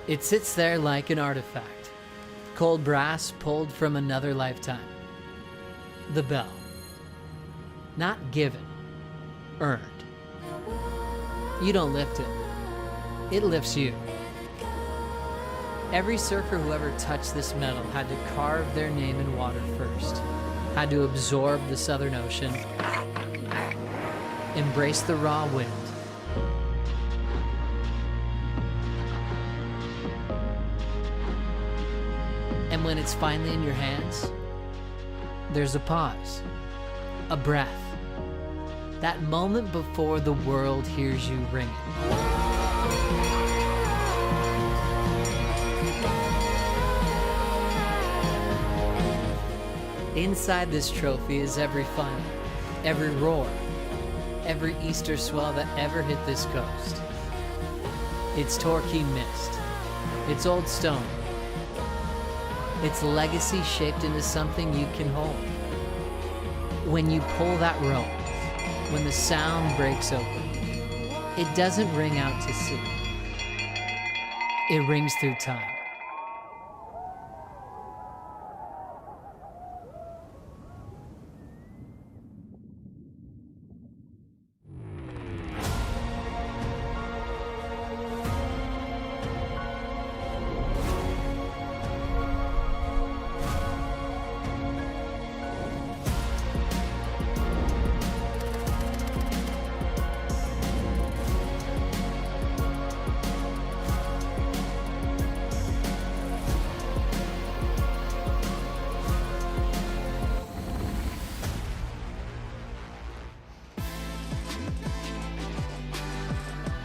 It sits there like an artifact, cold brass pulled from another lifetime. The bell. Not given, earned. You don't lift it, it lifts you. Every surfer who ever touched this metal had to carve their name in water first, had to absorb the Southern Ocean, embrace the raw wind, and when it's finally in your hands, there's a pause, a breath, that moment before the world hears you ringing. Inside this trophy is every final, every roar, every Easter swell that ever hit this coast. It's Torquay mist, it's old stone, it's legacy shaped into something you can hold. When you pull that rope, when the sound breaks open, it doesn't ring out to sea. It rings through time.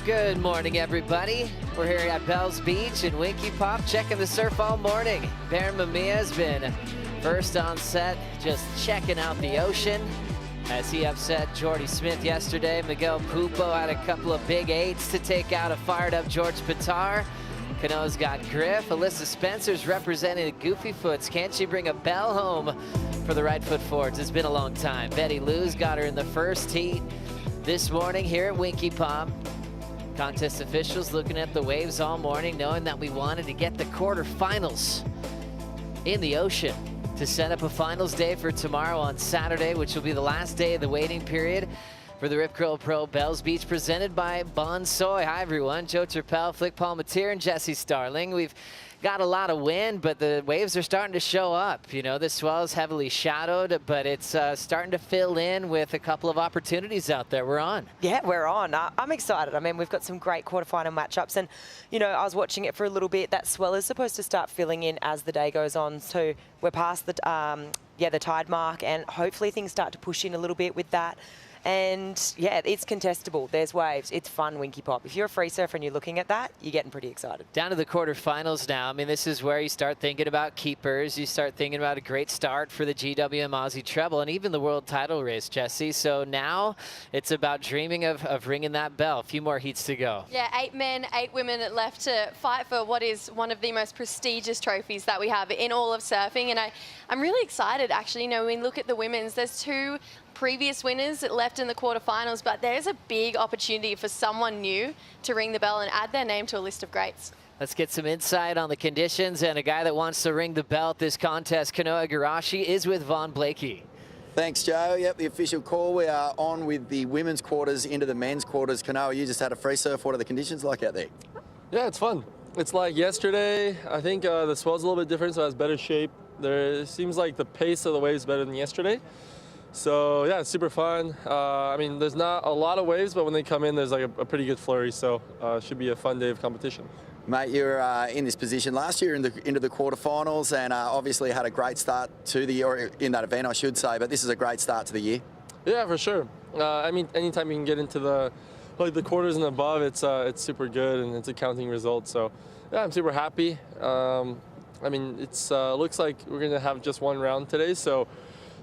Good morning, everybody. We're here at Bells Beach in Winky Pop, checking the surf all morning. Baron Mamia's been first on set, just checking out the ocean as he upset Jordy Smith yesterday. Miguel Pupo had a couple of big eights to take out a fired-up George Pitar. Canoa's got Griff. Alyssa Spencer's representing the Goofy Foots. Can't she bring a bell home for the right foot forwards? It's been a long time. Betty Lou's got her in the first heat this morning here at Winky Pop. Contest officials looking at the waves all morning, knowing that we wanted to get the quarterfinals in the ocean to set up a finals day for tomorrow on Saturday, which will be the last day of the waiting period for the Rip Curl Pro Bells Beach, presented by Bonsoy. Hi, everyone. Joe Turpel, Flick Palmatier, and Jesse Starling. We've got a lot of wind, but the waves are starting to show up. You know, the swell is heavily shadowed, but it's starting to fill in with a couple of opportunities out there. We're on. Yeah, we're on. I'm excited. I mean, we've got some great quarterfinal matchups, and, you know, I was watching it for a little bit. That swell is supposed to start filling in as the day goes on, so we're past the tide mark, and hopefully things start to push in a little bit with that. And yeah, it's contestable. There's waves. It's fun, Winky Pop. If you're a free surfer and you're looking at that, you're getting pretty excited. Down to the quarterfinals now. I mean, this is where you start thinking about keepers. You start thinking about a great start for the GWM Aussie treble and even the world title race, Jesse. So now it's about dreaming of ringing that bell. A few more heats to go. Yeah, 8 men, 8 women left to fight for what is one of the most prestigious trophies that we have in all of surfing. And I'm really excited, actually. You know, when we look at the women's, there's 2 previous winners left in the quarterfinals, but there's a big opportunity for someone new to ring the bell and add their name to a list of greats. Let's get some insight on the conditions, and a guy that wants to ring the bell at this contest, Kanoa Igarashi, is with Vaughn Blakey. Thanks, Joe. Yep, the official call. We are on with the women's quarters into the men's quarters. Kanoa, you just had a free surf. What are the conditions like out there? Yeah, it's fun. It's like yesterday. I think the swell's a little bit different, so it has better shape. It seems like the pace of the waves is better than yesterday. So yeah, it's super fun. I mean, there's not a lot of waves, but when they come in, there's like a pretty good flurry. So it should be a fun day of competition. Mate, you were in this position last year into the quarterfinals, and obviously had a great start to the year in that event, I should say. But this is a great start to the year. Yeah, for sure. I mean, anytime you can get into the quarters and above, it's super good, and it's a counting result. So yeah, I'm super happy. I mean, it's looks like we're gonna have just one round today, so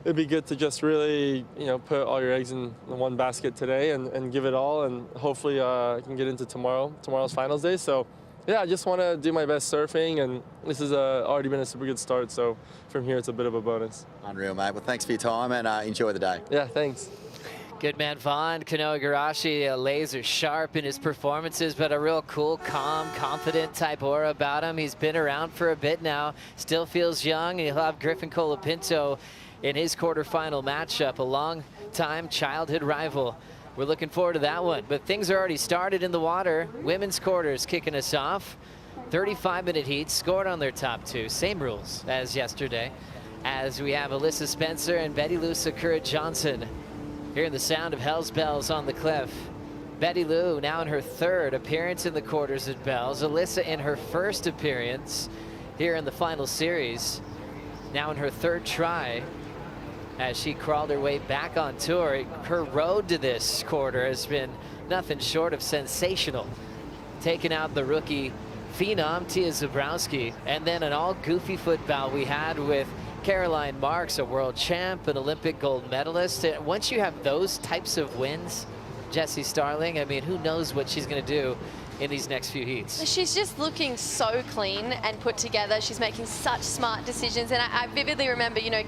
it'd be good to just really, you know, put all your eggs in one basket today and give it all, and hopefully I can get into tomorrow's finals day. So yeah, I just want to do my best surfing, and this has already been a super good start, so from here it's a bit of a bonus. Unreal, mate. Well, thanks for your time, and enjoy the day. Yeah, thanks. Good man Vaughn, Kanoa Igarashi, laser sharp in his performances, but a real cool, calm, confident type aura about him. He's been around for a bit now, still feels young. He'll have Griffin Colapinto in his quarterfinal matchup, a long-time childhood rival. We're looking forward to that one, but things are already started in the water. Women's quarters kicking us off. 35-minute heats scored on their top two. Same rules as yesterday, as we have Alyssa Spencer and Betty Lou Sakura-Johnson. Hearing the sound of Hell's Bells on the cliff. Betty Lou now in her third appearance in the quarters at Bells. Alyssa in her first appearance here in the final series. Now in her third try as she crawled her way back on tour. Her road to this quarter has been nothing short of sensational. Taking out the rookie phenom, Tia Zabrowski, and then an all goofy foot bout we had with Caroline Marks, a world champ, an Olympic gold medalist. And once you have those types of wins, Jessie Starling, I mean, who knows what she's going to do in these next few heats. She's just looking so clean and put together. She's making such smart decisions. And I vividly remember, you know,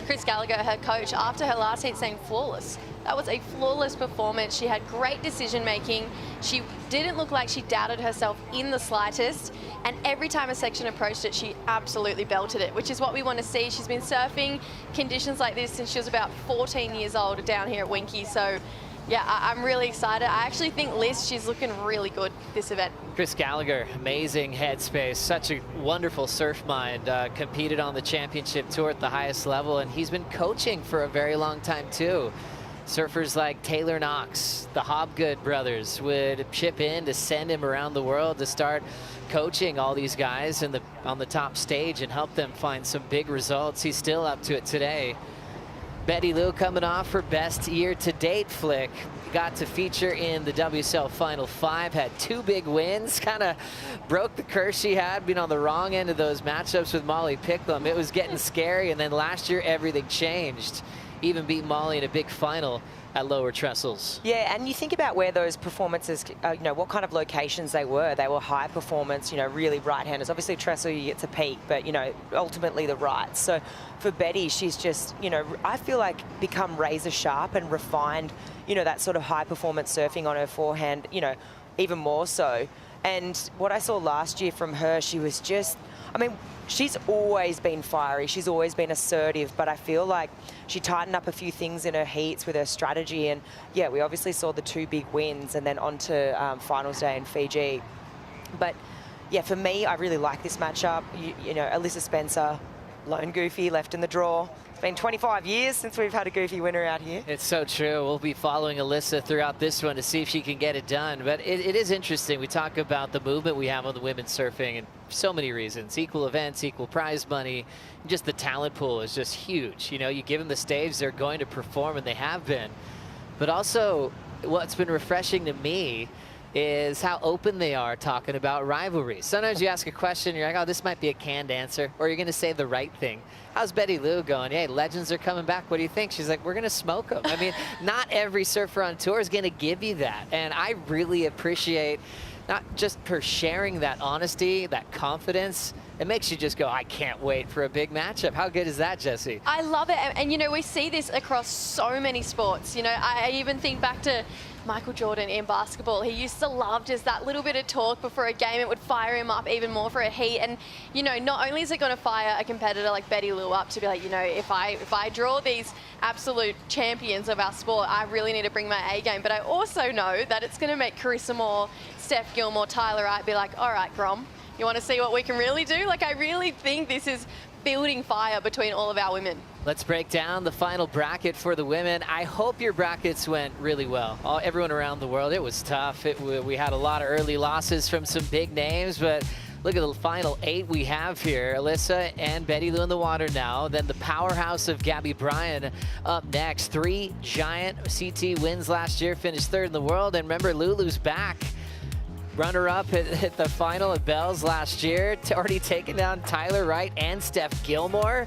Chris Gallagher, her coach, after her last heat saying flawless. That was a flawless performance. She had great decision making. She didn't look like she doubted herself in the slightest. And every time a section approached it, she absolutely belted it, which is what we want to see. She's been surfing conditions like this since she was about 14 years old down here at Winky. So yeah, I'm really excited. I actually think Liz, she's looking really good this event. Chris Gallagher, amazing headspace, such a wonderful surf mind, competed on the championship tour at the highest level, and he's been coaching for a very long time too. Surfers like Taylor Knox, the Hobgood brothers would chip in to send him around the world to start coaching all these guys on the top stage and help them find some big results. He's still up to it today. Betty Lou coming off her best year-to-date flick. Got to feature in the WSL Final 5, had 2 big wins, kind of broke the curse she had, being on the wrong end of those matchups with Molly Picklum. It was getting scary, and then last year everything changed. Even beat Molly in a big final at lower trestles. Yeah, and you think about where those performances, you know, what kind of locations they were. They were high performance, you know, really right-handers. Obviously, trestle, you get to peak, but, you know, ultimately the right. So for Betty, she's just, you know, I feel like become razor sharp and refined, you know, that sort of high performance surfing on her forehand, you know, even more so. And what I saw last year from her, she was just, I mean, she's always been fiery. She's always been assertive, but I feel like she tightened up a few things in her heats with her strategy. And yeah, we obviously saw the 2 big wins and then on to finals day in Fiji. But yeah, for me, I really like this matchup. You know, Alyssa Spencer, lone goofy, left in the draw. It's been 25 years since we've had a goofy winner out here. It's so true. We'll be following Alyssa throughout this one to see if she can get it done. But it is interesting. We talk about the movement we have on the women's surfing and so many reasons. Equal events, equal prize money, just the talent pool is just huge. You know, you give them the stage, they're going to perform, and they have been. But also, what's been refreshing to me is how open they are talking about rivalries. Sometimes you ask a question, you're like, oh, this might be a canned answer, or you're going to say the right thing. How's Betty Lou going? Hey, legends are coming back. What do you think? She's like, we're going to smoke them. I mean, not every surfer on tour is going to give you that. And I really appreciate not just her sharing that honesty, that confidence. It makes you just go, I can't wait for a big matchup. How good is that, Jessie? I love it. And you know, we see this across so many sports. You know, I even think back to Michael Jordan in basketball. He used to love just that little bit of talk before a game. It would fire him up even more for a heat. And, you know, not only is it going to fire a competitor like Betty Lou up to be like, you know, if I draw these absolute champions of our sport, I really need to bring my A game. But I also know that it's going to make Carissa Moore, Steph Gilmore, Tyler Wright be like, all right, Grom, you want to see what we can really do? Like, I really think this is building fire between all of our women. Let's break down the final bracket for the women. I hope your brackets went really well. Everyone around the world, it was tough. We had a lot of early losses from some big names, but look at the final 8 we have here. Alyssa and Betty Lou in the water now. Then the powerhouse of Gabby Bryan up next. 3 giant CT wins last year, finished 3rd in the world. And remember, Lulu's back. Runner-up at the final at Bells last year, already taken down Tyler Wright and Steph Gilmore.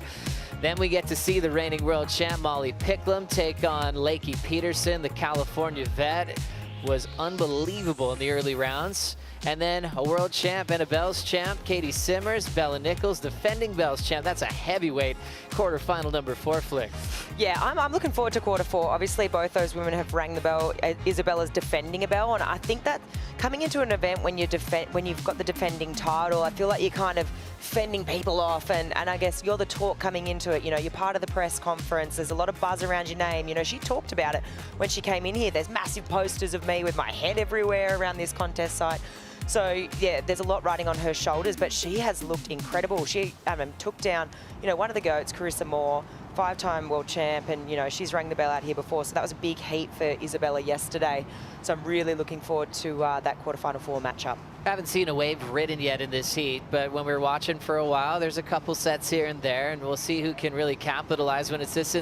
Then we get to see the reigning world champ Molly Picklum take on Lakey Peterson. The California vet was unbelievable in the early rounds. And then a world champ and a Bells champ, Katie Simmers, Bella Nichols, defending Bells champ. That's a heavyweight quarterfinal number 4 flick. Yeah, I'm looking forward to quarter 4. Obviously, both those women have rang the bell. Isabella's defending a bell, and I think that coming into an event when you've got the defending title, I feel like you're kind of fending people off, and I guess you're the talk coming into it. You know, you're part of the press conference. There's a lot of buzz around your name. You know, she talked about it when she came in here. There's massive posters of me with my head everywhere around this contest site. So, yeah, there's a lot riding on her shoulders, but she has looked incredible. She took down, you know, one of the GOATs, Carissa Moore, 5-time world champ, and, you know, she's rang the bell out here before. So that was a big heat for Isabella yesterday. So I'm really looking forward to that quarterfinal 4 matchup. I haven't seen a wave ridden yet in this heat, but when we were watching for a while, there's a couple sets here and there, and we'll see who can really capitalize. When it's this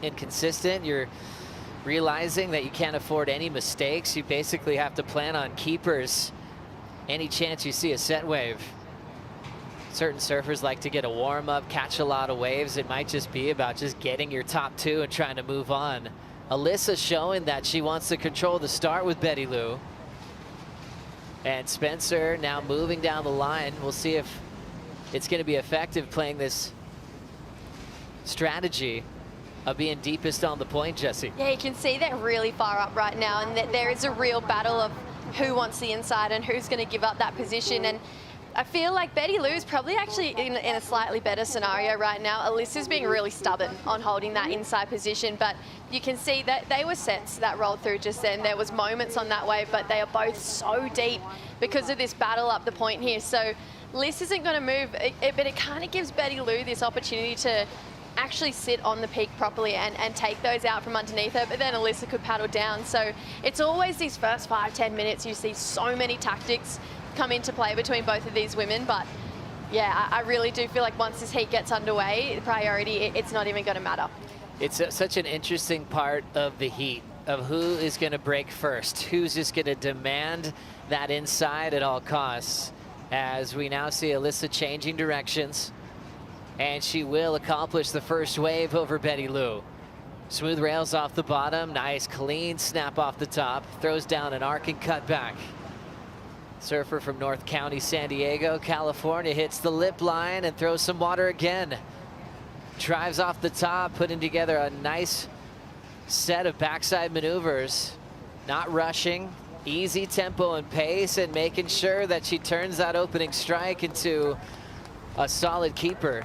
inconsistent, you're realizing that you can't afford any mistakes. You basically have to plan on keepers any chance you see a set wave. Certain surfers like to get a warm-up, catch a lot of waves. It might just be about just getting your top 2 and trying to move on. Alyssa showing that she wants to control the start with Betty Lou. And Spencer now moving down the line. We'll see if it's going to be effective playing this strategy of being deepest on the point, Jesse. Yeah, you can see they're really far up right now, and that there is a real battle of who wants the inside and who's going to give up that position. And I feel like Betty Lou's probably actually in a slightly better scenario right now. Alyssa's being really stubborn on holding that inside position, but you can see that they were sets that rolled through just then. There was moments on that wave, but they are both so deep because of this battle up the point here. So Liz isn't going to move, but it kind of gives Betty Lou this opportunity to actually sit on the peak properly and take those out from underneath her, but then Alyssa could paddle down. So it's always these first 5-10 minutes, you see so many tactics come into play between both of these women. But yeah, I really do feel like once this heat gets underway, the priority, it's not even going to matter. It's such an interesting part of the heat, of who is going to break first, who's just going to demand that inside at all costs, as we now see Alyssa changing directions. And she will accomplish the first wave over Betty Lou. Smooth rails off the bottom, nice clean snap off the top, throws down an arc and cut back. Surfer from North County, San Diego, California, hits the lip line and throws some water again. Drives off the top, putting together a nice set of backside maneuvers. Not rushing, easy tempo and pace, and making sure that she turns that opening strike into a solid keeper.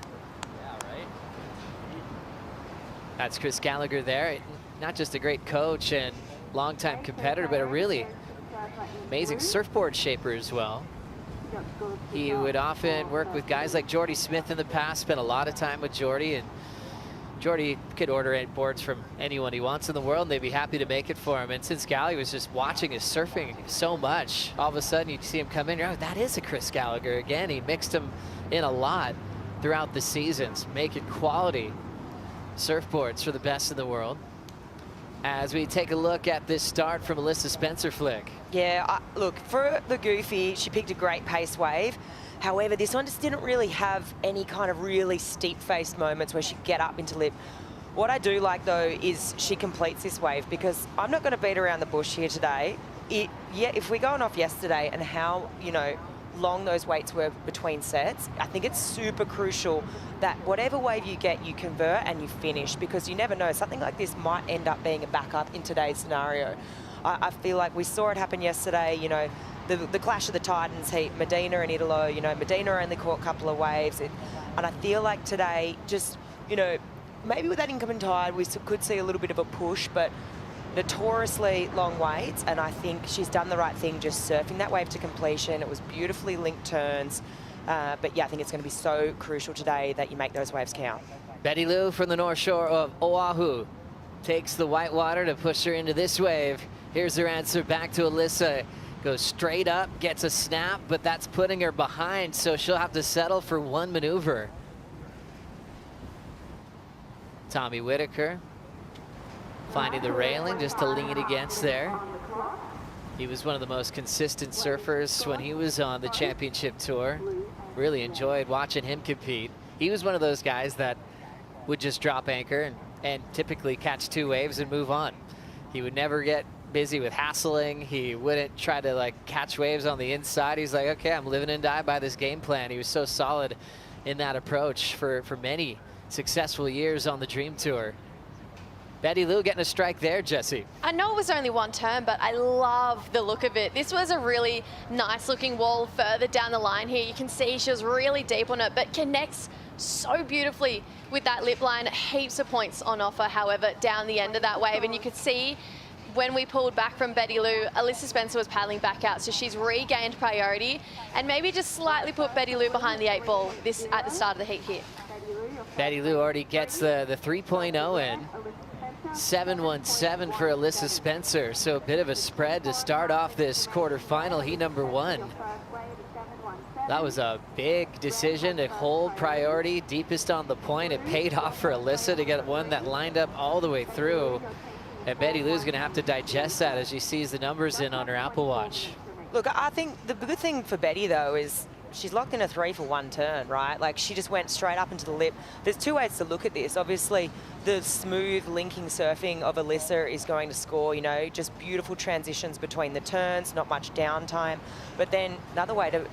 That's Chris Gallagher there. Not just a great coach and longtime competitor, but a really amazing surfboard shaper as well. He would often work with guys like Jordy Smith in the past, spent a lot of time with Jordy, and Jordy could order boards from anyone he wants in the world, and they'd be happy to make it for him. And since Gallagher was just watching his surfing so much, all of a sudden you'd see him come in, oh, that is a Chris Gallagher again. He mixed him in a lot throughout the seasons, making quality surfboards for the best in the world. As we take a look at this start from Alyssa Spencer flick. Yeah, look, for the Goofy, she picked a great pace wave. However, this one just didn't really have any kind of really steep-faced moments where she'd get up into lip. What I do like, though, is she completes this wave, because I'm not going to beat around the bush here today. If we're going off yesterday and how, you know, long those waits were between sets, I think it's super crucial that whatever wave you get, you convert and you finish, because you never know. Something like this might end up being a backup in today's scenario. I feel like we saw it happen yesterday, you know, the clash of the Titans heat, Medina and Italo, you know, Medina only caught a couple of waves. And I feel like today, just, you know, maybe with that incoming tide, we could see a little bit of a push, but notoriously long waits, and I think she's done the right thing just surfing that wave to completion. It was beautifully linked turns, but yeah, I think it's going to be so crucial today that you make those waves count. Betty Lou from the North Shore of Oahu takes the white water to push her into this wave. Here's her answer back to Alyssa. Goes straight up, gets a snap, but that's putting her behind, so she'll have to settle for one maneuver. Tommy Whitaker finding the railing just to lean against there. He was one of the most consistent surfers when he was on the championship tour. Really enjoyed watching him compete. He was one of those guys that would just drop anchor and typically catch 2 waves and move on. He would never get busy with hassling. He wouldn't try to like catch waves on the inside. He's like, okay, I'm living and die by this game plan. He was so solid in that approach for many successful years on the Dream Tour. Betty Lou getting a strike there, Jesse. I know it was only one turn, but I love the look of it. This was a really nice looking wall further down the line here. You can see she was really deep on it, but connects so beautifully with that lip line. Heaps of points on offer, however, down the end of that wave. And you could see when we pulled back from Betty Lou, Alyssa Spencer was paddling back out, so she's regained priority and maybe just slightly put Betty Lou behind the 8 ball at the start of the heat here. Betty Lou already gets the 3.0 in. 7-1-7 for Alyssa Spencer, so a bit of a spread to start off this quarterfinal, heat number 1. That was a big decision to hold priority, deepest on the point. It paid off for Alyssa to get one that lined up all the way through. And Betty Lou's going to have to digest that as she sees the numbers in on her Apple Watch. Look, I think the good thing for Betty, though, is she's locked in a 3 for 1 turn, right? Like, she just went straight up into the lip. There's 2 ways to look at this. Obviously, the smooth linking surfing of Alyssa is going to score, you know, just beautiful transitions between the turns, not much downtime. But then another way to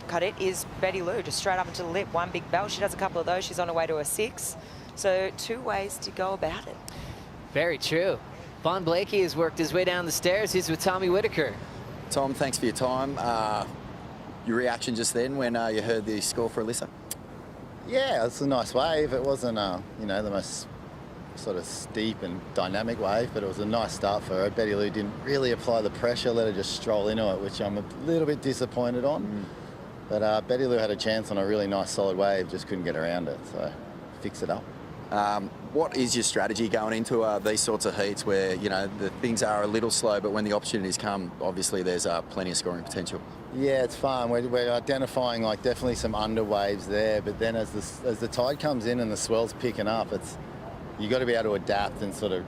cut it is Betty Lou, just straight up into the lip, 1 big belt. She does a couple of those. She's on her way to a 6. So 2 ways to go about it. Very true. Vaughn Blakey has worked his way down the stairs. He's with Tommy Whitaker. Tom, thanks for your time. Your reaction just then when you heard the score for Alyssa? Yeah, it's a nice wave. It wasn't, you know, the most sort of steep and dynamic wave, but it was a nice start for her. Betty Lou didn't really apply the pressure, let her just stroll into it, which I'm a little bit disappointed on. But Betty Lou had a chance on a really nice solid wave, just couldn't get around it, so fix it up. What is your strategy going into these sorts of heats where, you know, the things are a little slow, but when the opportunities come, obviously there's plenty of scoring potential? Yeah, it's fun. We're identifying like definitely some under waves there, but then as the tide comes in and the swell's picking up, you got to be able to adapt and sort of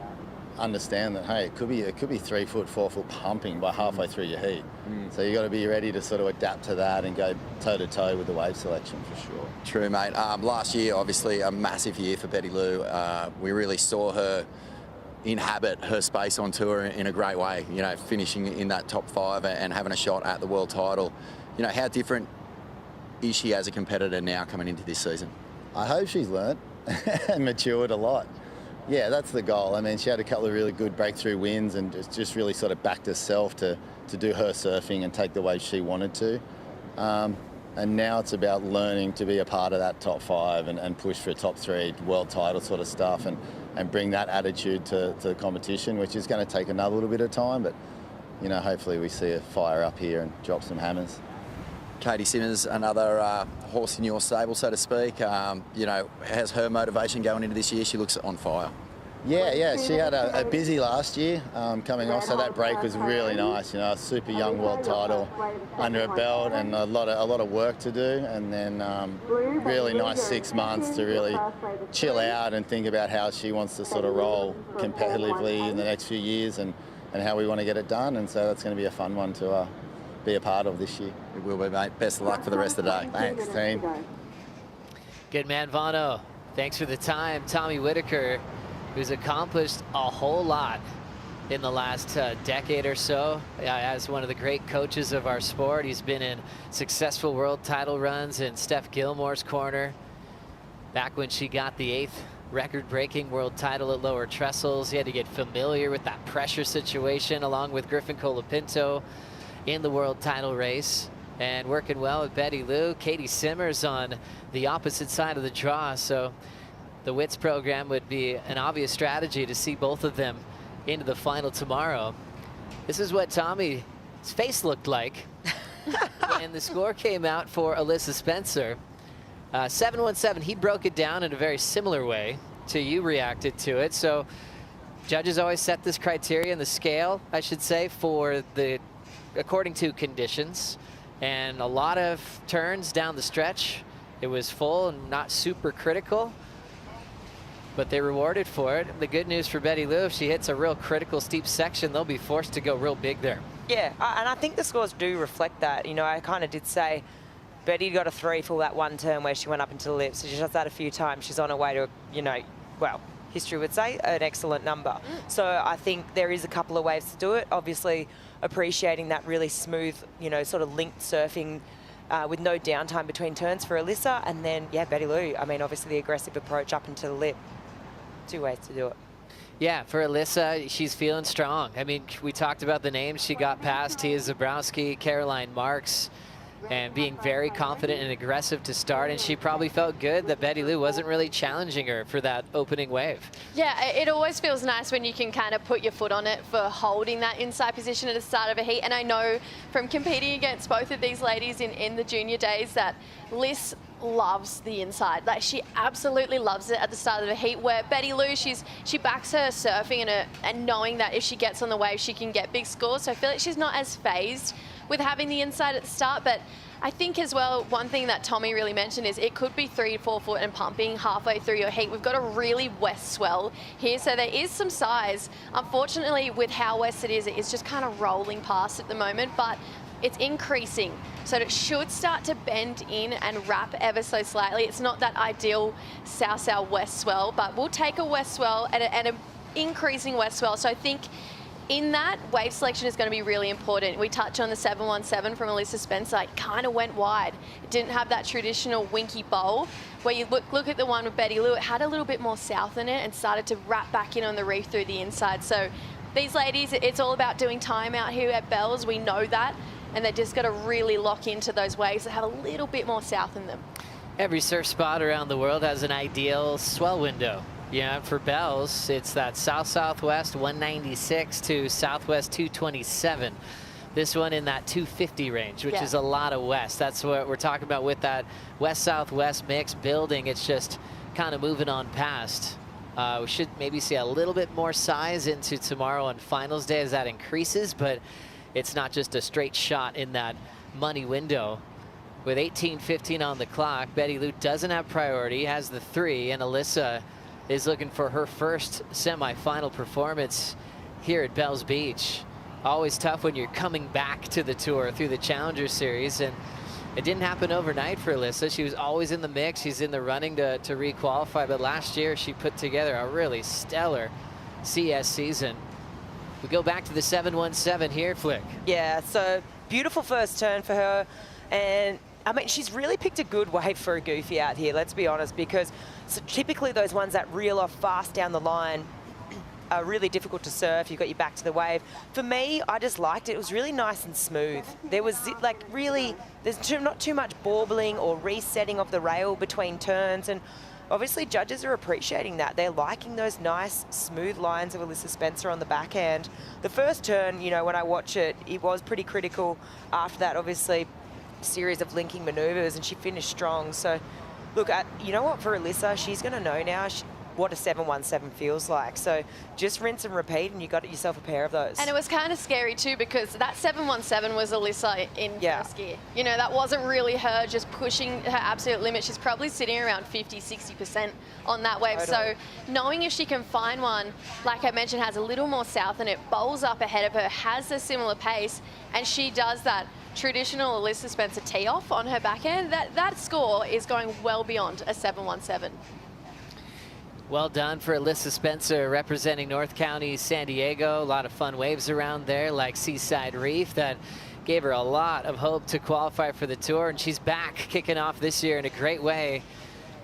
understand that, hey, it could be 3 foot, 4 foot pumping by halfway through your heat. So you got to be ready to sort of adapt to that and go toe to toe with the wave selection for sure. True, mate. Last year, obviously a massive year for Betty Lou. We really saw her inhabit her space on tour in a great way, you know, finishing in that top 5 and having a shot at the world title. You know, how different is she as a competitor now coming into this season? I hope she's learnt and matured a lot. Yeah, that's the goal. I mean, she had a couple of really good breakthrough wins and just really sort of backed herself to do her surfing and take the way she wanted to. And now it's about learning to be a part of that top 5 and push for a top 3 world title sort of stuff and bring that attitude to the competition, which is going to take another little bit of time. But, you know, hopefully we see her fire up here and drop some hammers. Katie Simmons, another horse in your stable, so to speak. You know, how's her motivation going into this year? She looks on fire. Yeah, she had a busy last year coming off, so that break was really nice. You know, a super young world title under her belt and a lot of work to do, and then really nice 6 months to really chill out and think about how she wants to sort of roll competitively in the next few years and how we want to get it done. And so that's going to be a fun one to be a part of this year. It will be, mate. Best of luck for the rest of the day. Thanks, team. Good man, Vaughno. Thanks for the time. Tommy Whitaker, who's accomplished a whole lot in the last decade or so as one of the great coaches of our sport. He's been in successful world title runs in Steph Gilmore's corner. Back when she got the 8th record-breaking world title at Lower Trestles, he had to get familiar with that pressure situation along with Griffin Colapinto in the world title race, and working well with Betty Lou. Katie Simmers on the opposite side of the draw, so the WITS program would be an obvious strategy to see both of them into the final tomorrow. This is what Tommy's face looked like when the score came out for Alyssa Spencer. 7-1-7, he broke it down in a very similar way to you reacted to it. So judges always set this criteria in the scale, I should say, for the according to conditions, and a lot of turns down the stretch. It was full and not super critical, but they rewarded for it. The good news for Betty Lou, if she hits a real critical steep section, they'll be forced to go real big there. Yeah, and I think the scores do reflect that. You know, I kind of did say Betty got a 3 for that 1 turn where she went up into the lip, so she does that a few times. She's on her way to, you know, well, history would say, an excellent number. So I think there is a couple of ways to do it. Obviously, appreciating that really smooth, sort of linked surfing with no downtime between turns for Alyssa. And then, yeah, Betty Lou, I mean, obviously the aggressive approach up into the lip. 2 ways to do it. Yeah, for Alyssa, she's feeling strong. I mean, we talked about the names. She got past Tia Zabrowski, Caroline Marks, and being very confident and aggressive to start. And she probably felt good that Betty Lou wasn't really challenging her for that opening wave. Yeah, it always feels nice when you can kind of put your foot on it for holding that inside position at the start of a heat. And I know from competing against both of these ladies in the junior days that Liz loves the inside. Like, she absolutely loves it at the start of the heat, where Betty Lou, she backs her surfing and knowing that if she gets on the wave, she can get big scores. So I feel like she's not as phased with having the inside at the start. But I think as well, one thing that Tommy really mentioned is it could be 3 to 4 foot and pumping halfway through your heat. We've got a really west swell here, so there is some size. Unfortunately, with how west it is, it's just kind of rolling past at the moment, but it's increasing. So it should start to bend in and wrap ever so slightly. It's not that ideal south-southwest swell, but we'll take a west swell and an increasing west swell. So I think in that, wave selection is going to be really important. We touch on the 717 from Alyssa Spencer. It kind of went wide. It didn't have that traditional winky bowl. Where you look at the one with Betty Lou, it had a little bit more south in it and started to wrap back in on the reef through the inside. So these ladies, it's all about doing time out here at Bells. We know that. And they just got to really lock into those waves that have a little bit more south in them. Every surf spot around the world has an ideal swell window. Yeah, for Bells, it's that south-southwest 196 to southwest 227. This one in that 250 range, which is a lot of west. That's what we're talking about with that west-southwest mix building. It's just kind of moving on past. We should maybe see a little bit more size into tomorrow on finals day as that increases, but it's not just a straight shot in that money window. With 18:15 on the clock, Betty Lou doesn't have priority, has the 3, and Alyssa is looking for her first semifinal performance here at Bells Beach. Always tough when you're coming back to the tour through the Challenger Series, and it didn't happen overnight for Alyssa. She was always in the mix. She's in the running to re-qualify, but last year she put together a really stellar CS season. We go back to the 717 here, Flick. Yeah, so beautiful first turn for her. And I mean, she's really picked a good wave for a goofy out here, let's be honest, because typically those ones that reel off fast down the line are really difficult to surf. You've got your back to the wave. For me, I just liked it. It was really nice and smooth. There was like really, not too much baurbling or resetting of the rail between turns. And obviously judges are appreciating that. They're liking those nice, smooth lines of Alyssa Spencer on the backhand. The first turn, when I watch it, it was pretty critical. After that, obviously, series of linking maneuvers, and she finished strong. So, look, you know what, for Alyssa, she's going to know now what a 717 feels like. So just rinse and repeat, and you got yourself a pair of those. And it was kind of scary too, because that 717 was Alyssa in first gear. That wasn't really her just pushing her absolute limit. She's probably sitting around 50-60% on that wave. Totally. So knowing if she can find one, like I mentioned, has a little more south in it, bowls up ahead of her, has a similar pace, and she does that traditional Alyssa Spencer tee off on her backhand, that score is going well beyond a 717. Well done for Alyssa Spencer representing North County, San Diego. A lot of fun waves around there, like Seaside Reef, that gave her a lot of hope to qualify for the tour. And she's back kicking off this year in a great way,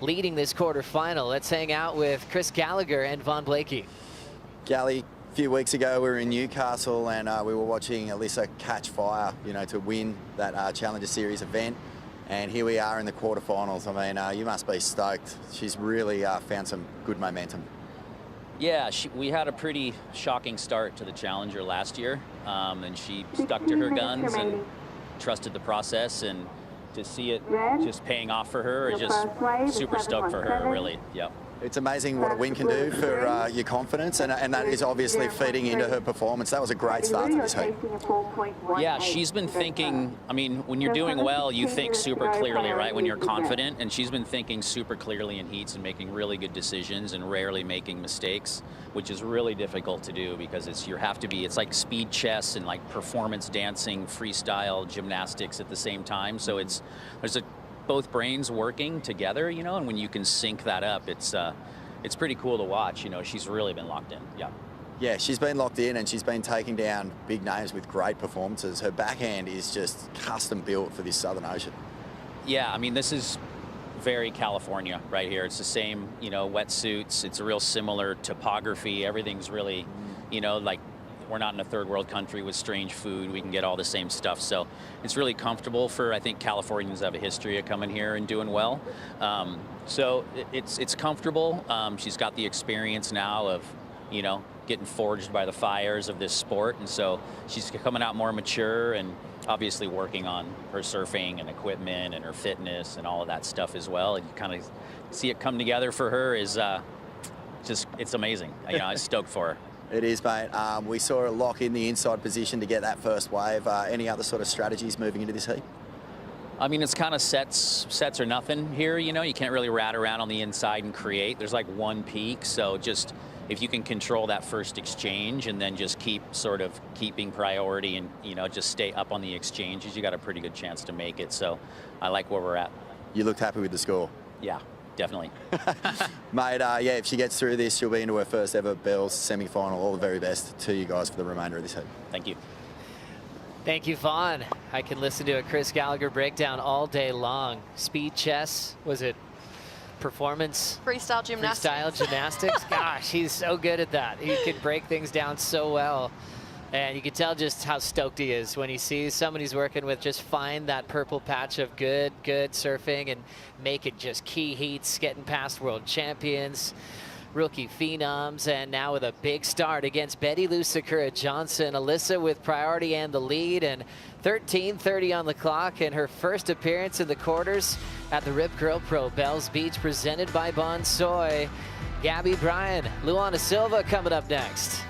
leading this quarterfinal. Let's hang out with Chris Gallagher and Von Blakey. Gally, a few weeks ago we were in Newcastle and we were watching Alyssa catch fire, to win that Challenger Series event. And here we are in the quarterfinals. I mean, you must be stoked. She's really found some good momentum. Yeah, we had a pretty shocking start to the Challenger last year, and she stuck to her guns and trusted the process, and to see it just paying off for her is just super stoked for her, really. Yep. It's amazing what a win can do for your confidence, and that is obviously feeding into her performance. That was a great start to this heat. Yeah, she's been thinking, I mean, when you're doing well, you think super clearly, right, when you're confident, and she's been thinking super clearly in heats and making really good decisions and rarely making mistakes, which is really difficult to do because it's like speed chess and like performance dancing, freestyle gymnastics at the same time. So there's both brains working together, and when you can sync that up, it's it's pretty cool to watch. You know, she's really been locked in. Yeah. Yeah, she's been locked in and she's been taking down big names with great performances. Her backhand is just custom built for this Southern Ocean. Yeah, I mean, this is very California right here. It's the same, you know, wetsuits. It's a real similar topography. Everything's really, you know, like, we're not in a third world country with strange food. We can get all the same stuff. So it's really comfortable for, I think Californians have a history of coming here and doing well. So it's comfortable. She's got the experience now of, you know, getting forged by the fires of this sport. And so she's coming out more mature and obviously working on her surfing and equipment and her fitness and all of that stuff as well. And you kind of see it come together for her is just, it's amazing. You know, I'm stoked for her. It is, mate. We saw her lock in the inside position to get that first wave. Any other sort of strategies moving into this heat? I mean, it's kind of sets or nothing here. You know, you can't really rat around on the inside and create. There's like one peak, so just if you can control that first exchange and then just keep sort of keeping priority and, you know, just stay up on the exchanges, you got a pretty good chance to make it. So I like where we're at. You looked happy with the score? Yeah, definitely. Mate, yeah, if she gets through this, she'll be into her first ever Bells semi-final. All the very best to you guys for the remainder of this heat. Thank you. Thank you, Vaughn. I can listen to a Chris Gallagher breakdown all day long. Speed chess, was it performance? Freestyle gymnastics. Freestyle gymnastics. Gosh, he's so good at that. He can break things down so well. And you can tell just how stoked he is when he sees someone he's working with just find that purple patch of good surfing and make it just key heats, getting past world champions, rookie phenoms, and now with a big start against Betty Lou Sakura Johnson. Alyssa with priority and the lead, and 13:30 on the clock, and her first appearance in the quarters at the Rip Curl Pro Bells Beach, presented by Bonsoy. Gabby Bryan, Luana Silva coming up next.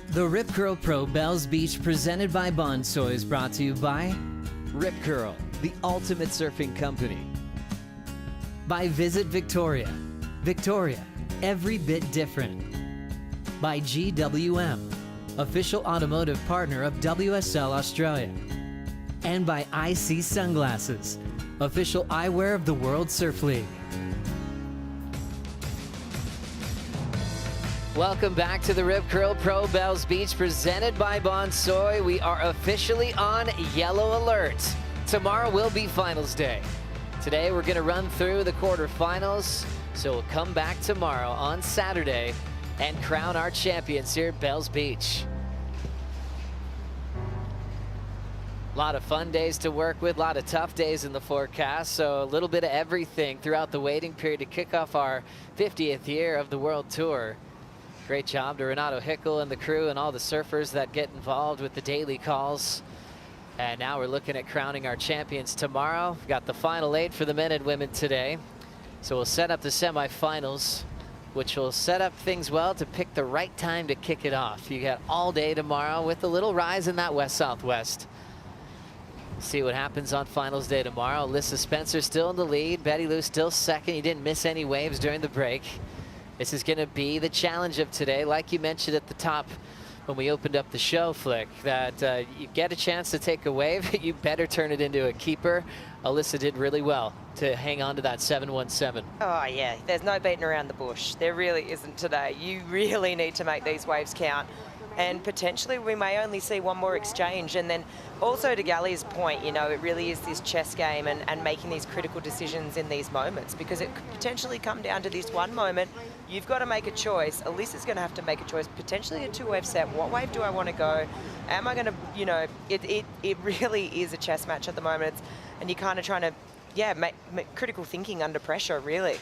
The Rip Curl Pro Bells Beach, presented by Bonsoy, is brought to you by Rip Curl, the ultimate surfing company. by Visit Victoria. Victoria, every bit different. By GWM, official automotive partner of WSL Australia. And by IC Sunglasses, official eyewear of the World Surf League. Welcome back to the Rip Curl Pro Bells Beach, presented by Bonsoy. We are officially on yellow alert. Tomorrow will be finals day. Today we're going to run through the quarterfinals, so we'll come back tomorrow on Saturday and crown our champions here at Bells Beach. A lot of fun days to work with, a lot of tough days in the forecast, so a little bit of everything throughout the waiting period to kick off our 50th year of the World Tour. Great job to Renato Hickel and the crew and all the surfers that get involved with the daily calls. And now we're looking at crowning our champions tomorrow. We've got the final 8 for the men and women today. So we'll set up the semifinals, which will set up things well to pick the right time to kick it off. You got all day tomorrow with a little rise in that west-southwest. See what happens on finals day tomorrow. Alyssa Spencer still in the lead. Betty Lou still second. You didn't miss any waves during the break. This is going to be the challenge of today. Like you mentioned at the top when we opened up the show, Flick, that you get a chance to take a wave, you better turn it into a keeper. Alyssa did really well to hang on to that 717. Oh, yeah. There's no beating around the bush. There really isn't today. You really need to make these waves count. And potentially we may only see one more exchange. And then also to Galli's point, you know, it really is this chess game and making these critical decisions in these moments, because it could potentially come down to this one moment. You've got to make a choice. Alyssa's going to have to make a choice, potentially a two-wave set. What wave do I want to go? Am I going to, you know, it really is a chess match at the moment. And you're kind of trying to, yeah, make critical thinking under pressure, really.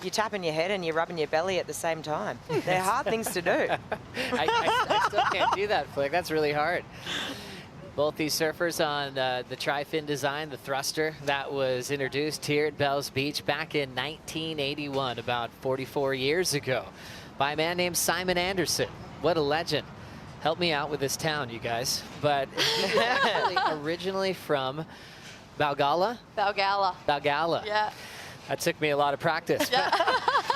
You're tapping your head and you're rubbing your belly at the same time. They're hard things to do. I still can't do that, Flick. That's really hard. Both these surfers on the tri-fin design, the thruster, that was introduced here at Bells Beach back in 1981, about 44 years ago, by a man named Simon Anderson. What a legend. Help me out with this town, you guys. But he was actually originally from Valgalla? Valgalla. Yeah. That took me a lot of practice.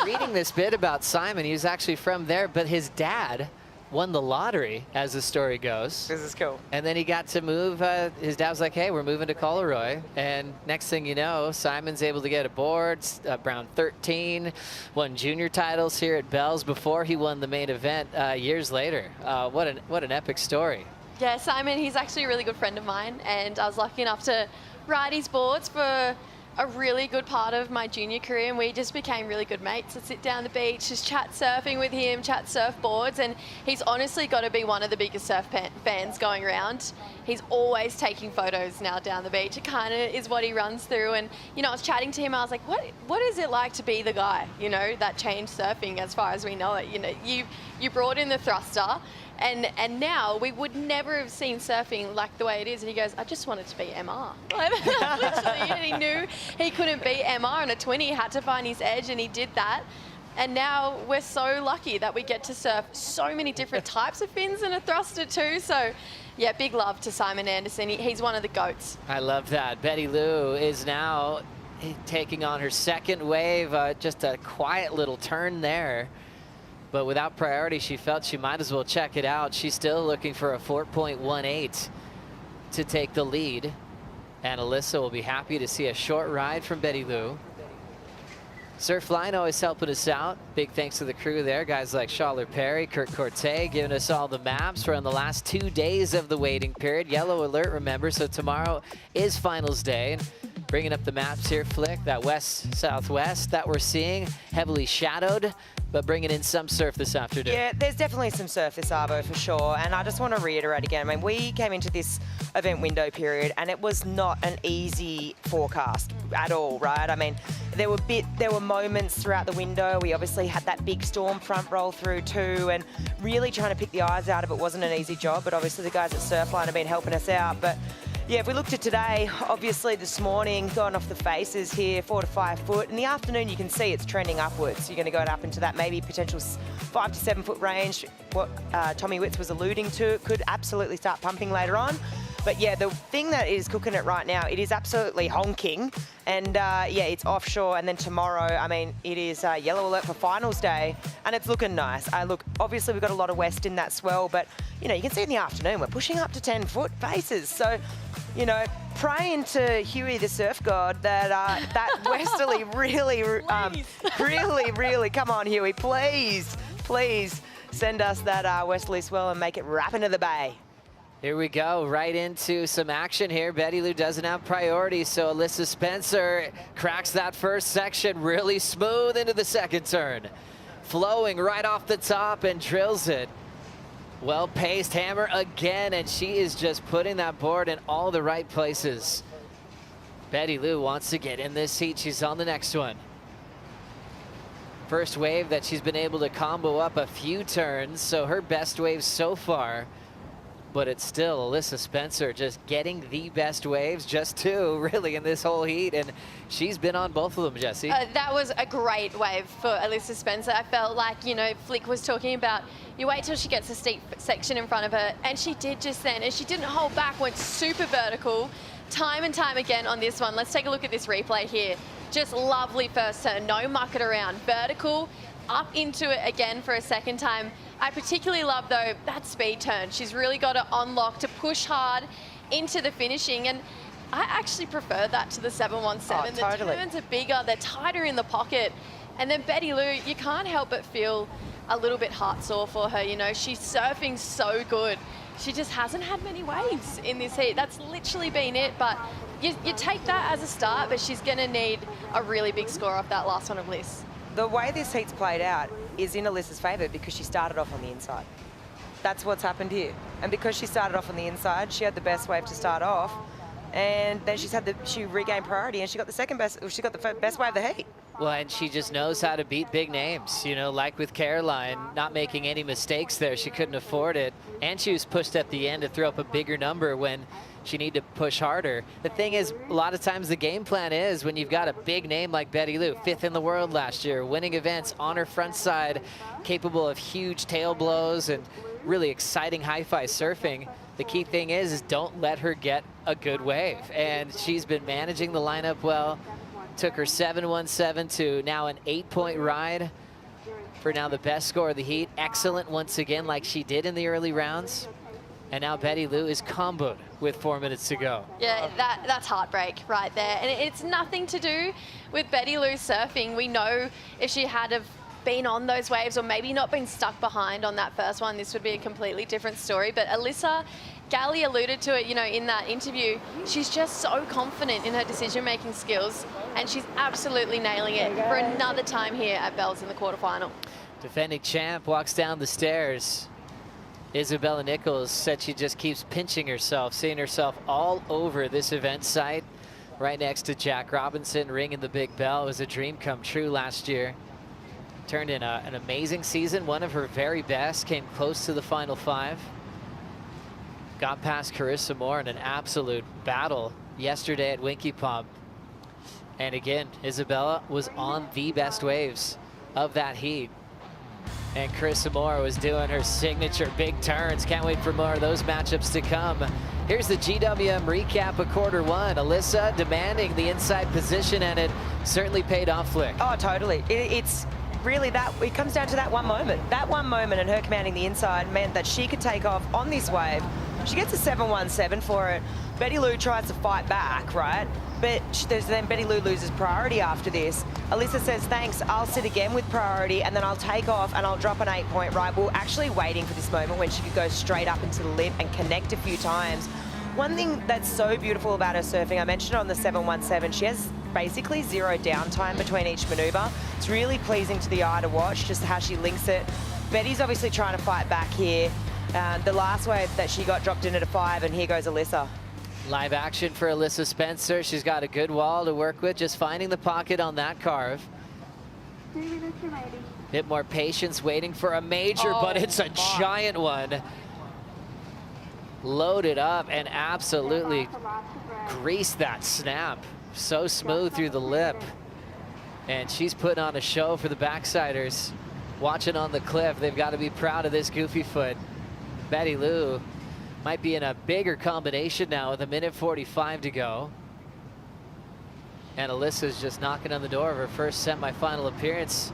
Reading this bit about Simon, he was actually from there, but his dad won the lottery, as the story goes. This is cool. And then he got to move. His dad was like, hey, we're moving to Coleroy. And next thing you know, Simon's able to get aboard, around 13, won junior titles here at Bells before he won the main event years later. What an epic story. Yeah, Simon, he's actually a really good friend of mine, and I was lucky enough to ride his boards for a really good part of my junior career, and we just became really good mates. I'd sit down the beach, just chat surfing with him, chat surfboards, and he's honestly got to be one of the biggest surf fans going around. He's always taking photos now down the beach. It kind of is what he runs through, and you know, I was chatting to him, I was like, what is it like to be the guy, you know, that changed surfing as far as we know it? You know, you brought in the thruster, and now we would never have seen surfing like the way it is. And he goes, I just wanted to be MR. Literally, and he knew he couldn't be MR on a 20. He had to find his edge, and he did that. And now we're so lucky that we get to surf so many different types of fins and a thruster too. So yeah, big love to Simon Anderson. He's one of the GOATs. I love that. Betty Lou is now taking on her second wave. Just a quiet little turn there. But without priority, she felt she might as well check it out. She's still looking for a 4.18 to take the lead. And Alyssa will be happy to see a short ride from Betty Lou. Surfline always helping us out. Big thanks to the crew there. Guys like Charlotte Perry, Kurt Corte, giving us all the maps. We're on the last 2 days of the waiting period. Yellow alert, remember. So tomorrow is finals day. And bringing up the maps here, Flick, that west-southwest that we're seeing, heavily shadowed, but bringing in some surf this afternoon. Yeah, there's definitely some surf this arvo for sure. And I just want to reiterate again, I mean, we came into this event window period and it was not an easy forecast at all, right? I mean, there were moments throughout the window. We obviously had that big storm front roll through too, and really trying to pick the eyes out of it wasn't an easy job, but obviously the guys at Surfline have been helping us out. But yeah, if we looked at today, obviously this morning, going off the faces here, 4 to 5 foot. In the afternoon, you can see it's trending upwards. You're going to go up into that maybe potential 5 to 7 foot range. What Tommy Witz was alluding to could absolutely start pumping later on. But yeah, the thing that is cooking it right now, it is absolutely honking. And yeah, it's offshore. And then tomorrow, I mean, it is yellow alert for finals day. And it's looking nice. Look, obviously we've got a lot of west in that swell, but you know, you can see in the afternoon, we're pushing up to 10 foot faces. So, you know, praying to Huey the surf god that that westerly really, come on Huey, please send us that westerly swell and make it wrap into the bay. Here we go, right into some action here. Betty Lou doesn't have priority, so Alyssa Spencer cracks that first section really smooth into the second turn. Flowing right off the top and drills it. Well-paced hammer again, and she is just putting that board in all the right places. Betty Lou wants to get in this heat. She's on the next one. First wave that she's been able to combo up a few turns, so her best wave so far. but it's still Alyssa Spencer just getting the best waves, just two really in this whole heat, and she's been on both of them, Jessie. That was a great wave for Alyssa Spencer. I felt like, you know, Flick was talking about, you wait till she gets a steep section in front of her, and she did just then, and she didn't hold back, went super vertical, time and time again on this one. Let's take a look at this replay here. Just lovely first turn, no muck it around, vertical, up into it again for a second time. I particularly love, though, that speed turn. She's really got it on lock to push hard into the finishing, and I actually prefer that to the 717. Oh, totally. The turns are bigger, they're tighter in the pocket, and then Betty Lou, you can't help but feel a little bit heart sore for her. You know, she's surfing so good. She just hasn't had many waves in this heat. That's literally been it, but you take that as a start, but she's going to need a really big score off that last one of Liz. The way this heat's played out is in Alyssa's favour because she started off on the inside. That's what's happened here. And because she started off on the inside, she had the best wave to start off, and then she regained priority, and she got the best wave of the heat. Well, and she just knows how to beat big names, you know, like with Caroline, not making any mistakes there. She couldn't afford it, and she was pushed at the end to throw up a bigger number when she needed to push harder. The thing is, a lot of times the game plan is when you've got a big name like Betty Lou, 5th in the world last year, winning events on her front side, capable of huge tail blows and really exciting hi-fi surfing. The key thing is don't let her get a good wave. And she's been managing the lineup well. Took her 717 to now an 8-point ride for now the best score of the heat. Excellent once again, like she did in the early rounds. And now Betty Lou is comboed with 4 minutes to go. Yeah, that's heartbreak right there. And it's nothing to do with Betty Lou surfing. We know if she had have been on those waves or maybe not been stuck behind on that first one, this would be a completely different story. But Alyssa, Gally alluded to it, you know, in that interview. She's just so confident in her decision-making skills, and she's absolutely nailing it for another time here at Bells in the quarterfinal. Defending champ walks down the stairs. Isabella Nichols said she just keeps pinching herself, seeing herself all over this event site, right next to Jack Robinson, ringing the big bell. It was a dream come true last year. Turned in an amazing season, one of her very best, came close to the final 5. Got past Carissa Moore in an absolute battle yesterday at Winky Pump. And again, Isabella was on the best waves of that heat. And Carissa Moore was doing her signature big turns. Can't wait for more of those matchups to come. Here's the GWM recap of quarter 1. Alyssa demanding the inside position, and it certainly paid off, Flick. Oh, totally. It's really that, it comes down to that one moment. That one moment and her commanding the inside meant that she could take off on this wave. She gets a 717 for it. Betty Lou tries to fight back, right? But then Betty Lou loses priority after this. Alyssa says, thanks, I'll sit again with priority, and then I'll take off and I'll drop an 8-point ride. We're actually waiting for this moment when she could go straight up into the lip and connect a few times. One thing that's so beautiful about her surfing, I mentioned on the 717, she has basically 0 downtime between each maneuver. It's really pleasing to the eye to watch, just how she links it. Betty's obviously trying to fight back here. The last wave that she got dropped in at a 5, and here goes Alyssa. Live action for Alyssa Spencer. She's got a good wall to work with, just finding the pocket on that carve. Bit more patience waiting for a major, but it's a giant one. Loaded up and absolutely greased that snap. So smooth through the lip. And she's putting on a show for the backsiders. Watching on the cliff, they've got to be proud of this goofy foot. Betty Lou might be in a bigger combination now with 1:45 to go. And Alyssa's just knocking on the door of her first semifinal appearance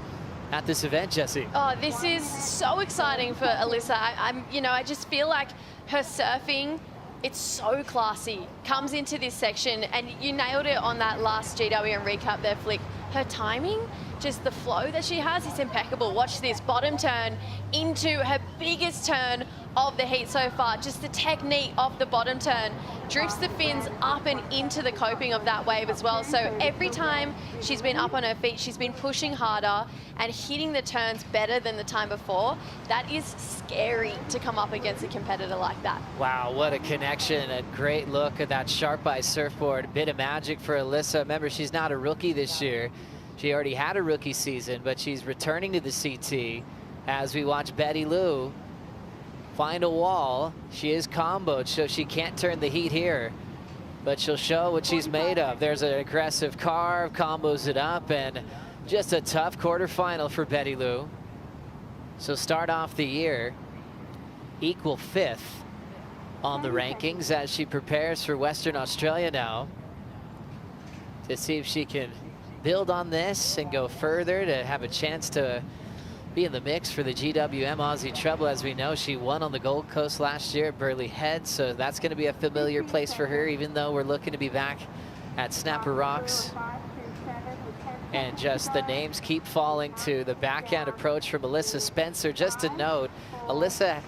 at this event, Jessie. Oh, this is so exciting for Alyssa. I just feel like her surfing, it's so classy. Comes into this section, and you nailed it on that last GWM recap there, Flick. Her timing, just the flow that she has, is impeccable. Watch this bottom turn into her biggest turn of the heat so far. Just the technique of the bottom turn drifts the fins up and into the coping of that wave as well. So every time she's been up on her feet, she's been pushing harder and hitting the turns better than the time before. That is scary to come up against a competitor like that. Wow, what a connection. A great look at that sharp eye surfboard. A bit of magic for Alyssa. Remember, she's not a rookie this year. She already had a rookie season, but she's returning to the CT as we watch Betty Lou find a wall. She is comboed, so she can't turn the heat here. But she'll show what she's made of. There's an aggressive carve, combos it up, and just a tough quarterfinal for Betty Lou. So start off the year equal 5th on the rankings as she prepares for Western Australia now to see if she can build on this and go further to have a chance to be in the mix for the GWM Aussie Treble. As we know, she won on the Gold Coast last year at Burleigh Head, so that's going to be a familiar place for her, even though we're looking to be back at Snapper Rocks. And just the names keep falling to the backhand approach from Alyssa Spencer. Just to note, Alyssa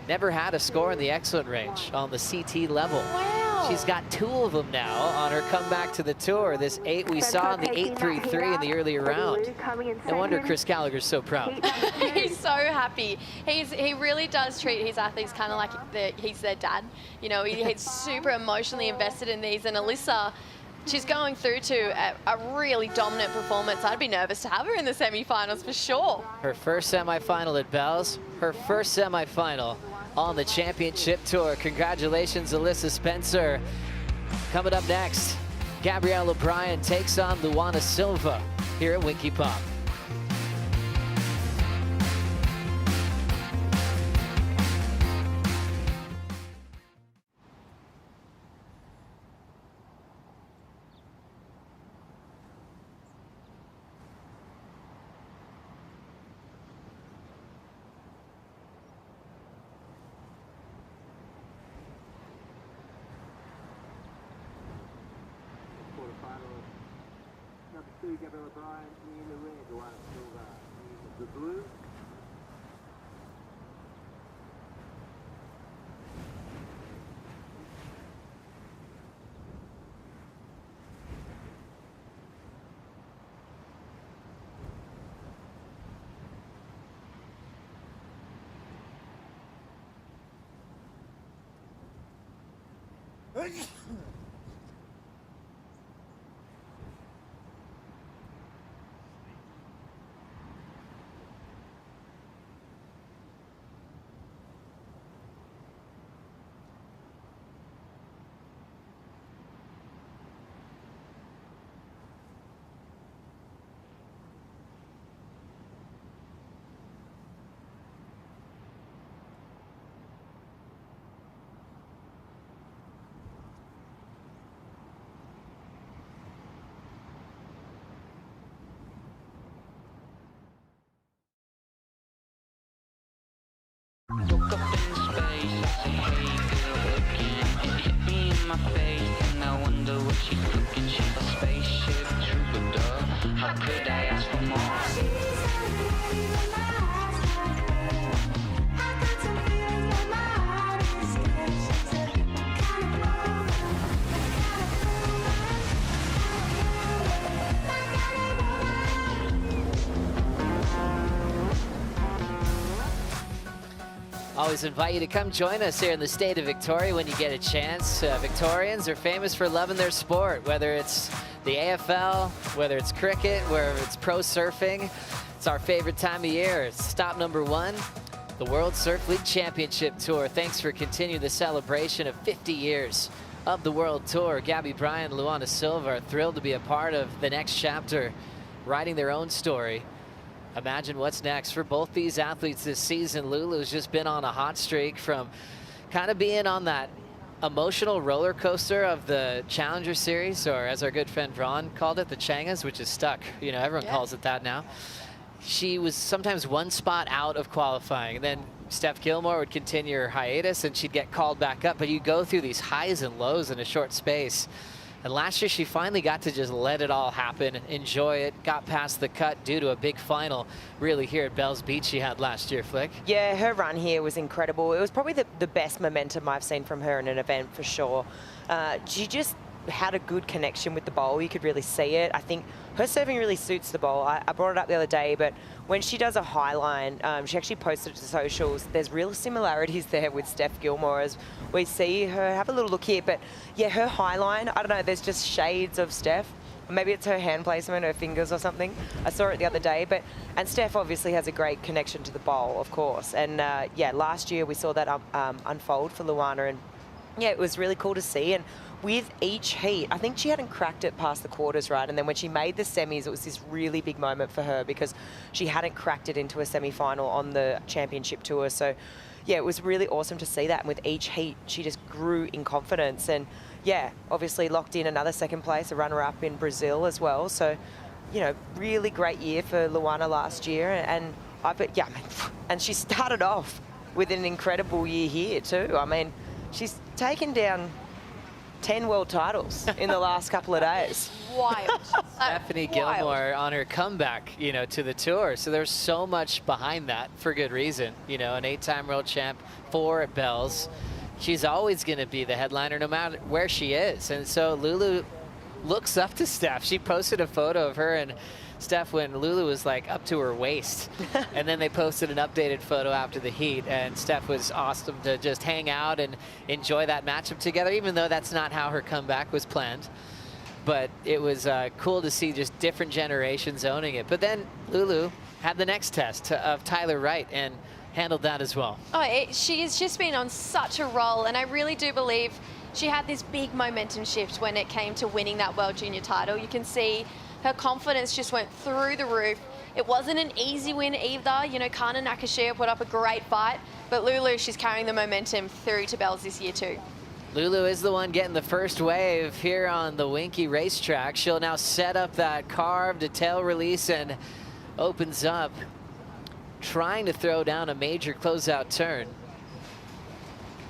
never had a score in the excellent range on the CT level. Wow. She's got 2 of them now on her comeback to the tour. This 8 we saw in the 8.33 in the earlier round. No wonder Chris Gallagher's so proud. He's so happy. He really does treat his athletes kind of like he's their dad. You know, he's super emotionally invested in these. And Alyssa, she's going through to a really dominant performance. I'd be nervous to have her in the semi-finals for sure. Her first semi-final at Bell's, her first semi-final on the championship tour. Congratulations, Alyssa Spencer. Coming up next, Gabriella Bryan takes on Luana Silva here at Winky Pop. Number 2, Gabriella Bryan in the red, Luana Silva in the blue. Woke up in space, I see hey girl again. Hit me in my face and I wonder what she's cooking. She's a spaceship troubadour. How could I ask for more? Always invite you to come join us here in the state of Victoria when you get a chance. Victorians are famous for loving their sport, whether it's the AFL, whether it's cricket, whether it's pro surfing. It's our favorite time of year. It's stop number 1, the World Surf League Championship Tour. Thanks for continuing the celebration of 50 years of the World Tour. Gabby Bryan, Luana Silva are thrilled to be a part of the next chapter, writing their own story. Imagine what's next for both these athletes this season. Lulu's just been on a hot streak from kind of being on that emotional roller coaster of the Challenger Series, or as our good friend Ron called it, the Changas, which is stuck. You know, everyone calls it that now. She was sometimes one spot out of qualifying, and then Steph Gilmore would continue her hiatus and she'd get called back up, but you go through these highs and lows in a short space. And last year, she finally got to just let it all happen, enjoy it, got past the cut due to a big final, really, here at Bells Beach she had last year, Flick. Yeah, her run here was incredible. It was probably the best momentum I've seen from her in an event for sure. She just had a good connection with the bowl. You could really see it. I think her serving really suits the bowl. I brought it up the other day, but when she does a high line, she actually posted it to socials. There's real similarities there with Steph Gilmore as we see her. Have a little look here, but yeah, her high line, I don't know, there's just shades of Steph. Maybe it's her hand placement, her fingers or something. I saw it the other day. And Steph obviously has a great connection to the bowl, of course. And yeah, last year we saw that unfold for Luana, and yeah, it was really cool to see. And with each heat, I think she hadn't cracked it past the quarters, right? And then when she made the semis, it was this really big moment for her because she hadn't cracked it into a semi-final on the championship tour. So yeah, it was really awesome to see that. And with each heat, she just grew in confidence. And yeah, obviously locked in another second place, a runner-up in Brazil as well. So, you know, really great year for Luana last year. And and she started off with an incredible year here too. I mean, she's taken down 10 world titles in the last couple of days. Wild. Stephanie Gilmore on her comeback, you know, to the tour. So there's so much behind that for good reason. You know, an 8-time world champ, 4 at Bells. She's always going to be the headliner no matter where she is. And so Lulu looks up to Steph. She posted a photo of her and Steph when Lulu was like up to her waist. And then they posted an updated photo after the heat, and Steph was awesome to just hang out and enjoy that matchup together, even though that's not how her comeback was planned. But it was cool to see just different generations owning it. But then Lulu had the next test of Tyler Wright and handled that as well. Oh, she's just been on such a roll, and I really do believe she had this big momentum shift when it came to winning that World Junior title. You can see her confidence just went through the roof. It wasn't an easy win either. You know, Kana Nakashima put up a great fight, but Lulu, she's carrying the momentum through to Bells this year too. Lulu is the one getting the first wave here on the Winky racetrack. She'll now set up that carved tail release and opens up, trying to throw down a major closeout turn.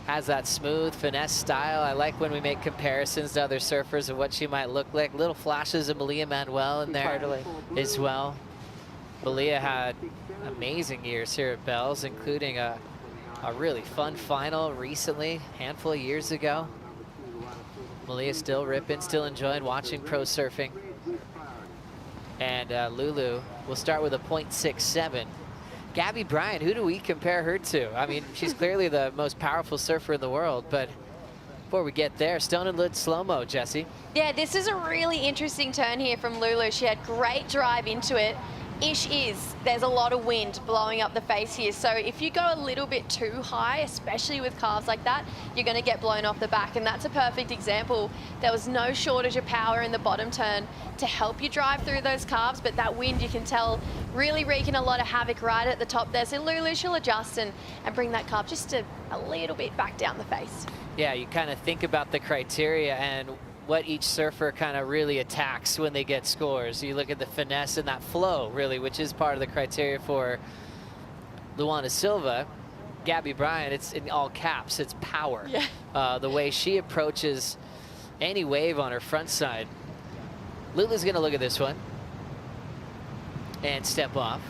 Has that smooth finesse style. I like when we make comparisons to other surfers of what she might look like. Little flashes of Malia Manuel in there as well. Malia had amazing years here at Bells, including a really fun final recently, handful of years ago. Malia still ripping, still enjoying watching pro surfing. And Lulu will start with a .67. Gabby Bryan, who do we compare her to? I mean, she's clearly the most powerful surfer in the world, but before we get there, Stone and Lid slow-mo, Jessie. Yeah, this is a really interesting turn here from Lulu. She had great drive into it. There's a lot of wind blowing up the face here. So if you go a little bit too high, especially with calves like that, you're going to get blown off the back. And that's a perfect example. There was no shortage of power in the bottom turn to help you drive through those calves, but that wind, you can tell, really wreaking a lot of havoc right at the top there. So Lulu, she'll adjust and bring that calf just a little bit back down the face. Yeah, you kind of think about the criteria and what each surfer kind of really attacks when they get scores. You look at the finesse and that flow, really, which is part of the criteria for Luana Silva. Gabby Bryan, it's in all caps, it's power. Yeah. The way she approaches any wave on her front side. Lulu's gonna look at this one and step off.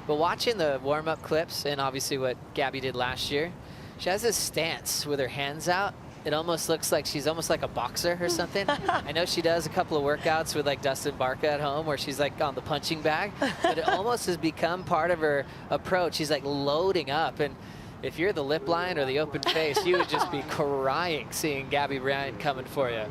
But watching the warm-up clips, and obviously what Gabby did last year, she has this stance with her hands out. It almost looks like she's almost like a boxer or something. I know she does a couple of workouts with like Dustin Barca at home where she's like on the punching bag, but it almost has become part of her approach. She's like loading up, and if you're the lip line or the open face, you would just be crying seeing Gabby Bryan coming for you.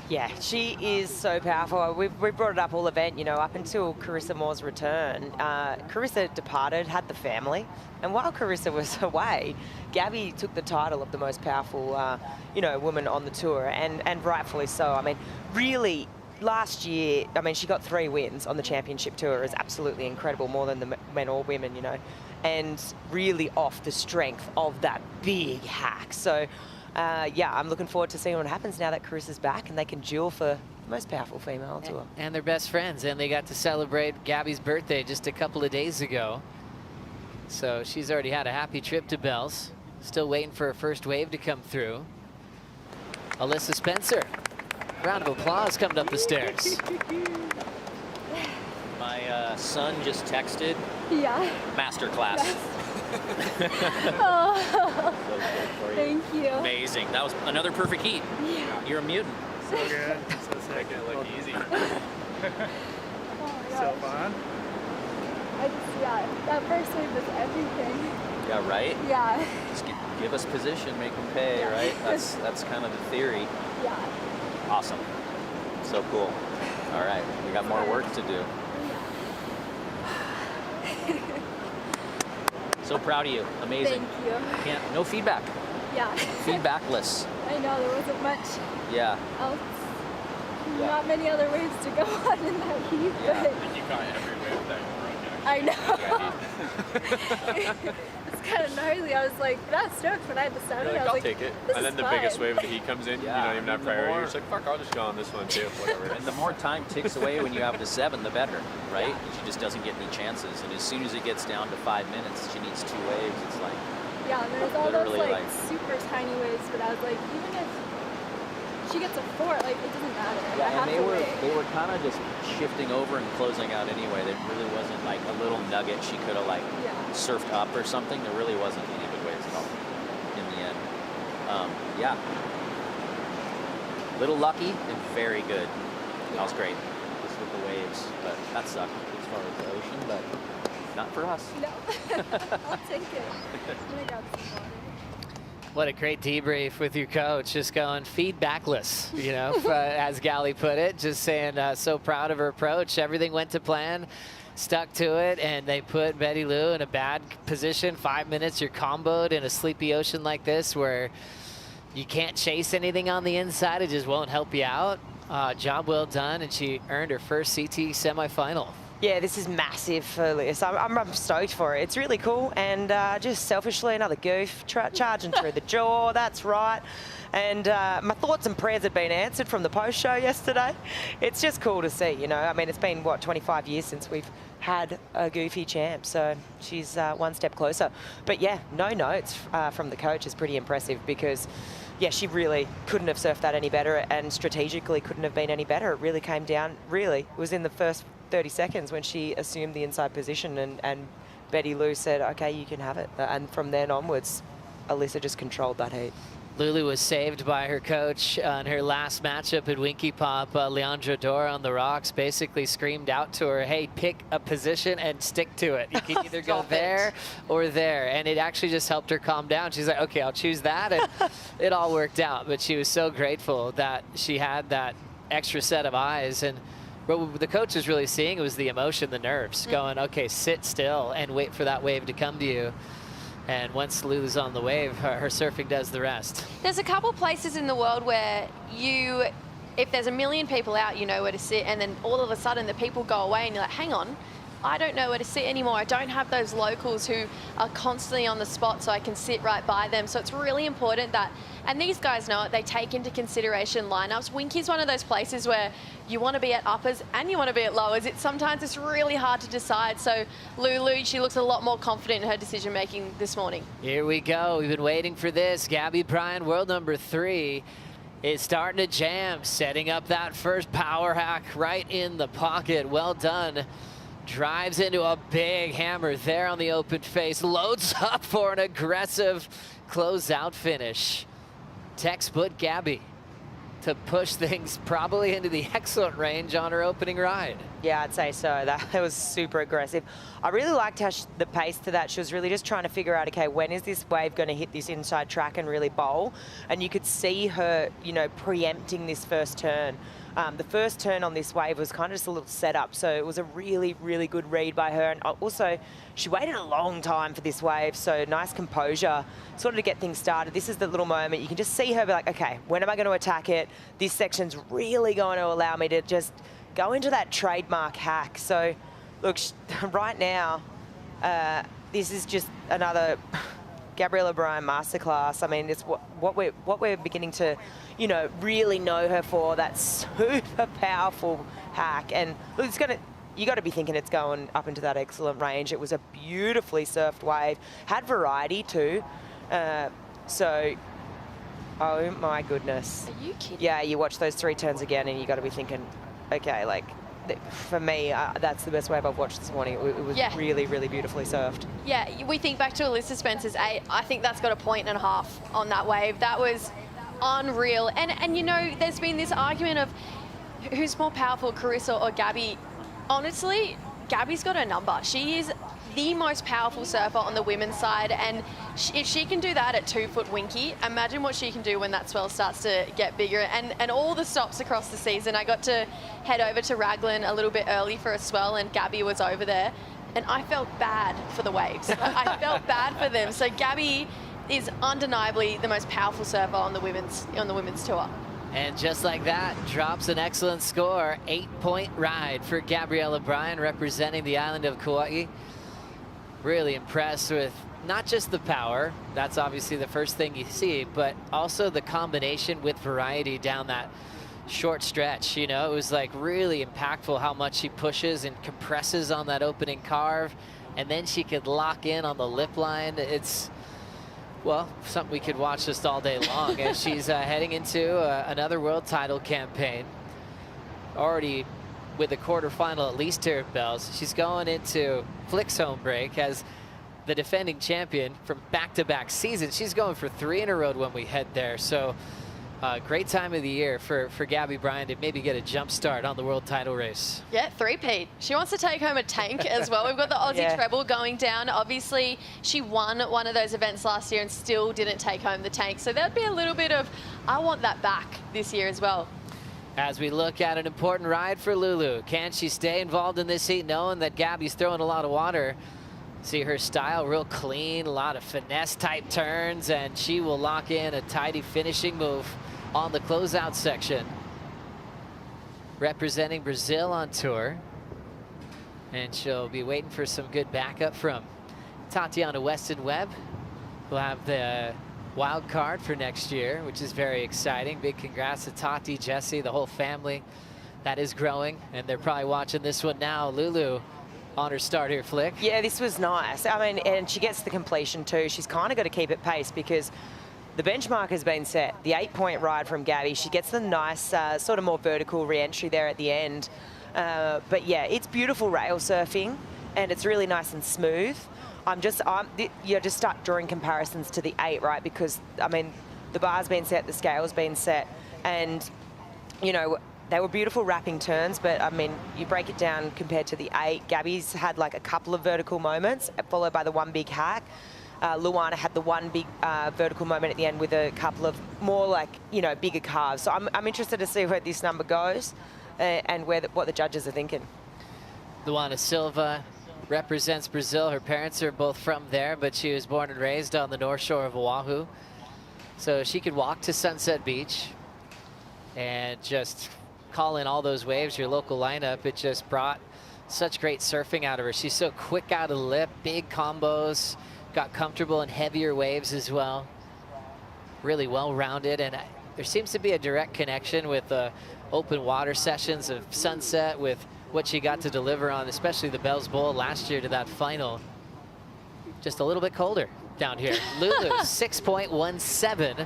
Yeah, she is so powerful. We brought it up all event, you know, up until Carissa Moore's return. Carissa departed, had the family, and while Carissa was away, Gabby took the title of the most powerful, you know, woman on the tour, and rightfully so. I mean, really, last year, I mean, she got 3 wins on the championship tour. Is absolutely incredible, more than the men or women, you know, and really off the strength of that big hack. So. Yeah, I'm looking forward to seeing what happens now that Carissa's back and they can duel for the most powerful female on tour. And they're best friends, and they got to celebrate Gabby's birthday just a couple of days ago. So she's already had a happy trip to Bells. Still waiting for her first wave to come through. Alyssa Spencer. Round of applause coming up the stairs. My son just texted. Yeah. Masterclass. Oh, thank you. Amazing. That was another perfect heat. Yeah. You're a mutant. So good. So sick. It looked easy. So fun. That first wave was everything. Yeah, right? Yeah. Just give us position, make them pay, right? That's kind of the theory. Yeah. Awesome. So cool. All right, we got more work to do. So proud of you. Amazing. Thank you. No feedback. Yeah. Feedbackless. I know, there wasn't much Yeah. else. Yeah. Not many other waves to go on in that heat, Yeah. but You got every wave that I know. It's kind of gnarly. I was like, not stoked when I had to start it. I was I'll like, take it. this And is then the fine. biggest wave of the heat comes in, Yeah. you don't even have And the priority. more- You're just like, fuck, I'll just go on this one too, whatever. And the more time ticks away when you have the 7, the better, right? Yeah. And she just doesn't get any chances. And as soon as it gets down to 5 minutes, she needs 2 waves. It's like, Yeah, and there's all those Literally, like like- super tiny waves, but I was like, even if she gets a 4, like it doesn't matter. I yeah, have and to wait. they were kind of just shifting over and closing out anyway. There really wasn't like a little nugget she could have like Yeah. surfed up or something. There really wasn't any good waves at all in the end. Yeah. Little lucky and very good. That was great. Just with the waves, but that sucked as far as the ocean, but not for us. No, I'll take it. I'm gonna grab some water. What a great debrief with your coach, just going feedbackless, you know, as Gally put it, just saying so proud of her approach. Everything went to plan, stuck to it, and they put Betty Lou in a bad position. 5 minutes, you're comboed in a sleepy ocean like this where you can't chase anything on the inside. It just won't help you out. Job well done, and she earned her first CT semifinal. Yeah, this is massive for Liz. I'm stoked for it. It's really cool. And just selfishly, another goof, charging through the jaw. That's right. And my thoughts and prayers had been answered from the post show yesterday. It's just cool to see, you know. I mean, it's been, what, 25 years since we've had a goofy champ. So she's one step closer. But yeah, no notes from the coach is pretty impressive because, yeah, she really couldn't have surfed that any better and strategically couldn't have been any better. It really came down, really, it was in the first 30 seconds when she assumed the inside position and Betty Lou said, okay, you can have it. And from then onwards, Alyssa just controlled that heat. Lulu was saved by her coach on her last matchup at Winky Pop. Leandra Dora on the rocks basically screamed out to her, hey, pick a position and stick to it. You can either go there or there. And it actually just helped her calm down. She's like, okay, I'll choose that. And it all worked out. But she was so grateful that she had that extra set of eyes. And what the coach was really seeing was the emotion, the nerves, going, okay, sit still and wait for that wave to come to you. And once Lulu's on the wave, her surfing does the rest. There's a couple places in the world where if there's a million people out, you know where to sit, and then all of a sudden the people go away and you're like, hang on, I don't know where to sit anymore. I don't have those locals who are constantly on the spot so I can sit right by them. So it's really important that, and these guys know it, they take into consideration lineups. Winky's one of those places where you want to be at uppers and you want to be at lowers. Sometimes it's really hard to decide. So Lulu, she looks a lot more confident in her decision making this morning. Here we go. We've been waiting for this. Gabby Bryan, world number 3, is starting to jam, setting up that first power hack right in the pocket. Well done. Drives into a big hammer there on the open face. Loads up for an aggressive closeout finish. Textbook Gabby to push things probably into the excellent range on her opening ride. Yeah, I'd say so. That was super aggressive. I really liked how the pace to that. She was really just trying to figure out, okay, when is this wave going to hit this inside track and really bowl? And you could see her, you know, preempting this first turn. The first turn on this wave was kind of just a little setup, so it was a really, really good read by her. And also, she waited a long time for this wave, so nice composure, sort of to get things started. This is the little moment. You can just see her be like, okay, when am I going to attack it? This section's really going to allow me to just go into that trademark hack. So, look, right now, this is just another Gabriella Bryan masterclass. I mean, it's what we're beginning to, you know, really know her for, that super powerful hack. And look, you got to be thinking it's going up into that excellent range. It was a beautifully surfed wave, had variety too. So, oh my goodness. Are you kidding? Yeah, you watch those 3 turns again and you got to be thinking, okay, like, for me, that's the best wave I've watched this morning. It was really, really beautifully surfed. Yeah, we think back to Alyssa Spencer's 8. I think that's got a 1.5 points on that wave. That was unreal. And you know, there's been this argument of who's more powerful, Carissa or Gabby. Honestly, Gabby's got her number. She is the most powerful surfer on the women's side, and if she can do that at 2-foot Winky, imagine what she can do when that swell starts to get bigger. And all the stops across the season, I got to head over to Raglan a little bit early for a swell, and Gabby was over there, and I felt bad for the waves. I felt bad for them. So Gabby is undeniably the most powerful surfer on the women's tour. And just like that, drops an excellent score. 8-point ride for Gabriella Bryan, representing the island of Kauai. Really impressed with not just the power, that's obviously the first thing you see, but also the combination with variety down that short stretch. You know, it was like really impactful how much she pushes and compresses on that opening carve, and then she could lock in on the lip line. It's, well, something we could watch just all day long as she's heading into another world title campaign. Already with the quarterfinal at least here at Bells. She's going into Flick's home break as the defending champion from back-to-back seasons. She's going for 3 in a row when we head there. So great time of the year for Gabby Bryan to maybe get a jump start on the world title race. Yeah, 3-peat. She wants to take home a tank as well. We've got the Aussie treble going down. Obviously, she won one of those events last year and still didn't take home the tank. So there'd be a little bit of, I want that back this year as well. As we look at an important ride for Lulu, can she stay involved in this heat knowing that Gabby's throwing a lot of water? See her style, real clean, a lot of finesse type turns, and she will lock in a tidy finishing move on the closeout section. Representing Brazil on tour. And she'll be waiting for some good backup from Tatiana Weston Webb, who'll have the wild card for next year, which is very exciting. Big congrats to Tati, Jesse, the whole family that is growing, and they're probably watching this one now. Lulu on her start here, Flick. Yeah, this was nice. I mean, and she gets the completion too. She's kind of got to keep it pace because the benchmark has been set. The 8-point ride from Gabby. She gets the nice sort of more vertical re-entry there at the end. But yeah, it's beautiful rail surfing and it's really nice and smooth. You just start drawing comparisons to the 8, right? Because, I mean, the bar's been set, the scale's been set, and, you know, they were beautiful wrapping turns, but, I mean, you break it down compared to the 8. Gabby's had, like, a couple of vertical moments, followed by the one big hack. Luana had the one big vertical moment at the end with a couple of more, like, you know, bigger carves. So I'm interested to see where this number goes and what the judges are thinking. Luana Silva represents Brazil. Her parents are both from there, but she was born and raised on the north shore of Oahu. So she could walk to Sunset Beach and just call in all those waves, your local lineup. It just brought such great surfing out of her. She's so quick out of the lip, big combos, got comfortable in heavier waves as well. Really well-rounded, and there seems to be a direct connection with the open water sessions of Sunset with what she got to deliver on, especially the Bells Bowl last year to that final. Just a little bit colder down here. Lulu, 6.17.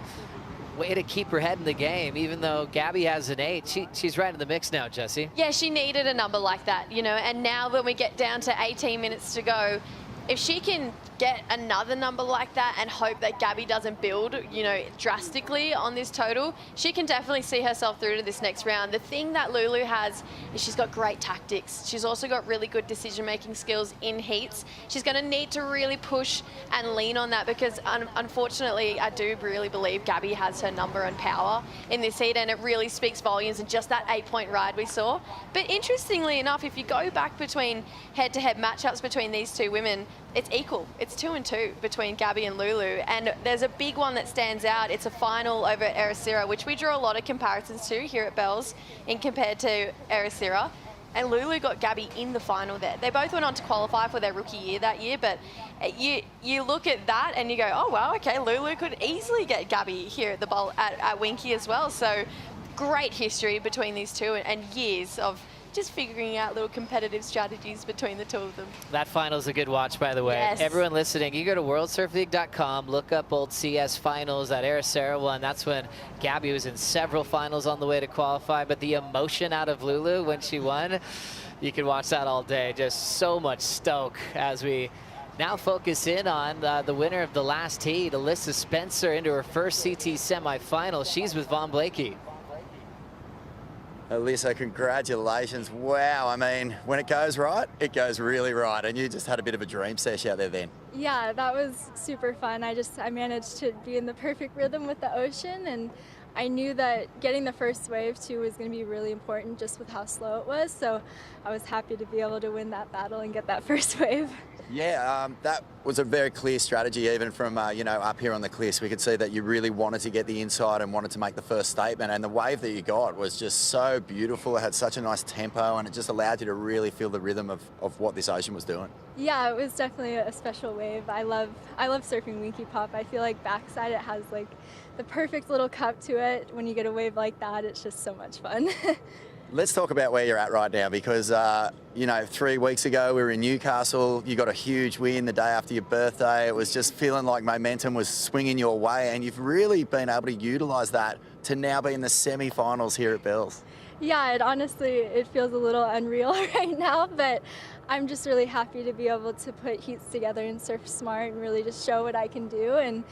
Way to keep her head in the game, even though Gabby has an 8. She's right in the mix now, Jesse. Yeah, she needed a number like that, you know, and now when we get down to 18 minutes to go, if she can get another number like that and hope that Gabby doesn't build, you know, drastically on this total, she can definitely see herself through to this next round. The thing that Lulu has is she's got great tactics. She's also got really good decision-making skills in heats. She's going to need to really push and lean on that because unfortunately, I do really believe Gabby has her number and power in this heat, and it really speaks volumes in just that 8-point ride we saw. But interestingly enough, if you go back between head-to-head matchups between these two women, it's equal. It's 2-2 between Gabby and Lulu, and there's a big one that stands out. It's a final over at Ericeira, which we draw a lot of comparisons to here at Bells in compared to Ericeira, and Lulu got Gabby in the final there. They both went on to qualify for their rookie year that year, but you look at that and you go, oh wow, okay, Lulu could easily get Gabby here at the bowl at Winky as well. So great history between these two and years of just figuring out little competitive strategies between the two of them. That final's a good watch, by the way. Yes. Everyone listening, you go to worldsurfleague.com, look up old CS finals that Ericeira won. That's when Gabby was in several finals on the way to qualify, but the emotion out of Lulu when she won, you can watch that all day. Just so much stoke as we now focus in on the winner of the last heat, Alyssa Spencer, into her first CT semifinal. She's with Vaughn Blakey. Alyssa, congratulations. Wow, I mean, when it goes right, it goes really right. And you just had a bit of a dream sesh out there then. Yeah, that was super fun. I managed to be in the perfect rhythm with the ocean, and I knew that getting the first wave too was going to be really important just with how slow it was. So I was happy to be able to win that battle and get that first wave. Yeah, that was a very clear strategy, even from, up here on the cliffs. We could see that you really wanted to get the inside and wanted to make the first statement. And the wave that you got was just so beautiful. It had such a nice tempo, and it just allowed you to really feel the rhythm of what this ocean was doing. Yeah, it was definitely a special wave. I love surfing Winky Pop. I feel like backside it has like the perfect little cup to it. When you get a wave like that, it's just so much fun. Let's talk about where you're at right now, because, 3 weeks ago we were in Newcastle. You got a huge win the day after your birthday. It was just feeling like momentum was swinging your way, and you've really been able to utilise that to now be in the semi-finals here at Bells. Yeah, it feels a little unreal right now, but I'm just really happy to be able to put heats together and surf smart and really just show what I can do. And,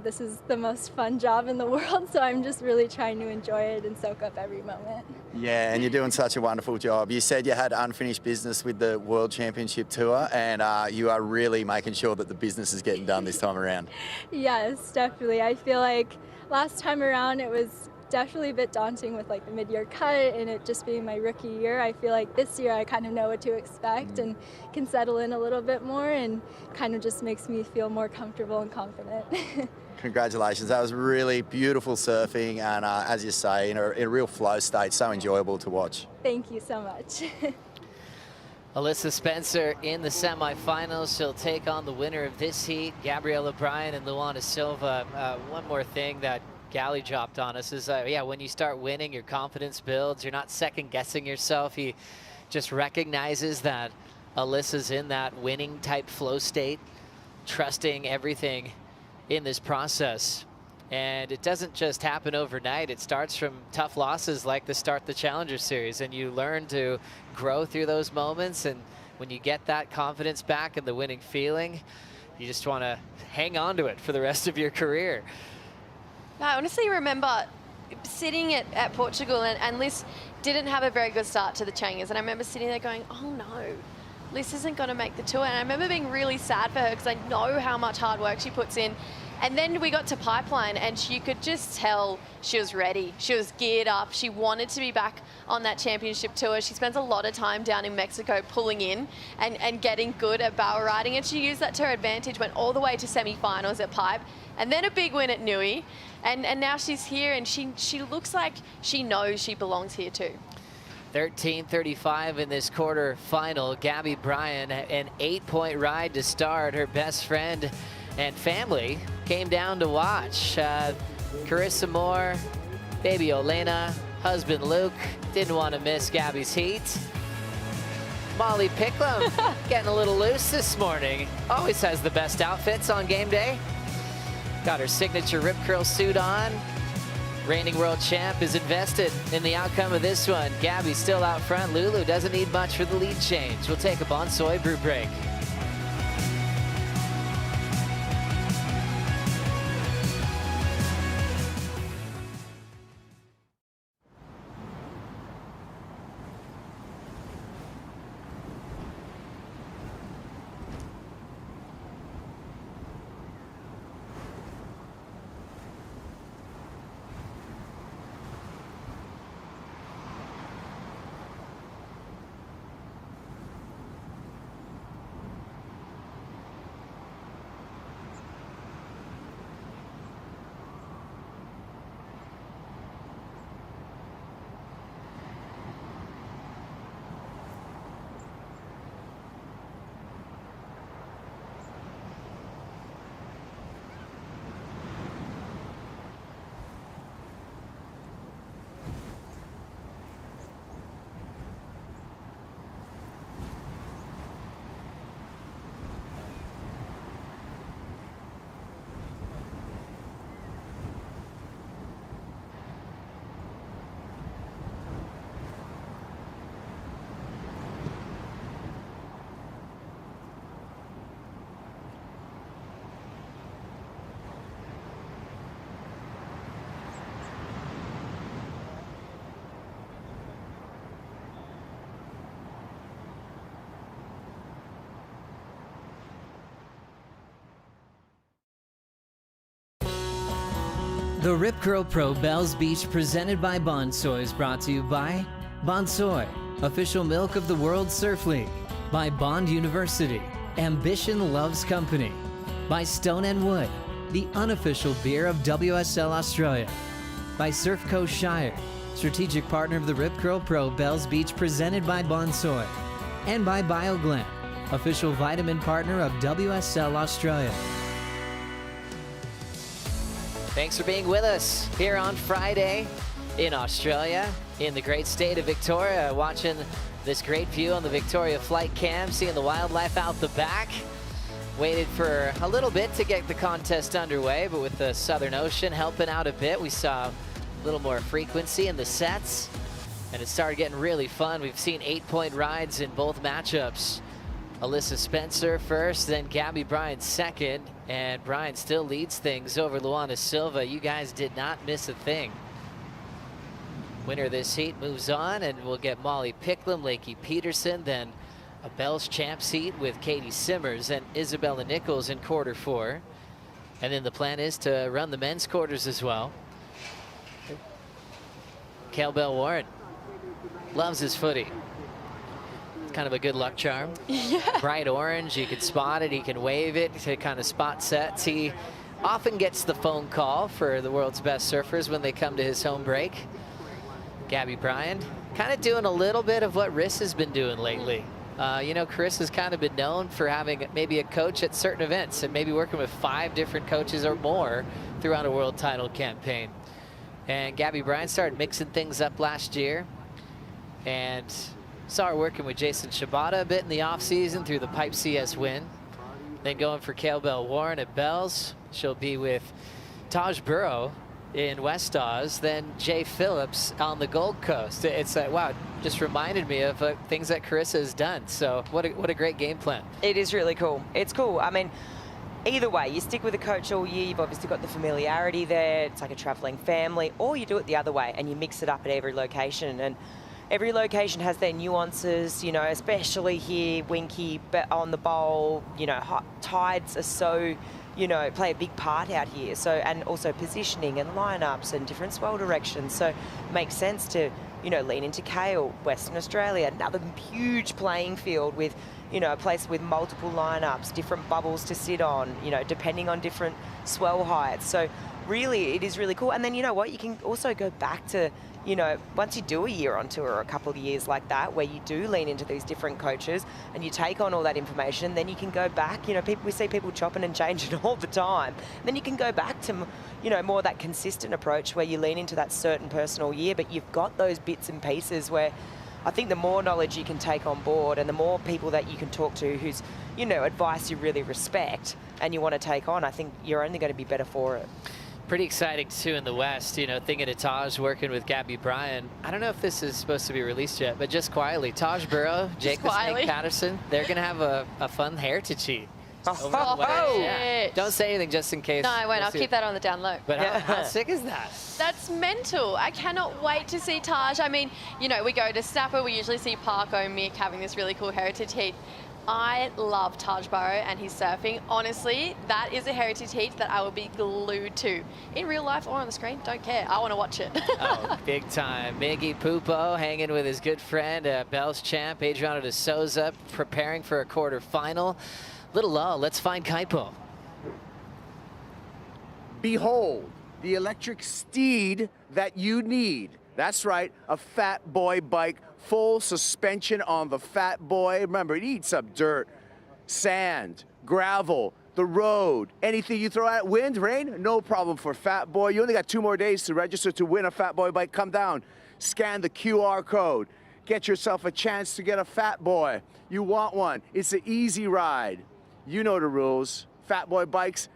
this is the most fun job in the world, so I'm just really trying to enjoy it and soak up every moment. Yeah, and you're doing such a wonderful job. You said you had unfinished business with the World Championship Tour, and you are really making sure that the business is getting done this time around. Yes, definitely. I feel like last time around it was definitely a bit daunting with like the mid-year cut and it just being my rookie year. I feel like this year I kind of know what to expect and can settle in a little bit more, and kind of just makes me feel more comfortable and confident. Congratulations. That was really beautiful surfing, and as you say, in a real flow state, so enjoyable to watch. Thank you so much. Alyssa Spencer in the semifinals. She'll take on the winner of this heat, Gabriella Bryan and Luana Silva. One more thing that Gally dropped on us is, when you start winning, your confidence builds. You're not second guessing yourself. He just recognizes that Alyssa's in that winning type flow state, trusting everything in this process. And it doesn't just happen overnight. It starts from tough losses like the start the Challenger Series, and you learn to grow through those moments. And when you get that confidence back and the winning feeling, you just want to hang on to it for the rest of your career. I honestly remember sitting at Portugal, and Liz didn't have a very good start to the Changers, and I remember sitting there going, oh no, Liz isn't going to make the tour. And I remember being really sad for her because I know how much hard work she puts in. And then we got to Pipeline, and you could just tell she was ready. She was geared up. She wanted to be back on that championship tour. She spends a lot of time down in Mexico pulling in and getting good at barrel riding, and she used that to her advantage, went all the way to semi-finals at Pipe, and then a big win at Nui. And now she's here, and she looks like she knows she belongs here too. 13:35 in this quarter final. Gabby Bryan, an 8-point ride to start. Her best friend and family came down to watch. Carissa Moore, baby Olena, husband Luke, didn't want to miss Gabby's heat. Molly Picklum getting a little loose this morning. Always has the best outfits on game day. Got her signature rip curl suit on. Reigning world champ is invested in the outcome of this one. Gabby's still out front. Lulu doesn't need much for the lead change. We'll take a Bonsoy brew break. The Rip Curl Pro Bells Beach presented by Bonsoy is brought to you by Bonsoy, official milk of the World Surf League, by Bond University, Ambition Loves Company, by Stone and Wood, the unofficial beer of WSL Australia, by Surf Coast Shire, strategic partner of the Rip Curl Pro Bells Beach presented by Bonsoy, and by BioGlen, official vitamin partner of WSL Australia. Thanks for being with us here on Friday in Australia, in the great state of Victoria, watching this great view on the Victoria flight cam, seeing the wildlife out the back. Waited for a little bit to get the contest underway, but with the Southern Ocean helping out a bit, we saw a little more frequency in the sets, and it started getting really fun. We've seen 8-point rides in both matchups. Alyssa Spencer first, then Gabby Bryan second, and Bryan still leads things over Luana Silva. You guys did not miss a thing. Winner of this heat moves on, and we'll get Molly Picklum, Lakey Peterson, then a Bells Champs heat with Katie Simmers and Isabella Nichols in quarter 4. And then the plan is to run the men's quarters as well. Cale Bell Warren loves his footy. Kind of a good luck charm. Yeah. Bright orange, you can spot it, he can wave it to kind of spot sets. He often gets the phone call for the world's best surfers when they come to his home break. Gabby Bryan, kind of doing a little bit of what Riss has been doing lately. You know, Chris has kind of been known for having maybe a coach at certain events and maybe working with 5 different coaches or more throughout a world title campaign. And Gabby Bryan started mixing things up last year, and saw her working with Jason Shibata a bit in the offseason through the Pipe CS win. Then going for Cale Bell Warren at Bells. She'll be with Taj Burrow in West Oz, then Jay Phillips on the Gold Coast. It's like, wow, it just reminded me of things that Carissa has done. So what a great game plan. It is really cool. It's cool. I mean, either way, you stick with a coach all year, you've obviously got the familiarity there, it's like a traveling family, or you do it the other way and you mix it up at every location. And every location has their nuances, you know, especially here, Winky, but on the bowl, you know, tides are so, you know, play a big part out here. So, and also positioning and lineups and different swell directions. So it makes sense to, you know, lean into Cale, Western Australia, another huge playing field with, you know, a place with multiple lineups, different bubbles to sit on, you know, depending on different swell heights. So really, it is really cool. And then, you know what, you can also go back to, you know, once you do a year on tour or a couple of years like that, where you do lean into these different coaches and you take on all that information, then you can go back, you know, we see people chopping and changing all the time. Then you can go back to, you know, more that consistent approach where you lean into that certain personal year, but you've got those bits and pieces where I think the more knowledge you can take on board and the more people that you can talk to whose, you know, advice you really respect and you want to take on, I think you're only going to be better for it. Pretty exciting too in the West, you know, thinking of Taj working with Gabby Bryan. I don't know if this is supposed to be released yet, but just quietly, Taj Burrow, Jake the Snake Patterson, they're going to have a fun heritage heat. Yeah. Don't say anything just in case. No, I won't. I'll keep that on the down low. But how sick is that? That's mental. I cannot wait to see Taj. I mean, you know, we go to Snapper, we usually see Parko, Mick having this really cool heritage heat. I love Taj Burrow and his surfing. Honestly, that is a heritage heat that I will be glued to. In real life or on the screen, don't care. I want to watch it. Oh, big time. Miggy Pupo hanging with his good friend, Bells champ, Adriano de Souza, preparing for a quarterfinal. Little lull, let's find Kaipo. Behold, the electric steed that you need. That's right, a Fat Boy bike, full suspension on the Fat Boy. Remember, it eats up dirt, sand, gravel, the road, anything you throw at, wind, rain, no problem for Fat Boy. You only got 2 more days to register to win a Fat Boy bike. Come down, scan the QR code, get yourself a chance to get a Fat Boy. You want one, it's an easy ride. You know the rules. Fat Boy bikes,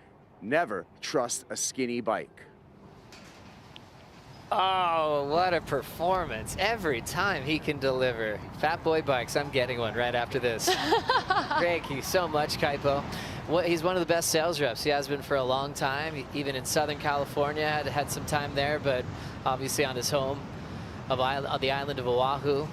never trust a skinny bike. Oh, what a performance. Every time he can deliver. Fat Boy Bikes, I'm getting one right after this. Thank you so much, Kaipo. He's one of the best sales reps. He has been for a long time, even in Southern California, had some time there, but obviously on his home on the island of Oahu,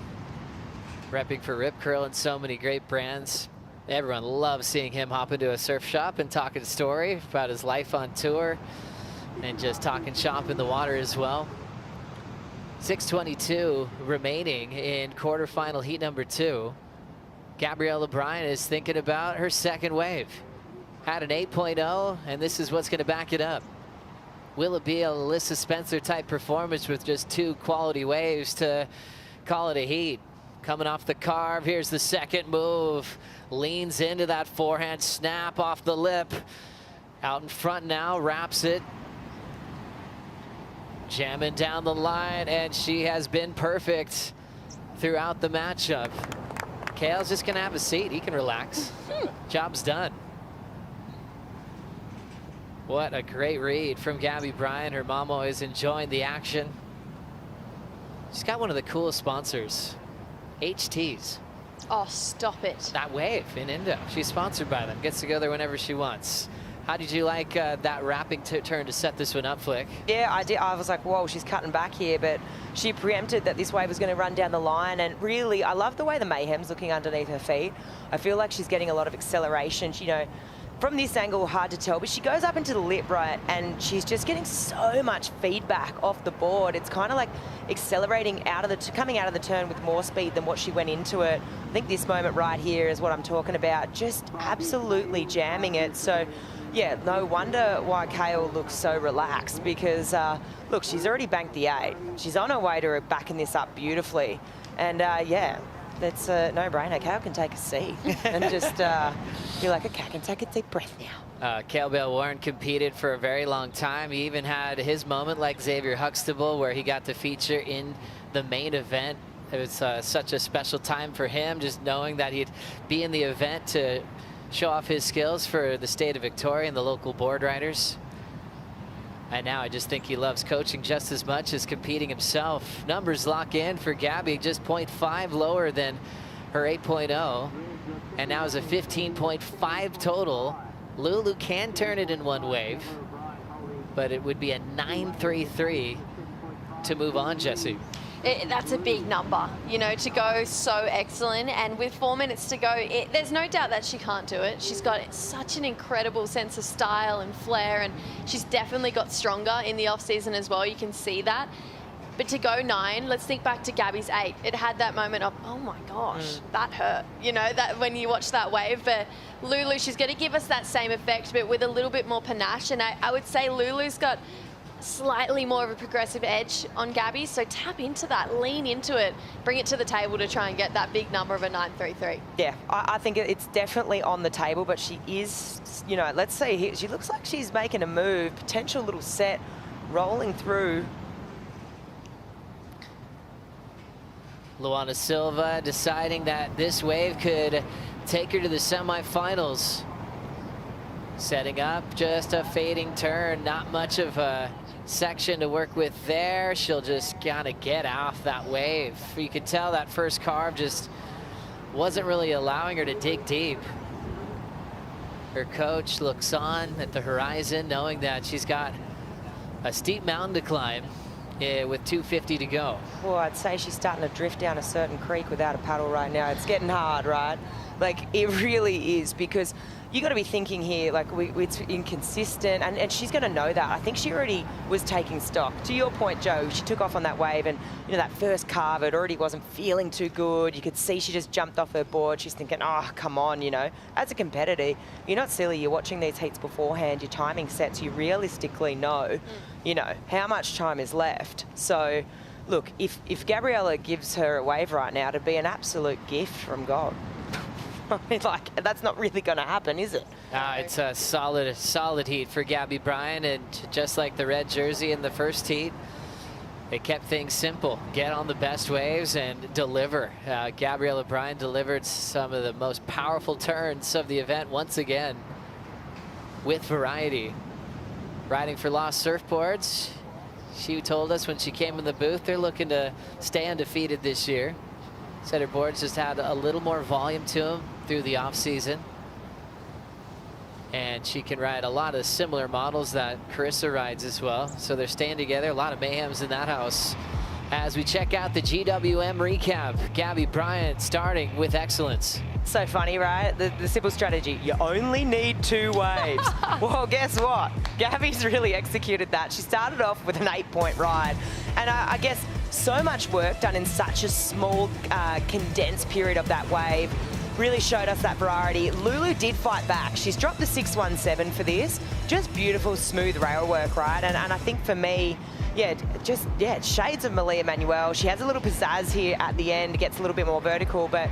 repping for Rip Curl and so many great brands. Everyone loves seeing him hop into a surf shop and talk a story about his life on tour. and just talking shop in the water as well. 6:22 remaining in quarterfinal heat number 2. Gabriella Bryan is thinking about her second wave. Had an 8.0, and this is what's going to back it up. Will it be a Alyssa Spencer type performance with just 2 quality waves to call it a heat? Coming off the carve, here's the second move. Leans into that forehand snap off the lip. Out in front now, wraps it. Jamming down the line, and she has been perfect throughout the matchup. Kale's just gonna have a seat. He can relax. Job's done. What a great read from Gabby Bryan. Her mom always enjoying the action. She's got one of the coolest sponsors, HT's. Oh, stop it. That wave in Indo. She's sponsored by them. Gets to go there whenever she wants. How did you like that wrapping turn to set this one up, Flick? Yeah, I did. I was like, whoa, she's cutting back here, but she preempted that this wave was going to run down the line. And really, I love the way the Mayhem's looking underneath her feet. I feel like she's getting a lot of acceleration. You know, from this angle, hard to tell, but she goes up into the lip, right, and she's just getting so much feedback off the board. It's kind of like accelerating out of the, coming out of the turn with more speed than what she went into it. I think this moment right here is what I'm talking about, just absolutely jamming it. So, yeah, no wonder why Kale looks so relaxed, because, look, she's already banked the 8. She's on her way to backing this up beautifully. And, yeah, that's a no-brainer. Kale can take a seat and just be like, okay, I can take a deep breath now. Kale Bell-Warren competed for a very long time. He even had his moment like Xavier Huxtable where he got to feature in the main event. It was such a special time for him, just knowing that he'd be in the event to show off his skills for the state of Victoria and the local board riders. And now I just think he loves coaching just as much as competing himself. Numbers lock in for Gabby, just 0.5 lower than her 8.0. And now is a 15.5 total. Lulu can turn it in one wave, but it would be a 9.33 to move on, Jesse. That's a big number, you know, to go so excellent. And with 4 minutes to go, there's no doubt that she can't do it. She's got such an incredible sense of style and flair, and she's definitely got stronger in the off-season as well. You can see that. But to go 9, let's think back to Gabby's 8. It had that moment of, oh my gosh, that hurt. You know, that when you watch that wave. But Lulu, she's going to give us that same effect, but with a little bit more panache. And I would say Lulu's got slightly more of a progressive edge on Gabby, so tap into that, lean into it, bring it to the table to try and get that big number of a 9.33. Yeah, I think it's definitely on the table, but she is, you know, let's see here, she looks like she's making a move, potential little set rolling through. Luana Silva deciding that this wave could take her to the semifinals. Setting up just a fading turn, not much of a section to work with there. She'll just kind of get off that wave. You could tell that first carve just wasn't really allowing her to dig deep. Her coach looks on at the horizon, knowing that she's got a steep mountain to climb with 250 to go. Well, I'd say she's starting to drift down a certain creek without a paddle right now. It's getting hard, right? Like, it really is, because you got to be thinking here, like, it's inconsistent, and she's going to know that. I think she already was taking stock. To your point, Joe, she took off on that wave, and, you know, that first carve, it already wasn't feeling too good. You could see she just jumped off her board. She's thinking, oh, come on, you know. As a competitor, you're not silly. You're watching these heats beforehand, your timing sets. You realistically know, you know, how much time is left. So, look, if Gabriella gives her a wave right now, it'd be an absolute gift from God. I mean, like, that's not really going to happen, is it? It's a solid heat for Gabby Bryan, and just like the red jersey in the first heat, they kept things simple. Get on the best waves and deliver. Gabriella Bryan delivered some of the most powerful turns of the event once again with variety. Riding for Lost Surfboards, she told us when she came in the booth they're looking to stay undefeated this year. Said her boards just had a little more volume to them through the off season. And she can ride a lot of similar models that Carissa rides as well. So they're staying together. A lot of mayhems in that house as we check out the GWM recap. Gabby Bryan starting with excellence. So funny, right? The simple strategy, you only need 2 waves. Well, guess what? Gabby's really executed that. She started off with an 8-point ride. And I guess so much work done in such a small, condensed period of that wave really showed us that variety. Lulu did fight back. She's dropped the 617 for this. Just beautiful, smooth rail work, right? And I think for me, shades of Malia Manuel. She has a little pizzazz here at the end, gets a little bit more vertical, but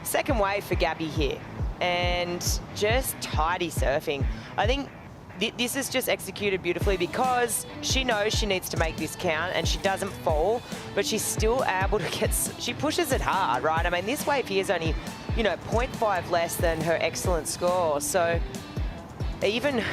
second wave for Gabby here. And just tidy surfing. I think this is just executed beautifully because she knows she needs to make this count and she doesn't fall, but she's still able to she pushes it hard, right? I mean, this wave here is only, 0.5 less than her excellent score. So even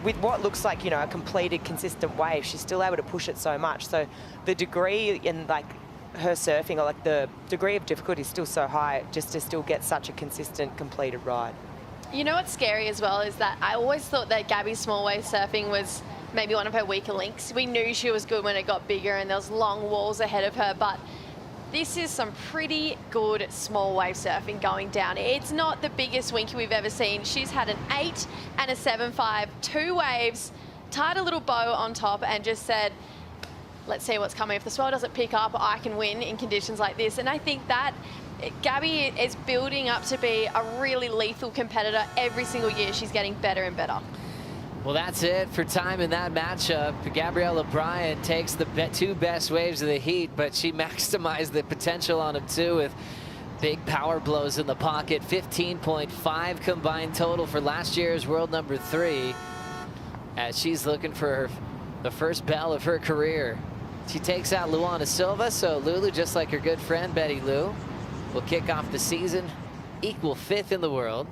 with what looks like, a completed, consistent wave, she's still able to push it so much. So the degree in her surfing, or the degree of difficulty is still so high just to still get such a consistent, completed ride. You know what's scary as well is that I always thought that Gabby's small wave surfing was maybe one of her weaker links. We knew she was good when it got bigger and there was long walls ahead of her, but this is some pretty good small wave surfing going down. It's not the biggest Winky we've ever seen. She's had an 8 and a 7.5, 2 waves, tied a little bow on top and just said, let's see what's coming. If the swell doesn't pick up, I can win in conditions like this. And I think that Gabby is building up to be a really lethal competitor. Every single year she's getting better and better. Well, that's it for time in that matchup. Gabriella Bryan takes the 2 best waves of the heat, but she maximized the potential on them too with big power blows in the pocket. 15.5 combined total for last year's world number 3, as she's looking for the first bell of her career. She takes out Luana Silva, so Lulu, just like her good friend Betty Lou, will kick off the season equal 5th in the world.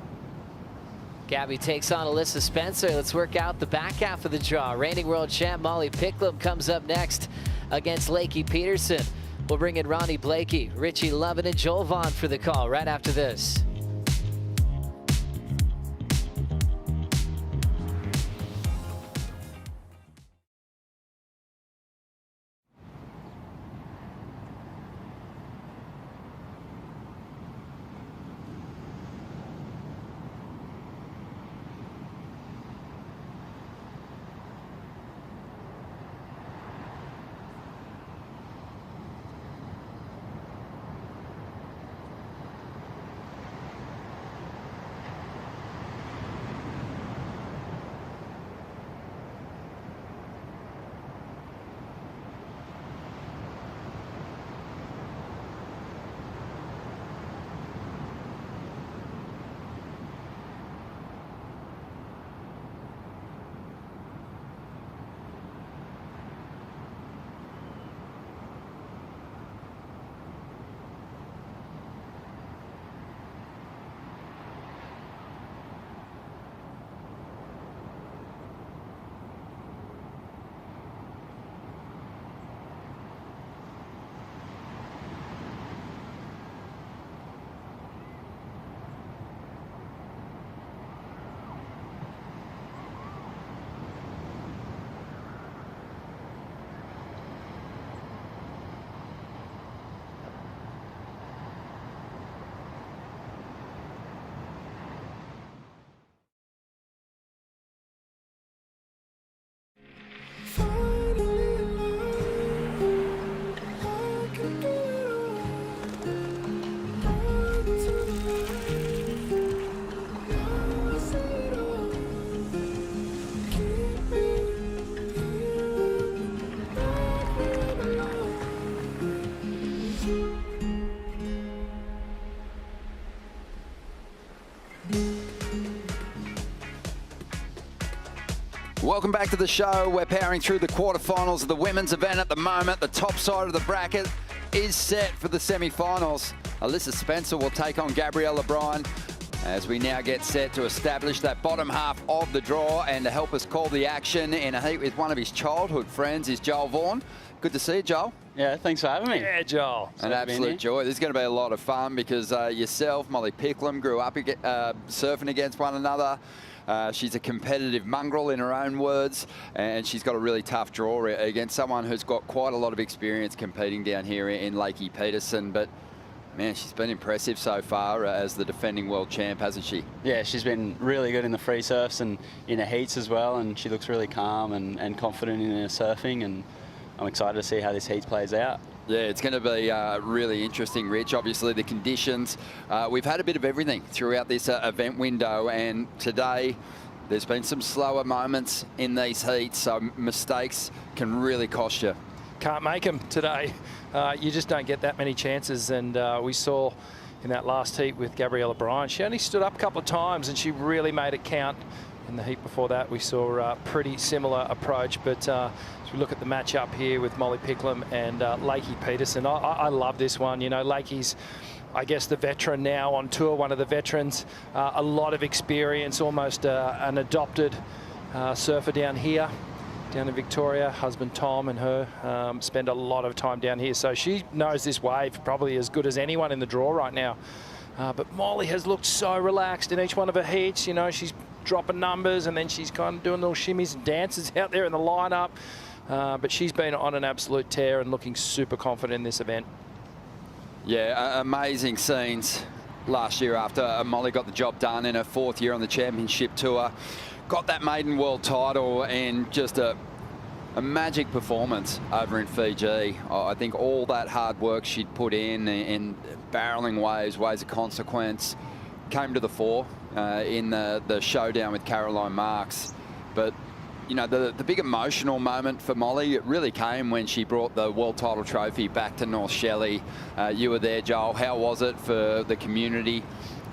Gabby takes on Alyssa Spencer. Let's work out the back half of the draw. Reigning world champ Molly Picklum comes up next against Lakey Peterson. We'll bring in Ronnie Blakey, Richie Lovin, and Joel Vaughn for the call right after this. Welcome back to the show. We're powering through the quarterfinals of the women's event at the moment. The top side of the bracket is set for the semi-finals. Alyssa Spencer will take on Gabriella Bryan as we now get set to establish that bottom half of the draw. And to help us call the action in a heat with one of his childhood friends is Joel Vaughn. Good to see you, Joel. Yeah, thanks for having me. Yeah, Joel. An absolute joy. This is going to be a lot of fun because yourself, Molly Picklum, grew up surfing against one another. She's a competitive mongrel in her own words, and she's got a really tough draw against someone who's got quite a lot of experience competing down here in Lakey Peterson. But man, she's been impressive so far as the defending world champ, hasn't she? Yeah, she's been really good in the free surfs and in her heats as well, and she looks really calm and confident in her surfing, and I'm excited to see how this heat plays out. Yeah, it's going to be really interesting, Rich. Obviously, the conditions. We've had a bit of everything throughout this event window, and today there's been some slower moments in these heats, so mistakes can really cost you. Can't make them today. You just don't get that many chances, and we saw in that last heat with Gabriella Bryan, she only stood up a couple of times and she really made it count. In the heat before that, we saw a pretty similar approach, but as we look at the matchup here with Molly Picklum and Lakey Peterson, I love this one. You know, Lakey's, I guess, the veteran now on tour, one of the veterans, a lot of experience, almost an adopted surfer down here, down in Victoria. Husband Tom and her spend a lot of time down here, so she knows this wave probably as good as anyone in the draw right now. But Molly has looked so relaxed in each one of her heats. You know, she's dropping numbers and then she's kind of doing little shimmies and dances out there in the lineup. But she's been on an absolute tear and looking super confident in this event. Yeah, amazing scenes last year after Molly got the job done in her 4th year on the championship tour. Got that maiden world title and just a magic performance over in Fiji. I think all that hard work she'd put in barreling waves of consequence, came to the fore in the showdown with Caroline Marks. But you know, the big emotional moment for Molly, it really came when she brought the world title trophy back to North Shelley. You were there, Joel. How was it for the community,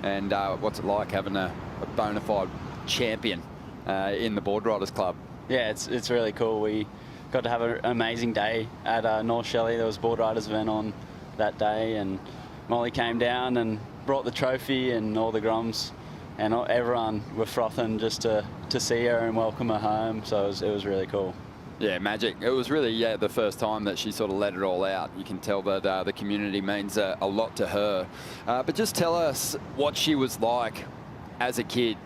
and what's it like having a bona fide champion in the Board Riders Club? Yeah, it's really cool. We got to have an amazing day at North Shelley. There was a Board Riders event on that day, and Molly came down and brought the trophy and all the grums, and everyone were frothing just to see her and welcome her home. So it was really cool. Yeah, magic. It was really the first time that she sort of let it all out. You can tell that the community means a lot to her. But just tell us what she was like as a kid.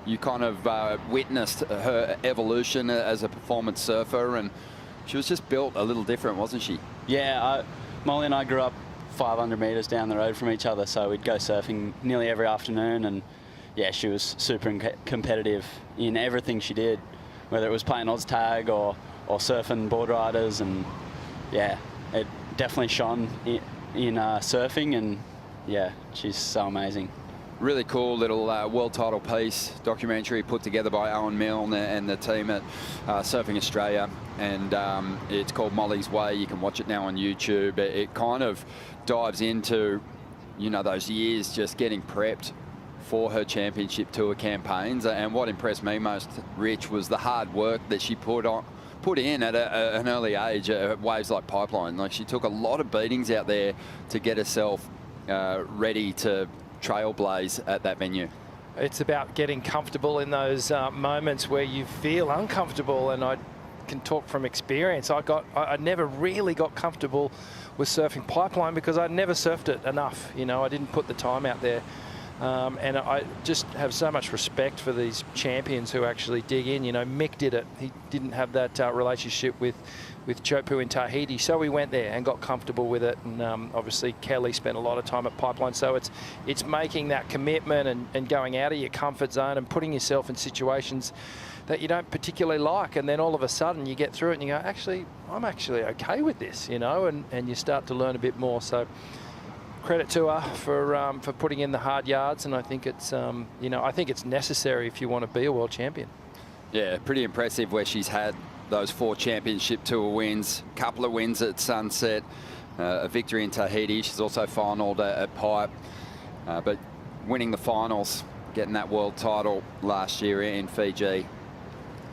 You kind of witnessed her evolution as a performance surfer, and she was just built a little different, wasn't she? Yeah, Molly and I grew up 500 metres down the road from each other, so we'd go surfing nearly every afternoon, and yeah, she was super competitive in everything she did, whether it was playing Oz tag or surfing board riders, and yeah, it definitely shone in surfing, and yeah, she's so amazing. Really cool little world title piece documentary put together by Owen Milne and the team at Surfing Australia, and it's called Molly's Way. You can watch it now on YouTube. It kind of dives into, you know, those years just getting prepped for her championship tour campaigns, and what impressed me most, Rich, was the hard work that she put in at an early age at waves like Pipeline. Like, she took a lot of beatings out there to get herself ready to trailblaze at that venue. It's about getting comfortable in those moments where you feel uncomfortable, and I can talk from experience. I never really got comfortable with surfing Pipeline because I'd never surfed it enough. You know, I didn't put the time out there. And I just have so much respect for these champions who actually dig in. You know, Mick did it. He didn't have that relationship with Chopu in Tahiti, so we went there and got comfortable with it. And obviously Kelly spent a lot of time at Pipeline, so it's making that commitment and going out of your comfort zone and putting yourself in situations that you don't particularly like, and then all of a sudden you get through it and you go, actually, I'm actually okay with this, you know, and you start to learn a bit more. So credit to her for putting in the hard yards, and I think it's you know, I think it's necessary if you want to be a world champion. Yeah, pretty impressive where she's had those 4 championship tour wins, a couple of wins at Sunset, a victory in Tahiti. She's also finaled at Pipe, but winning the finals, getting that world title last year in Fiji,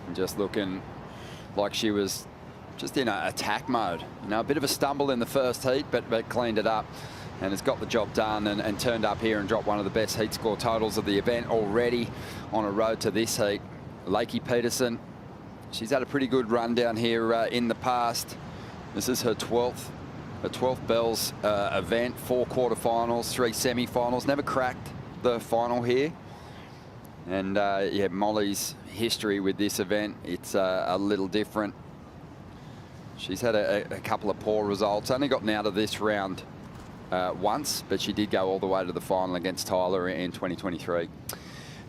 and just looking like she was just in attack mode. You know, a bit of a stumble in the first heat, but cleaned it up and has got the job done and turned up here and dropped one of the best heat score totals of the event already on a road to this heat. Lakey Peterson, she's had a pretty good run down here in the past. This is her 12th a 12th Bells event, 4 quarterfinals, 3 semi-finals, never cracked the final here. And yeah, Molly's history with this event, it's a little different. She's had a couple of poor results, only gotten out of this round once, but she did go all the way to the final against Tyler in 2023.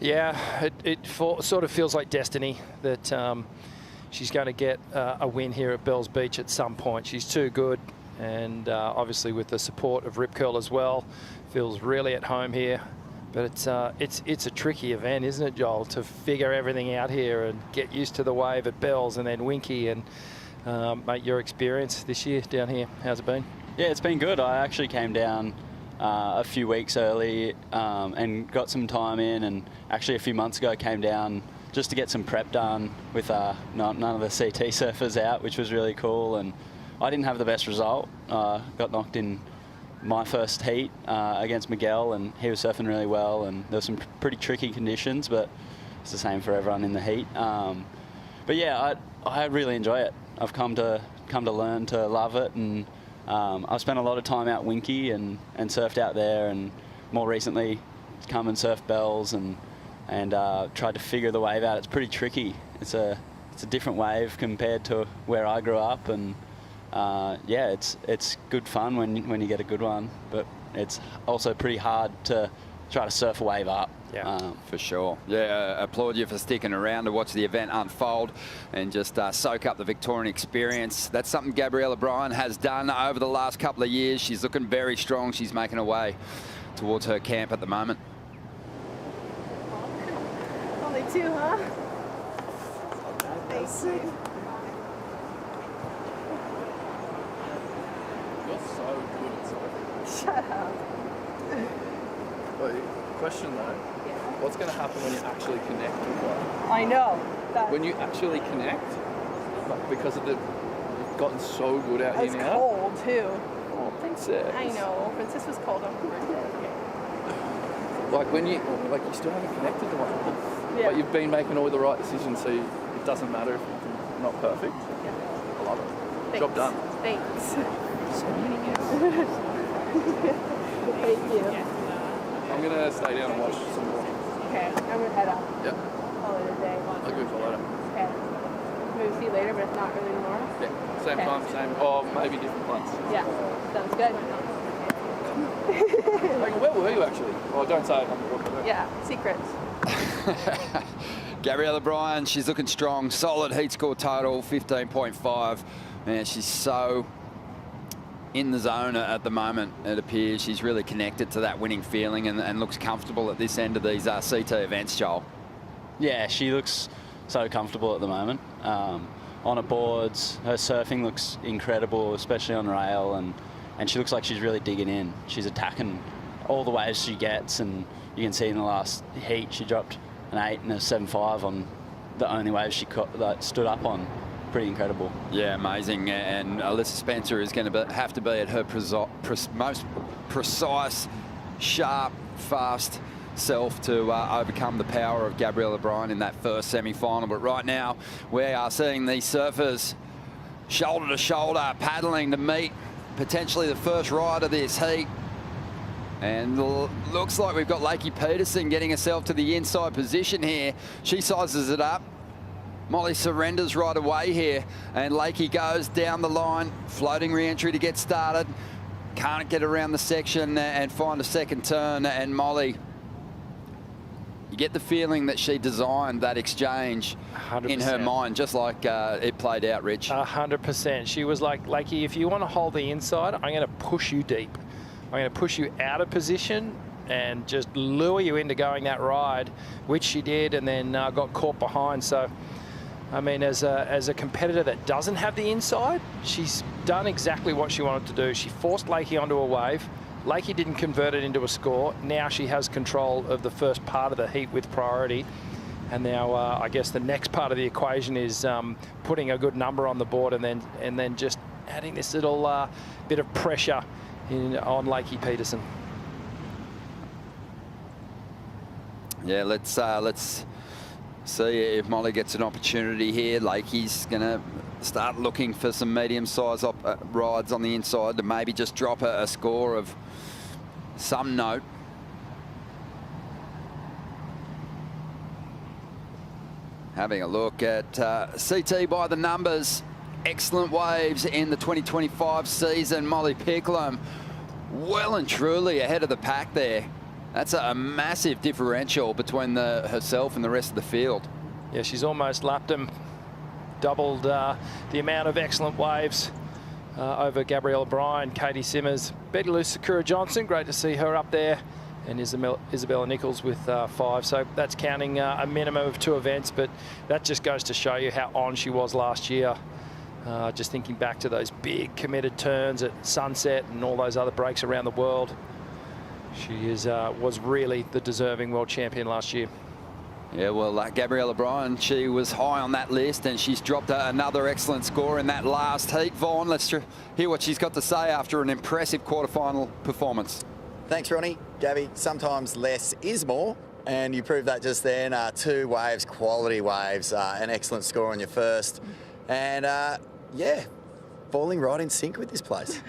Yeah, it sort of feels like destiny that she's going to get a win here at Bells Beach at some point. She's too good, and obviously with the support of Rip Curl as well, feels really at home here. But it's a tricky event, isn't it, Joel, to figure everything out here and get used to the wave at Bells and then Winky. And mate, your experience this year down here, how's it been? Yeah, it's been good. I actually came down a few weeks early and got some time in, and actually a few months ago came down just to get some prep done with none of the CT surfers out, which was really cool. And I didn't have the best result. Got knocked in my first heat against Miguel, and he was surfing really well, and there were some pretty tricky conditions, but it's the same for everyone in the heat. But yeah, I really enjoy it. I've come to learn to love it, and I've spent a lot of time out Winky and surfed out there, and more recently come and surf Bells and tried to figure the wave out. It's pretty tricky. It's a different wave compared to where I grew up, and yeah, it's good fun when you get a good one, but it's also pretty hard to try to surf a wave up. Yeah, for sure. Yeah, applaud you for sticking around to watch the event unfold and just soak up the Victorian experience. That's something Gabriella Bryan has done over the last couple of years. She's looking very strong. She's making her way towards her camp at the moment. Only 2, huh? Thanks. You're so good at surfing. Shut up. Wait, question though. Yeah. What's going to happen when you actually connect with one? I know. When you actually connect, like, because of you've gotten so good out here It's now. cold too. Oh, princess. I know. Princess was cold. Like when you still haven't connected to one. Yeah. But you've been making all the right decisions, so it doesn't matter if you're not perfect. Yeah. I love it. Thanks. Job done. Thanks. So many Thank you. I'm going to stay down and watch some more. Okay, I'm gonna head up. Yep. Call it a day. I'll go for later. Okay. Maybe see you later, but if not, early tomorrow. Yeah. Same Okay. time, same. Oh, maybe different place. Yeah. Sounds good. Like, where were you actually? Oh, don't say it. Yeah. Secrets. Gabriella Bryan, she's looking strong. Solid heat score total, 15.5. Man, she's so in the zone at the moment, it appears. She's really connected to that winning feeling and looks comfortable at this end of these CT events, Joel. Yeah, she looks so comfortable at the moment. On her boards, her surfing looks incredible, especially on rail, and she looks like she's really digging in. She's attacking all the waves she gets, and you can see in the last heat she dropped an 8 and a 7.5 on the only wave she stood up on. Pretty incredible. Yeah, amazing. And Alyssa Spencer is going to have to be at her most precise, sharp, fast self to overcome the power of Gabriella Bryan in that first semi-final. But right now, we are seeing these surfers shoulder to shoulder, paddling to meet potentially the first ride of this heat. And looks like we've got Lakey Peterson getting herself to the inside position here. She sizes it up. Molly surrenders right away here, and Lakey goes down the line, floating re-entry to get started. Can't get around the section and find a second turn, and Molly, you get the feeling that she designed that exchange 100%. In her mind, just like it played out, Rich. 100%. She was like, Lakey, if you want to hold the inside, I'm going to push you deep. I'm going to push you out of position and just lure you into going that ride, which she did, and then got caught behind. So, I mean, as a competitor that doesn't have the inside, she's done exactly what she wanted to do. She forced Lakey onto a wave. Lakey didn't convert it into a score. Now she has control of the first part of the heat with priority. And now I guess the next part of the equation is putting a good number on the board and then just adding this little bit of pressure on Lakey Peterson. Yeah, let's see if Molly gets an opportunity here. Lakey's going to start looking for some medium-sized rides on the inside to maybe just drop a score of some note. Having a look at CT by the numbers. Excellent waves in the 2025 season. Molly Picklum well and truly ahead of the pack there. That's a massive differential between herself and the rest of the field. Yeah, she's almost lapped him, doubled the amount of excellent waves over Gabriella Bryan, Katie Simmers, Betty Lou Sakura Johnson. Great to see her up there. And Isabella Nichols with 5. So that's counting a minimum of 2 events, but that just goes to show you how on she was last year. Just thinking back to those big committed turns at Sunset and all those other breaks around the world. She was really the deserving world champion last year. Yeah, well, Gabriella Bryan, she was high on that list, and she's dropped another excellent score in that last heat. Vaughan, let's hear what she's got to say after an impressive quarterfinal performance. Thanks, Ronnie. Gabby, sometimes less is more, and you proved that just then. 2 waves, quality waves, an excellent score on your first. And, yeah, falling right in sync with this place.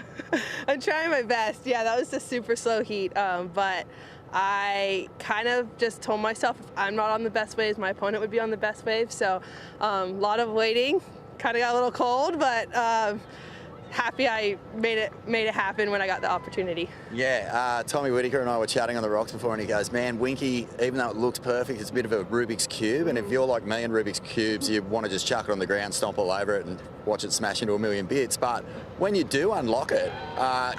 I'm trying my best. Yeah, that was a super slow heat, but I kind of just told myself if I'm not on the best waves, my opponent would be on the best wave. So a lot of waiting, kind of got a little cold, but happy I made it happen when I got the opportunity. Yeah, Tommy Whitaker and I were chatting on the rocks before, and he goes, man, Winky, even though it looks perfect, it's a bit of a Rubik's Cube, and if you're like me and Rubik's Cubes, you want to just chuck it on the ground, stomp all over it, and watch it smash into a million bits. But when you do unlock it,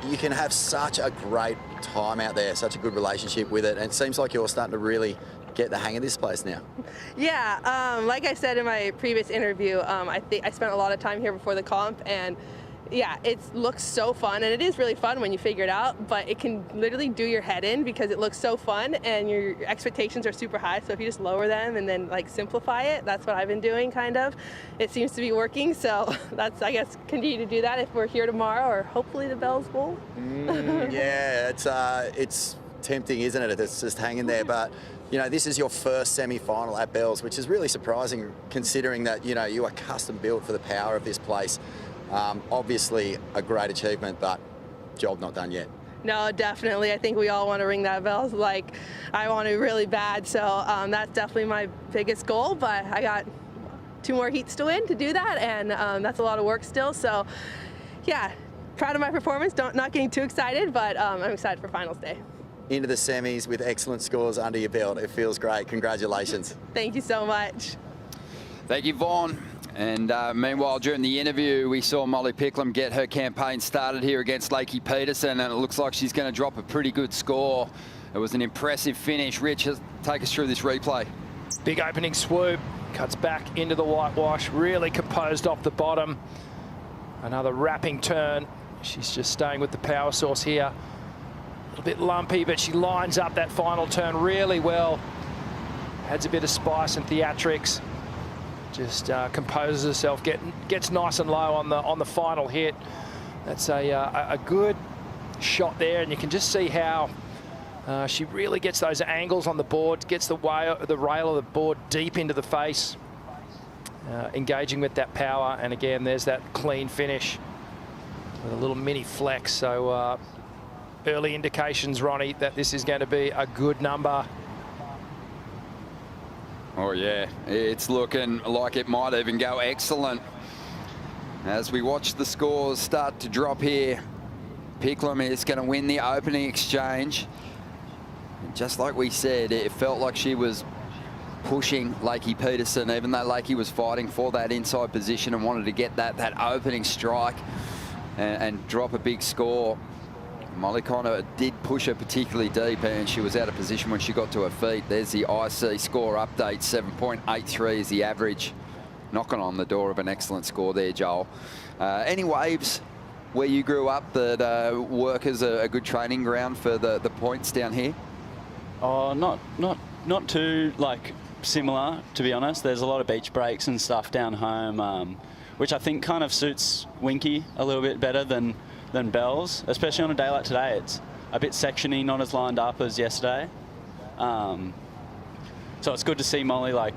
you can have such a great time out there, such a good relationship with it, and it seems like you're starting to really get the hang of this place now. Yeah, like I said in my previous interview, I spent a lot of time here before the comp, and yeah, it looks so fun, and it is really fun when you figure it out, but it can literally do your head in because it looks so fun and your expectations are super high. So if you just lower them and then like simplify it, that's what I've been doing kind of. It seems to be working, so that's, I guess, continue to do that if we're here tomorrow or hopefully the Bells Bowl. Yeah, it's tempting, isn't it? It's just hanging there, but you know, this is your first semi-final at Bells, which is really surprising considering that, you know, you are custom built for the power of this place. Obviously a great achievement, but job not done yet. No, definitely. I think we all want to ring that bell. Like, I want to really bad. So that's definitely my biggest goal. But I got 2 more heats to win to do that, and that's a lot of work still. So, yeah, proud of my performance. Not getting too excited, but I'm excited for finals day. Into the semis with excellent scores under your belt. It feels great. Congratulations. Thank you so much. Thank you, Vaughan. And meanwhile, during the interview, we saw Molly Picklum get her campaign started here against Lakey Peterson, and it looks like she's going to drop a pretty good score. It was an impressive finish. Rich, take us through this replay. Big opening swoop, cuts back into the whitewash, really composed off the bottom. Another wrapping turn. She's just staying with the power source here. A little bit lumpy, but she lines up that final turn really well. Adds a bit of spice and theatrics. Just composes herself, gets nice and low on the final hit. That's a good shot there, and you can just see how she really gets those angles on the board, gets the rail of the board deep into the face, engaging with that power. And again, there's that clean finish with a little mini flex. So early indications, Ronnie, that this is going to be a good number. Oh yeah, it's looking like it might even go excellent. As we watch the scores start to drop here, Picklum is going to win the opening exchange. And just like we said, it felt like she was pushing Lakey Peterson, even though Lakey was fighting for that inside position and wanted to get that opening strike and drop a big score. Molly kind of did push her particularly deep, and she was out of position when she got to her feet. There's the IC score update, 7.83 is the average. Knocking on the door of an excellent score there, Joel. Any waves where you grew up that work as a good training ground for the points down here? Oh, not too like similar, to be honest. There's a lot of beach breaks and stuff down home, which I think kind of suits Winky a little bit better than Bells, especially on a day like today. It's a bit sectiony, not as lined up as yesterday. So it's good to see Molly like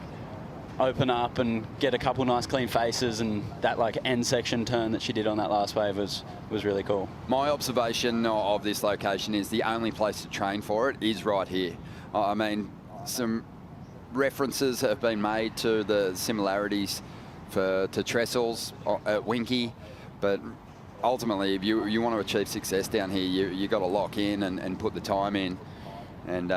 open up and get a couple nice clean faces, and that like end section turn that she did on that last wave was really cool. My observation of this location is the only place to train for it is right here. I mean, some references have been made to the similarities to Trestles at Winky, but ultimately, if you want to achieve success down here, you got to lock in and put the time in. And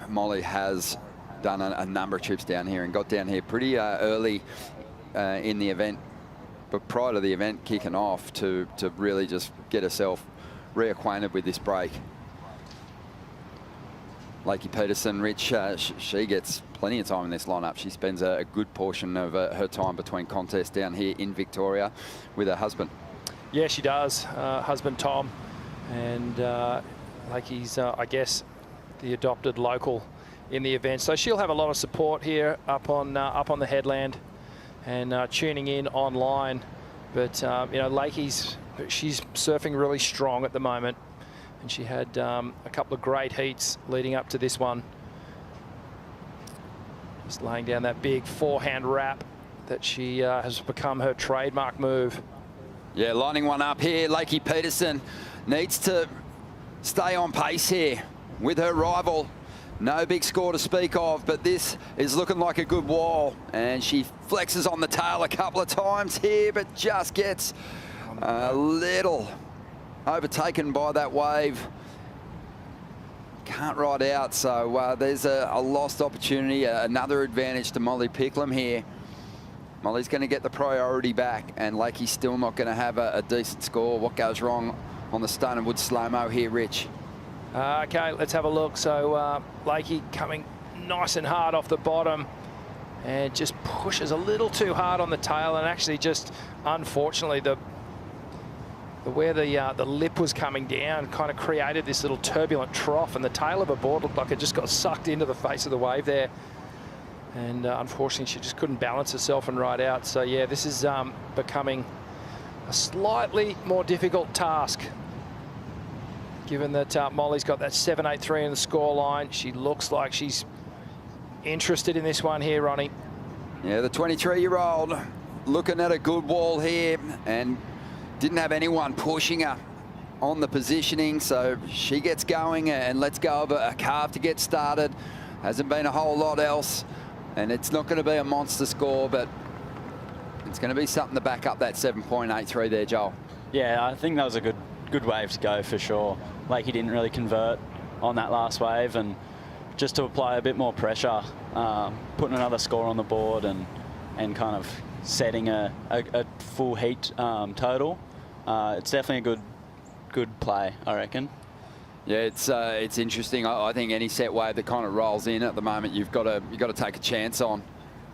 Molly has done a number of trips down here and got down here pretty early in the event, but prior to the event kicking off, to really just get herself reacquainted with this break. Lakey Peterson, Rich, she gets plenty of time in this lineup. She spends a good portion of her time between contests down here in Victoria with her husband. Yeah, she does. Husband Tom, and Lakey's, I guess, the adopted local in the event. So she'll have a lot of support here up on the headland and tuning in online. But you know, she's surfing really strong at the moment, and she had a couple of great heats leading up to this one. Just laying down that big forehand wrap that she has become her trademark move. Yeah, lining one up here. Lakey Peterson needs to stay on pace here with her rival. No big score to speak of, but this is looking like a good wall. And she flexes on the tail a couple of times here, but just gets a little overtaken by that wave. Can't ride out, so there's a lost opportunity, another advantage to Molly Picklum here. Molly's going to get the priority back, and Lakey's still not going to have a decent score. What goes wrong on the Stone and Wood slow-mo here, Rich? Okay, let's have a look. So Lakey coming nice and hard off the bottom and just pushes a little too hard on the tail, and actually just, unfortunately, where the lip was coming down kind of created this little turbulent trough, and the tail of her board looked like it just got sucked into the face of the wave there. And unfortunately, she just couldn't balance herself and ride out. So yeah, this is becoming a slightly more difficult task, given that Molly's got that 7.83 in the score line. She looks like she's interested in this one here, Ronnie. Yeah, the 23-year-old looking at a good wall here, and didn't have anyone pushing her on the positioning, so she gets going and lets go of a carve to get started. Hasn't been a whole lot else, and it's not going to be a monster score, but it's going to be something to back up that 7.83 there, Joel. Yeah, I think that was a good wave to go for sure. Lakey didn't really convert on that last wave, and just to apply a bit more pressure, putting another score on the board and kind of setting a full heat total. It's definitely a good play, I reckon. Yeah, it's interesting. I think any set wave that kind of rolls in at the moment, you've got to take a chance on.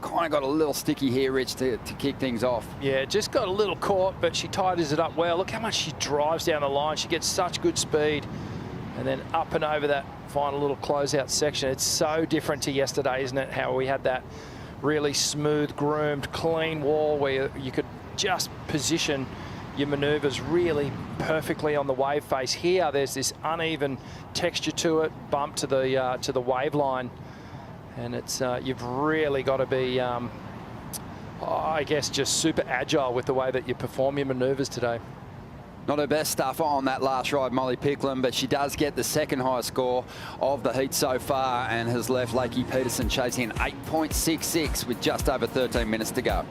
Kind of got a little sticky here, Rich, to kick things off. Yeah, just got a little caught, but she tidies it up well. Look how much she drives down the line. She gets such good speed, and then up and over that final little closeout section. It's so different to yesterday, isn't it? How we had that really smooth, groomed, clean wall where you could just position your maneuvers really perfectly on the wave face. Here, there's this uneven texture to it, bump to the wave line, and it's you've really got to be, I guess, just super agile with the way that you perform your maneuvers today. Not her best stuff on that last ride, Molly Picklum, but she does get the second highest score of the heat so far and has left Lakey Peterson chasing an 8.66 with just over 13 minutes to go.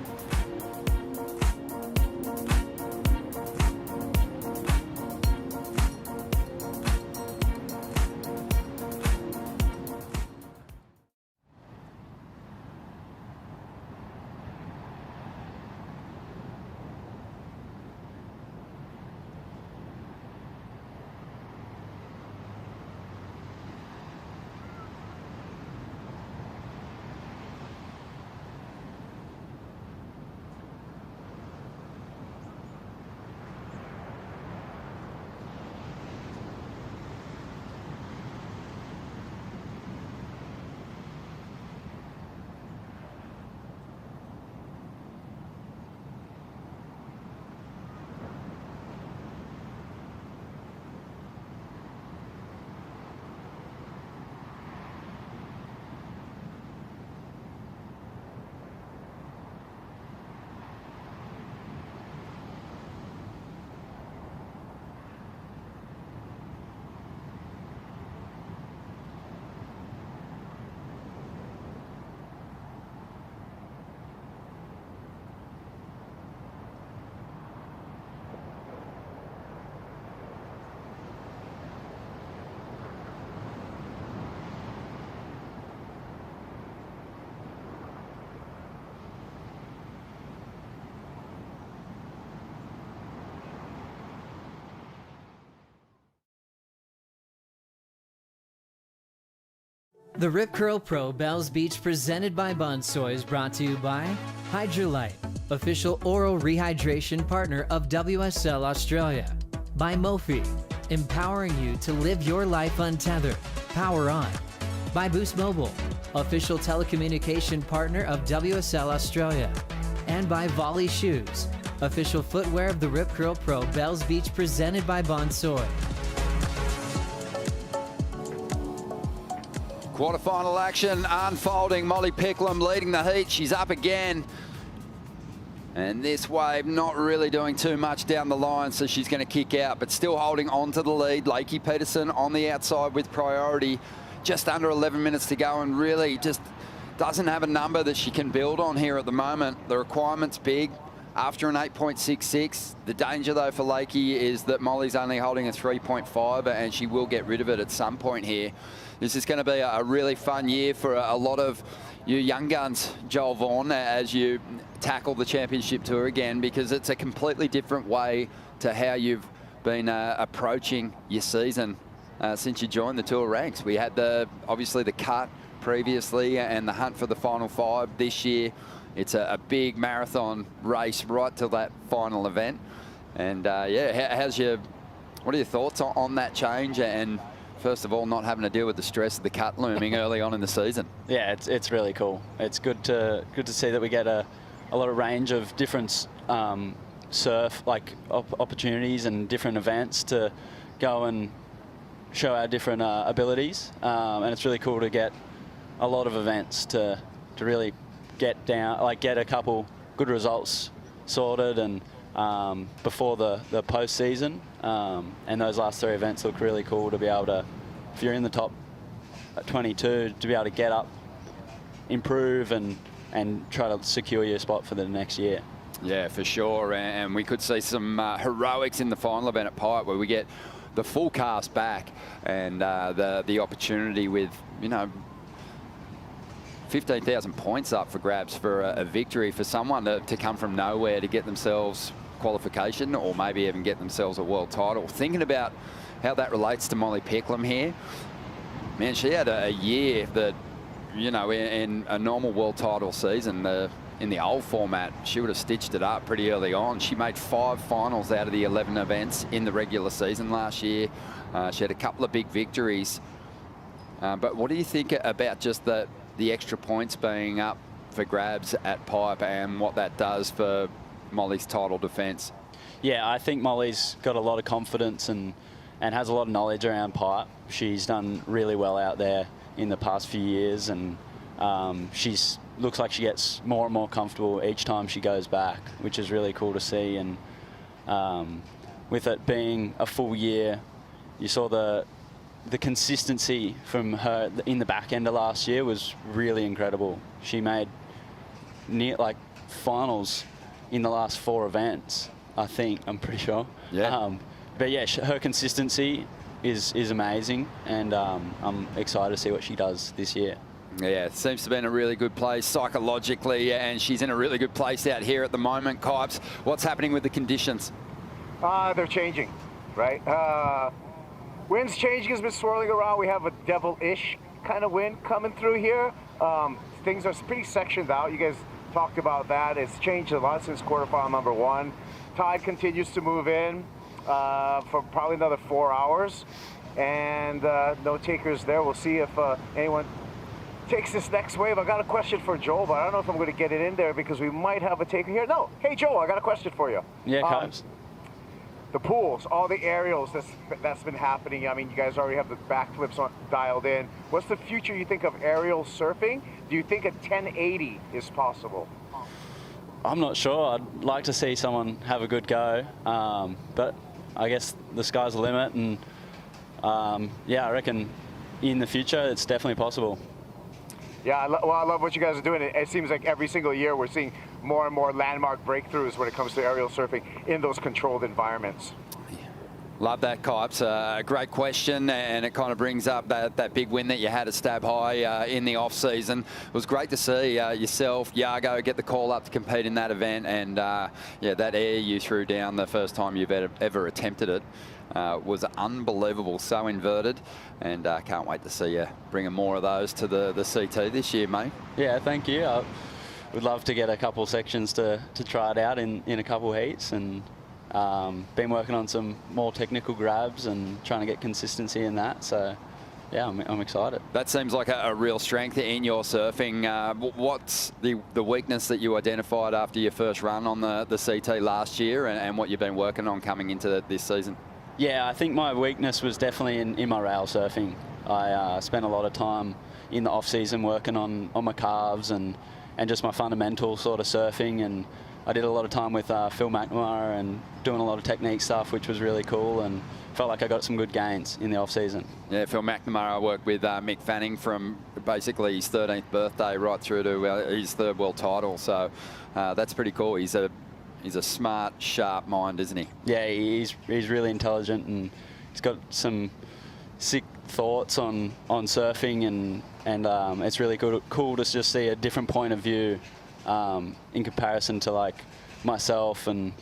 The Rip Curl Pro Bells Beach presented by Bonsoy is brought to you by Hydrolite, official oral rehydration partner of WSL Australia. By Mophie, empowering you to live your life untethered. Power on. By Boost Mobile, official telecommunication partner of WSL Australia. And by Volley Shoes, official footwear of the Rip Curl Pro Bells Beach presented by Bonsoy. Quarterfinal action unfolding. Molly Picklum leading the heat. She's up again. And this wave not really doing too much down the line, so she's going to kick out, but still holding on to the lead. Lakey Peterson on the outside with priority. Just under 11 minutes to go, and really just doesn't have a number that she can build on here at the moment. The requirement's big after an 8.66. The danger, though, for Lakey is that Molly's only holding a 3.5, and she will get rid of it at some point here. This is going to be a really fun year for a lot of you young guns, Joel Vaughan, as you tackle the championship tour again, because it's a completely different way to how you've been approaching your season since you joined the tour ranks. We had obviously the cut previously and the hunt for the final 5 this year. It's a big marathon race right to that final event. And yeah, what are your thoughts on that change? And first of all, not having to deal with the stress of the cut looming early on in the season. Yeah, it's really cool. It's good to see that we get a lot of range of different surf opportunities and different events to go and show our different abilities. And it's really cool to get a lot of events to really get down, get a couple good results sorted and before the postseason. And those last 3 events look really cool to be able to, if you're in the top 22, to be able to get up, improve and try to secure your spot for the next year. Yeah, for sure. And we could see some heroics in the final event at Pipe where we get the full cast back and the opportunity with, 15,000 points up for grabs for a victory for someone to come from nowhere to get themselves qualification or maybe even get themselves a world title. Thinking about how that relates to Molly Picklum here, man, she had a year that, in a normal world title season, in the old format, she would have stitched it up pretty early on. She made 5 finals out of the 11 events in the regular season last year. She had a couple of big victories. But what do you think about just the extra points being up for grabs at Pipe and what that does for Molly's title defence? Yeah, I think Molly's got a lot of confidence and has a lot of knowledge around Pipe. She's done really well out there in the past few years, and she's looks like she gets more and more comfortable each time she goes back, which is really cool to see. And with it being a full year, you saw the consistency from her in the back end of last year was really incredible. She made finals in the last 4 events, I think, I'm pretty sure. Yeah. But yeah, her consistency is amazing, and I'm excited to see what she does this year. Yeah, it seems to be in a really good place psychologically, and she's in a really good place out here at the moment. Kipes, what's happening with the conditions? They're changing, right? Wind's changing, has been swirling around. We have a devil-ish kind of wind coming through here. Things are pretty sectioned out. You guys talked about that. It's changed a lot since quarterfinal number 1. Tide continues to move in for probably another 4 hours. And no takers there. We'll see if anyone takes this next wave. I got a question for Joel, but I don't know if I'm going to get it in there because we might have a taker here. No. Hey, Joel, I got a question for you. Yeah, Kipes. The pools, all the aerials that's been happening. I mean, you guys already have the backflips dialed in. What's the future you think of aerial surfing? Do you think a 1080 is possible? I'm not sure. I'd like to see someone have a good go, but I guess the sky's the limit, and yeah, I reckon in the future it's definitely possible. Yeah, I love what you guys are doing. It seems like every single year we're seeing more and more landmark breakthroughs when it comes to aerial surfing in those controlled environments. Love that, Kipes. A great question, and it kind of brings up that big win that you had at Stab High in the off-season. It was great to see yourself, Yago, get the call up to compete in that event, and yeah, that air you threw down the first time you've ever attempted it was unbelievable, so inverted, and can't wait to see you bringing more of those to the CT this year, mate. Yeah, thank you. I would love to get a couple sections to try it out in a couple heats, and been working on some more technical grabs and trying to get consistency in that. So, yeah, I'm excited. That seems like a real strength in your surfing. What's the weakness that you identified after your first run on the CT last year, and what you've been working on coming into this season? Yeah, I think my weakness was definitely in my rail surfing. I spent a lot of time in the off-season working on my calves and just my fundamental sort of surfing, and I did a lot of time with Phil McNamara and doing a lot of technique stuff, which was really cool, and felt like I got some good gains in the off-season. Yeah, Phil McNamara worked with Mick Fanning from basically his 13th birthday right through to his third world title, so that's pretty cool. He's a smart, sharp mind, isn't he? Yeah, he's really intelligent, and he's got some sick thoughts on surfing, and it's really cool to just see a different point of view in comparison to like myself, and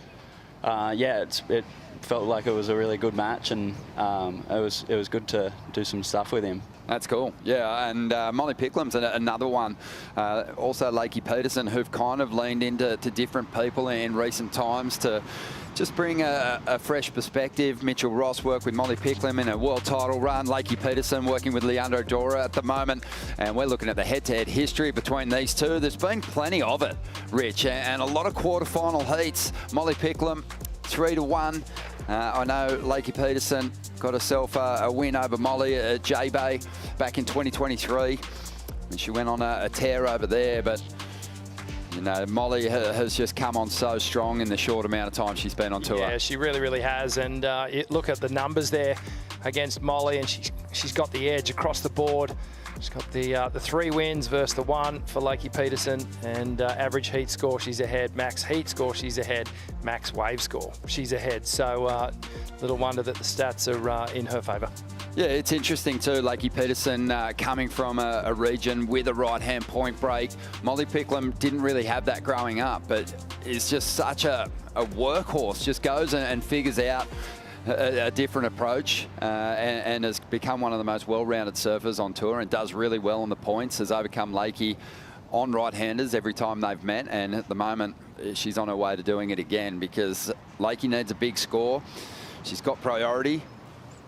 yeah, it felt like it was a really good match, and it was good to do some stuff with him. That's cool. Yeah, and Molly Picklum's another one. Also Lakey Peterson, who've kind of leaned into different people in recent times to just bring a fresh perspective. Mitchell Ross worked with Molly Picklum in a world title run. Lakey Peterson working with Leandro Dora at the moment. And we're looking at the head-to-head history between these two. There's been plenty of it, Rich, and a lot of quarterfinal heats. Molly Picklum, 3-1. I know Lakey Peterson got herself a win over Molly at J-Bay back in 2023. And she went on a tear over there, but you know, Molly has just come on so strong in the short amount of time she's been on tour. Yeah, she really, really has. And look at the numbers there against Molly, and she's got the edge across the board. She's got the 3 wins versus the 1 for Lakey Peterson, and average heat score, she's ahead. Max heat score, she's ahead. Max wave score, she's ahead. So little wonder that the stats are in her favour. Yeah, it's interesting too, Lakey Peterson coming from a region with a right-hand point break. Molly Picklum didn't really have that growing up, but is just such a workhorse, just goes and figures out a different approach and has become one of the most well-rounded surfers on tour, and does really well on the points, has overcome Lakey on right-handers every time they've met, and at the moment she's on her way to doing it again, because Lakey needs a big score. She's got priority,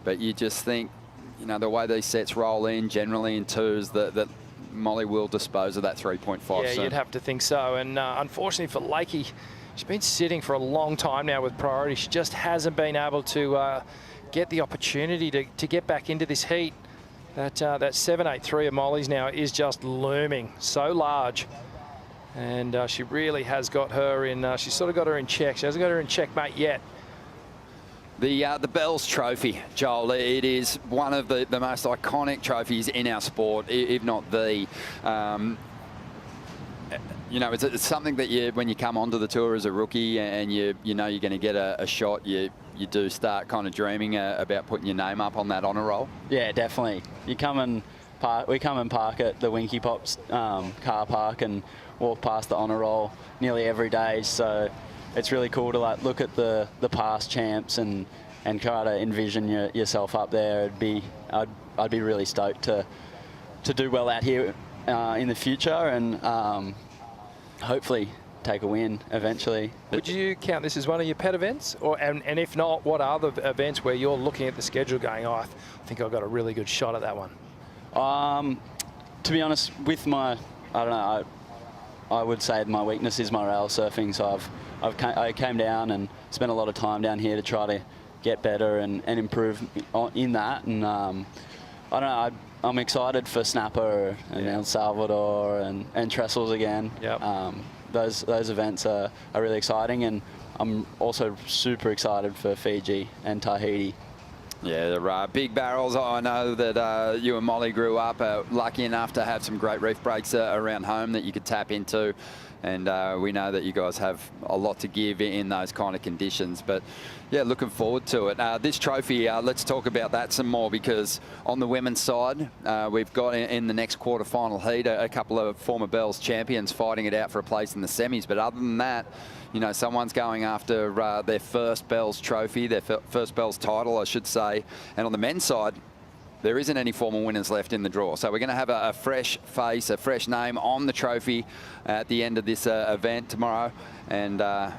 but you just think, you know, the way these sets roll in generally in twos, that Molly will dispose of that 3.5. Yeah, you'd have to think so. And unfortunately for Lakey, she's been sitting for a long time now with priority. She just hasn't been able to get the opportunity to get back into this heat. That 783 of Molly's now is just looming so large. And she really has got her in, she's sort of got her in check. She hasn't got her in checkmate yet. The Bells Trophy, Joel, it is one of the most iconic trophies in our sport, if not the. You know, it's something that when you come onto the tour as a rookie and you know you're going to get a shot, you do start kind of dreaming about putting your name up on that honour roll. Yeah, definitely. We come and park at the Winky Pops car park and walk past the honour roll nearly every day. So it's really cool to like look at the past champs and try to envision yourself up there. I'd be really stoked to do well out here in the future, and hopefully take a win eventually. Would you count this as one of your pet events? And if not, what are the events where you're looking at the schedule going, oh, I think I've got a really good shot at that one? To be honest, with my, I don't know, I would say my weakness is my rail surfing. So I came down and spent a lot of time down here to try to get better and improve in that. And I don't know, I'm excited for Snapper and El Salvador and Trestles again. Yep. Those events are really exciting, and I'm also super excited for Fiji and Tahiti. Yeah, they're big barrels. I know that you and Molly grew up lucky enough to have some great reef breaks around home that you could tap into. And we know that you guys have a lot to give in those kind of conditions. But, yeah, looking forward to it. This trophy, let's talk about that some more, because on the women's side, we've got in the next quarterfinal heat a couple of former Bells champions fighting it out for a place in the semis. But other than that, you know, someone's going after their first Bells trophy, their first Bells title, I should say. And on the men's side, there isn't any formal winners left in the draw. So we're going to have a fresh face, a fresh name on the trophy at the end of this event tomorrow. And yeah,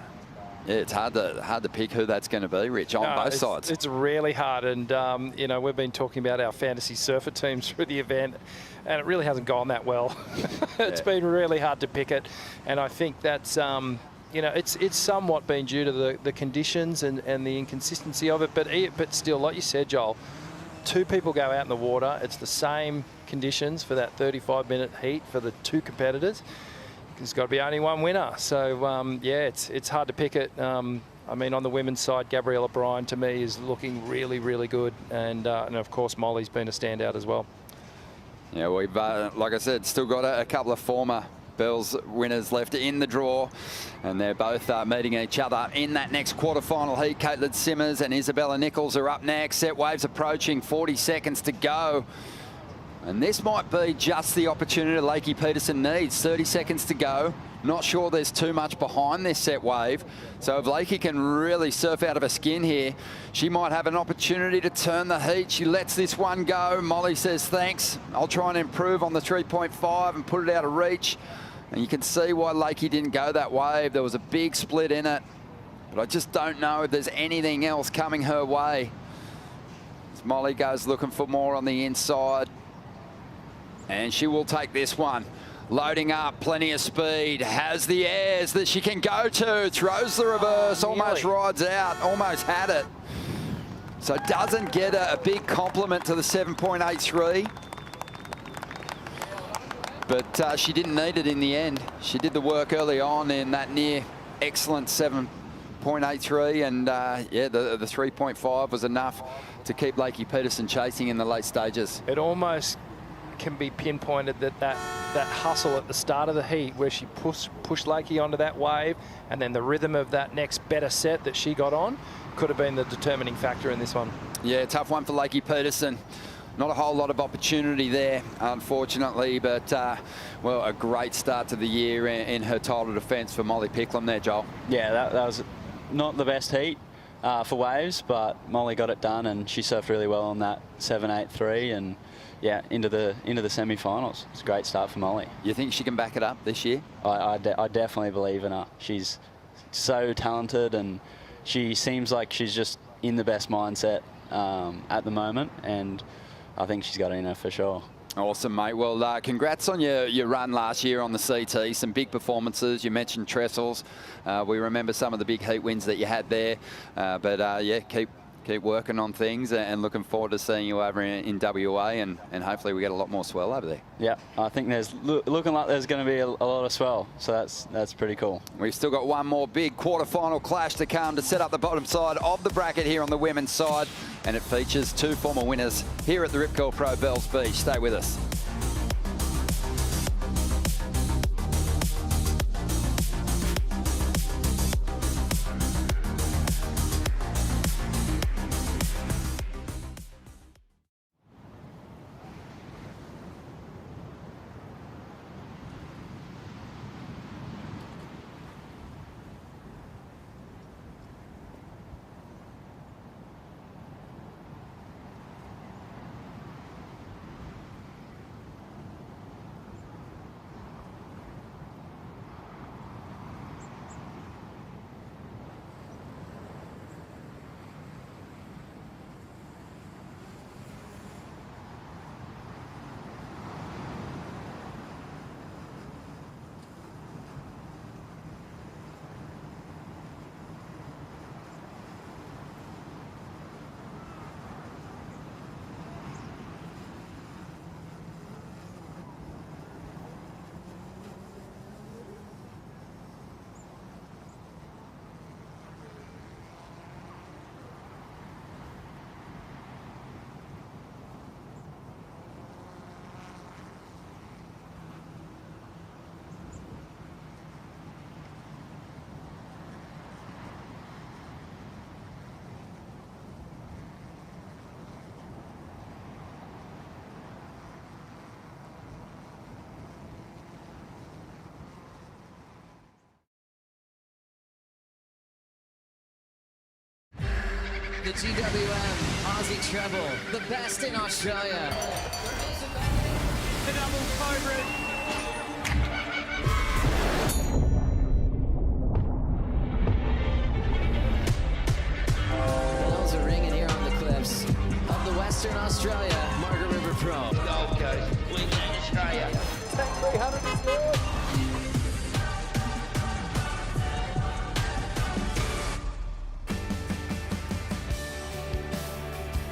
it's hard to pick who that's going to be, Rich, on both sides. It's really hard. And, you know, we've been talking about our fantasy surfer teams through the event, and it really hasn't gone that well. It's been really hard to pick it. And I think that's, you know, it's somewhat been due to the conditions and the inconsistency of it. But still, like you said, Joel, 2 people go out in the water. It's the same conditions for that 35-minute heat for the 2 competitors. There's got to be only one winner. So, yeah, it's hard to pick it. I mean, on the women's side, Gabriella Bryan, to me, is looking really, really good. And of course, Molly's been a standout as well. Yeah, we've, like I said, still got a couple of former Bells winners left in the draw, and they're both meeting each other in that next quarterfinal heat. Caitlin Simmers and Isabella Nichols are up next. Set waves approaching, 40 seconds to go. And this might be just the opportunity Lakey Peterson needs. 30 seconds to go. Not sure there's too much behind this set wave. So if Lakey can really surf out of her skin here, she might have an opportunity to turn the heat. She lets this one go. Molly says, thanks. I'll try and improve on the 3.5 and put it out of reach. And you can see why Lakey didn't go that wave. There was a big split in it. But I just don't know if there's anything else coming her way. As Molly goes looking for more on the inside. And she will take this one. Loading up, plenty of speed, has the airs that she can go to, throws the reverse, almost rides out, almost had it. So doesn't get a big compliment to the 7.83. But she didn't need it in the end. She did the work early on in that near excellent 7.83, and yeah, the 3.5 was enough to keep Lakey Peterson chasing in the late stages. It almost can be pinpointed that hustle at the start of the heat, where she pushed Lakey onto that wave, and then the rhythm of that next better set that she got on could have been the determining factor in this one. Yeah, tough one for Lakey Peterson. Not a whole lot of opportunity there, unfortunately, but, well, a great start to the year in her title defence for Molly Picklum there, Joel. Yeah, that was not the best heat for waves, but Molly got it done, and she surfed really well on that 7.83, and yeah, into the semi-finals. It's a great start for Molly. You think she can back it up this year? I definitely believe in her. She's so talented, and she seems like she's just in the best mindset at the moment, and I think she's got it in her for sure. Awesome, mate. Well, congrats on your run last year on the CT. Some big performances. You mentioned Trestles. We remember some of the big heat wins that you had there. But yeah, keep working on things, and looking forward to seeing you over in WA, and hopefully we get a lot more swell over there. Yeah, I think there's looking like there's going to be a lot of swell, so that's pretty cool. We've still got one more big quarterfinal clash to come to set up the bottom side of the bracket here on the women's side, and it features 2 former winners here at the Rip Curl Pro Bells Beach. Stay with us. The GWM Aussie treble, the best in Australia. The double favourite. Bells are ringing here on the cliffs of the Western Australia Margaret River Pro. Gold Coast, Queensland, Australia. Tank 300 is yours.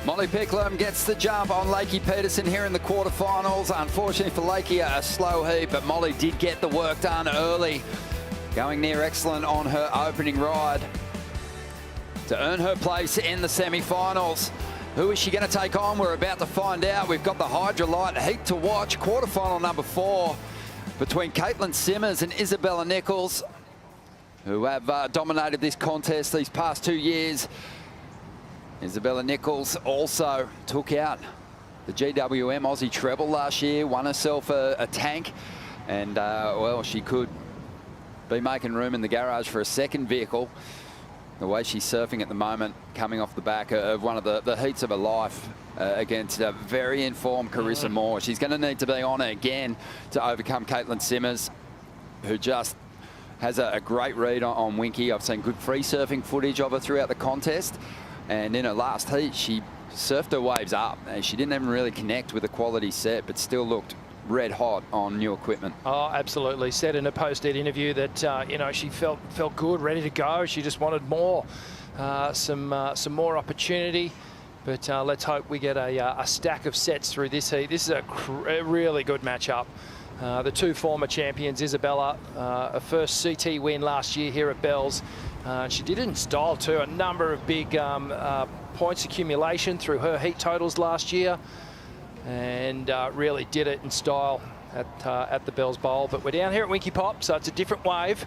Molly Picklum gets the jump on Lakey Peterson here in the quarterfinals. Unfortunately for Lakey, a slow heat, but Molly did get the work done early, going near excellent on her opening ride to earn her place in the semi-finals. Who is she going to take on? We're about to find out. We've got the Hydrolite heat to watch, quarterfinal number 4 between Caitlin Simmers and Isabella Nichols, who have dominated this contest these past 2 years. Isabella Nichols also took out the GWM Aussie treble last year, won herself a tank, and well, she could be making room in the garage for a second vehicle. The way she's surfing at the moment, coming off the back of one of the heats of her life against a very informed Carissa Moore. She's going to need to be on it again to overcome Caitlin Simmers, who just has a great read on Winky. I've seen good free surfing footage of her throughout the contest. And in her last heat, she surfed her waves up. And she didn't even really connect with a quality set, but still looked red hot on new equipment. Oh, absolutely. Said in a post-ed interview that you know, she felt good, ready to go. She just wanted more, some more opportunity. But let's hope we get a stack of sets through this heat. This is a really good matchup. The two former champions, Isabella, a first CT win last year here at Bells. She did it in style too, a number of big points accumulation through her heat totals last year, and really did it in style at the Bells Bowl. But we're down here at Winky Pop, so it's a different wave.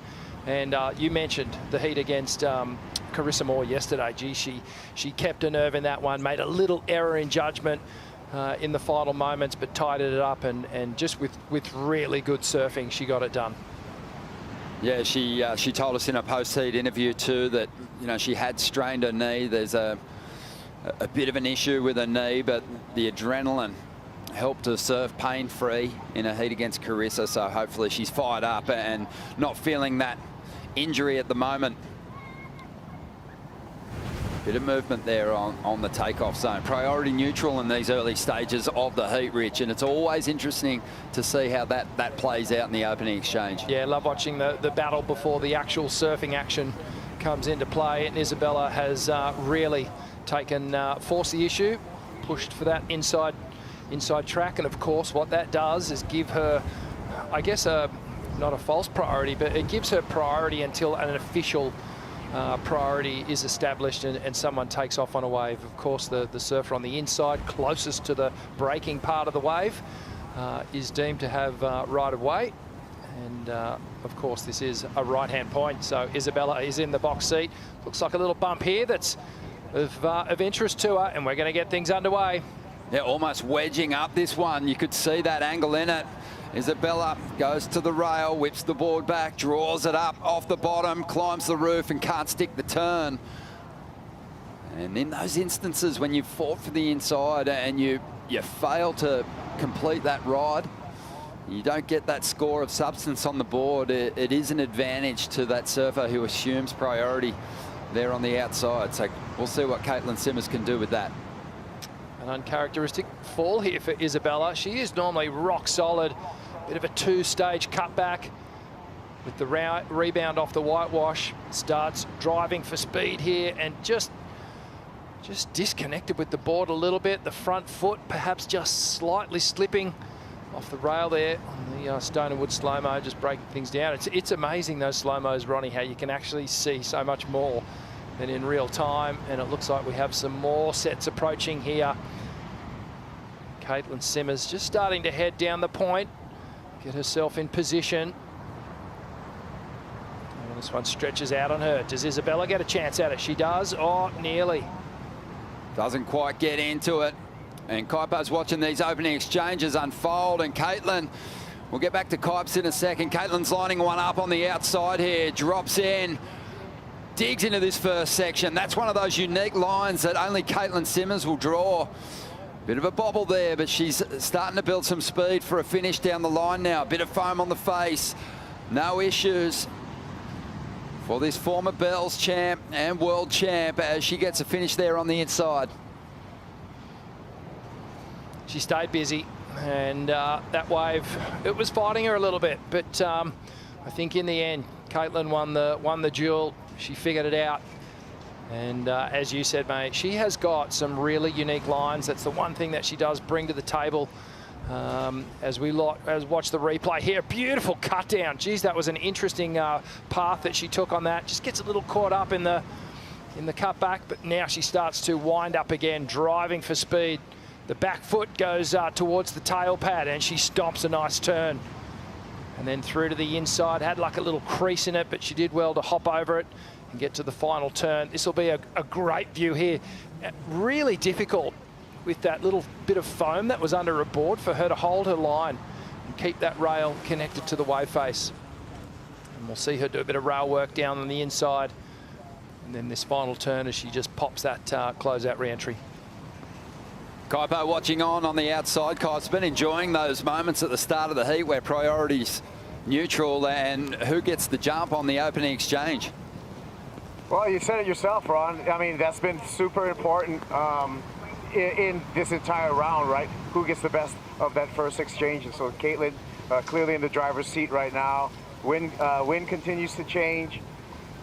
And you mentioned the heat against Carissa Moore yesterday. Gee, she kept a nerve in that one, made a little error in judgment in the final moments, but tidied it up, and just with really good surfing, she got it done. Yeah, she told us in a post-heat interview too that, you know, she had strained her knee. There's a bit of an issue with her knee, but the adrenaline helped her surf pain-free in a heat against Carissa, so hopefully she's fired up and not feeling that injury at the moment. Bit of movement there on the takeoff zone. Priority neutral in these early stages of the heat, Rich, and it's always interesting to see how that plays out in the opening exchange. Yeah, love watching the battle before the actual surfing action comes into play, and Isabella has really forced the issue, pushed for that inside track, and of course what that does is give her, I guess, not a false priority, but it gives her priority until an official priority is established and someone takes off on a wave. Of course, the surfer on the inside, closest to the braking part of the wave, is deemed to have right of way. And of course, this is a right-hand point. So Isabella is in the box seat. Looks like a little bump here that's of interest to her, and we're going to get things underway. Yeah, almost wedging up this one. You could see that angle in it. Isabella goes to the rail, whips the board back, draws it up off the bottom, climbs the roof and can't stick the turn. And in those instances when you've fought for the inside and you fail to complete that ride, you don't get that score of substance on the board. It is an advantage to that surfer who assumes priority there on the outside. So we'll see what Caitlin Simmers can do with that. An uncharacteristic fall here for Isabella. She is normally rock solid. Bit of a two-stage cutback with the rebound off the whitewash. Starts driving for speed here and just disconnected with the board a little bit. The front foot perhaps just slightly slipping off the rail there on the Stone and Wood slow-mo, just breaking things down. It's amazing, those slow-mos, Ronnie, how you can actually see so much more than in real time. And it looks like we have some more sets approaching here. Caitlin Simmers just starting to head down the point, get herself in position. And this one stretches out on her. Does Isabella get a chance at it? She does. Oh, nearly. Doesn't quite get into it. And Kaipo's watching these opening exchanges unfold. And Caitlin, we'll get back to Kipes in a second. Caitlin's lining one up on the outside here. Drops in. digs into this first section. That's one of those unique lines that only Caitlin Simmons will draw. Bit of a bobble there, but she's starting to build some speed for a finish down the line now. A bit of foam on the face. No issues for this former Bells champ and world champ as she gets a finish there on the inside. She stayed busy, and that wave, it was fighting her a little bit, but I think in the end, Caitlin won the duel. She figured it out. And as you said, mate, she has got some really unique lines. That's the one thing that she does bring to the table. As we watch the replay here, beautiful cut down. Geez, that was an interesting path that she took on that. Just gets a little caught up in the cutback, but now she starts to wind up again, driving for speed. The back foot goes towards the tail pad, and she stomps a nice turn. And then through to the inside, had like a little crease in it, but she did well to hop over it and get to the final turn. This will be a great view here. Really difficult with that little bit of foam that was under her board for her to hold her line and keep that rail connected to the wave face. And we'll see her do a bit of rail work down on the inside. And then this final turn as she just pops that closeout re-entry. Kaipo watching on the outside. Kai's been enjoying those moments at the start of the heat where priority's neutral and who gets the jump on the opening exchange. Well, you said it yourself, Ron. I mean, that's been super important in this entire round, right? Who gets the best of that first exchange? And so Caitlin clearly in the driver's seat right now. Wind continues to change.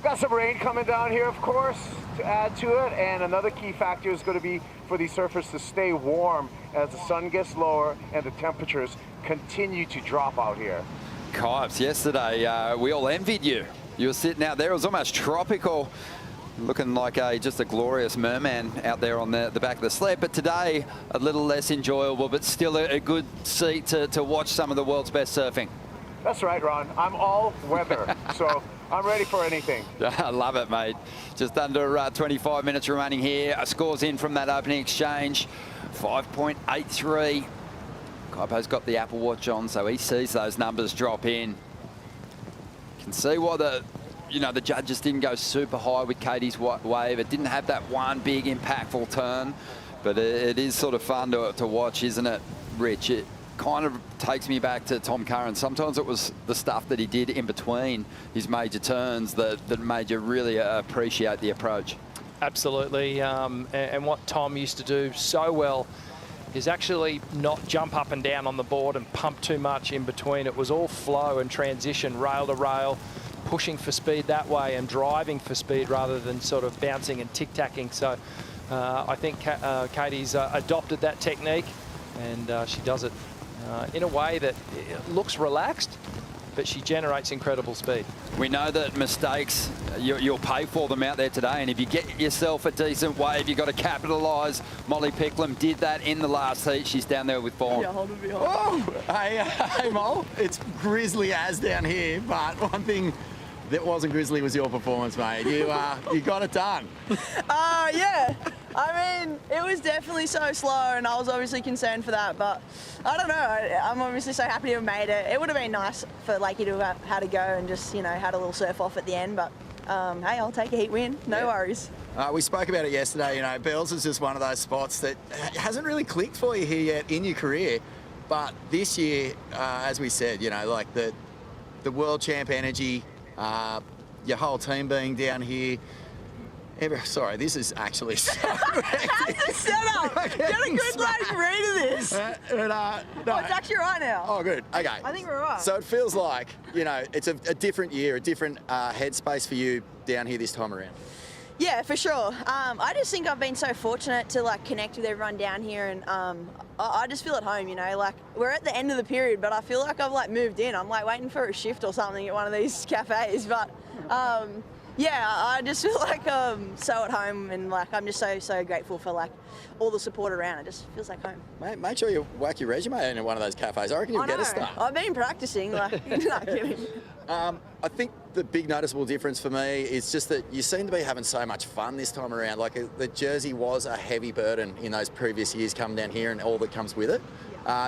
Got some rain coming down here, of course, to add to it. And another key factor is going to be for these surfers to stay warm as the sun gets lower and the temperatures continue to drop out here. Kipes, yesterday we all envied you. You were sitting out there. It was almost tropical, looking like just a glorious merman out there on the back of the sled. But today, a little less enjoyable, but still a good seat to watch some of the world's best surfing. That's right, Ron. I'm all weather, so I'm ready for anything. I love it, mate. Just under 25 minutes remaining here. Scores in from that opening exchange, 5.83. Kaipo's got the Apple Watch on, so he sees those numbers drop in. You can see why the judges didn't go super high with Katie's wave. It didn't have that one big impactful turn, but it is sort of fun to watch, isn't it, Rich? It kind of takes me back to Tom Curran. Sometimes it was the stuff that he did in between his major turns that made you really appreciate the approach. Absolutely, and what Tom used to do so well is actually not jump up and down on the board and pump too much in between. It was all flow and transition, rail to rail, pushing for speed that way and driving for speed rather than sort of bouncing and tic-tacking. So I think Katie's adopted that technique, and she does it in a way that looks relaxed, but she generates incredible speed. We know that mistakes, you'll pay for them out there today, and if you get yourself a decent wave, you've got to capitalise. Molly Picklum did that in the last heat. She's down there with form. Yeah, hold it behind. Oh, hey, Mol. It's grizzly as down here, but one thing that wasn't grizzly was your performance, mate. You got it done. Yeah. I mean, it was definitely so slow, and I was obviously concerned for that, but I don't know. I'm obviously so happy to have made it. It would have been nice for Lakey to have had a go and just, had a little surf off at the end, but hey, I'll take a heat win. No worries. We spoke about it yesterday. Bells is just one of those spots that hasn't really clicked for you here yet in your career, but this year, as we said, like the world champ energy, your whole team being down here. Sorry, this is actually so That's the setup. Get a good read of this. No. It's actually right now. Oh, good. Okay. I think we're right. So it feels like, it's a different year, a different headspace for you down here this time around. Yeah, for sure. I just think I've been so fortunate to connect with everyone down here, and I just feel at home. We're at the end of the period, but I feel like I've moved in. I'm waiting for a shift or something at one of these cafes, but. Yeah, I just feel like I'm so at home, and I'm just so grateful for all the support around. It just feels like home. Mate, make sure you whack your resume in one of those cafes. I reckon you'll get a start. I've been practicing. Not kidding. I think the big noticeable difference for me is just that you seem to be having so much fun this time around. The jersey was a heavy burden in those previous years coming down here and all that comes with it.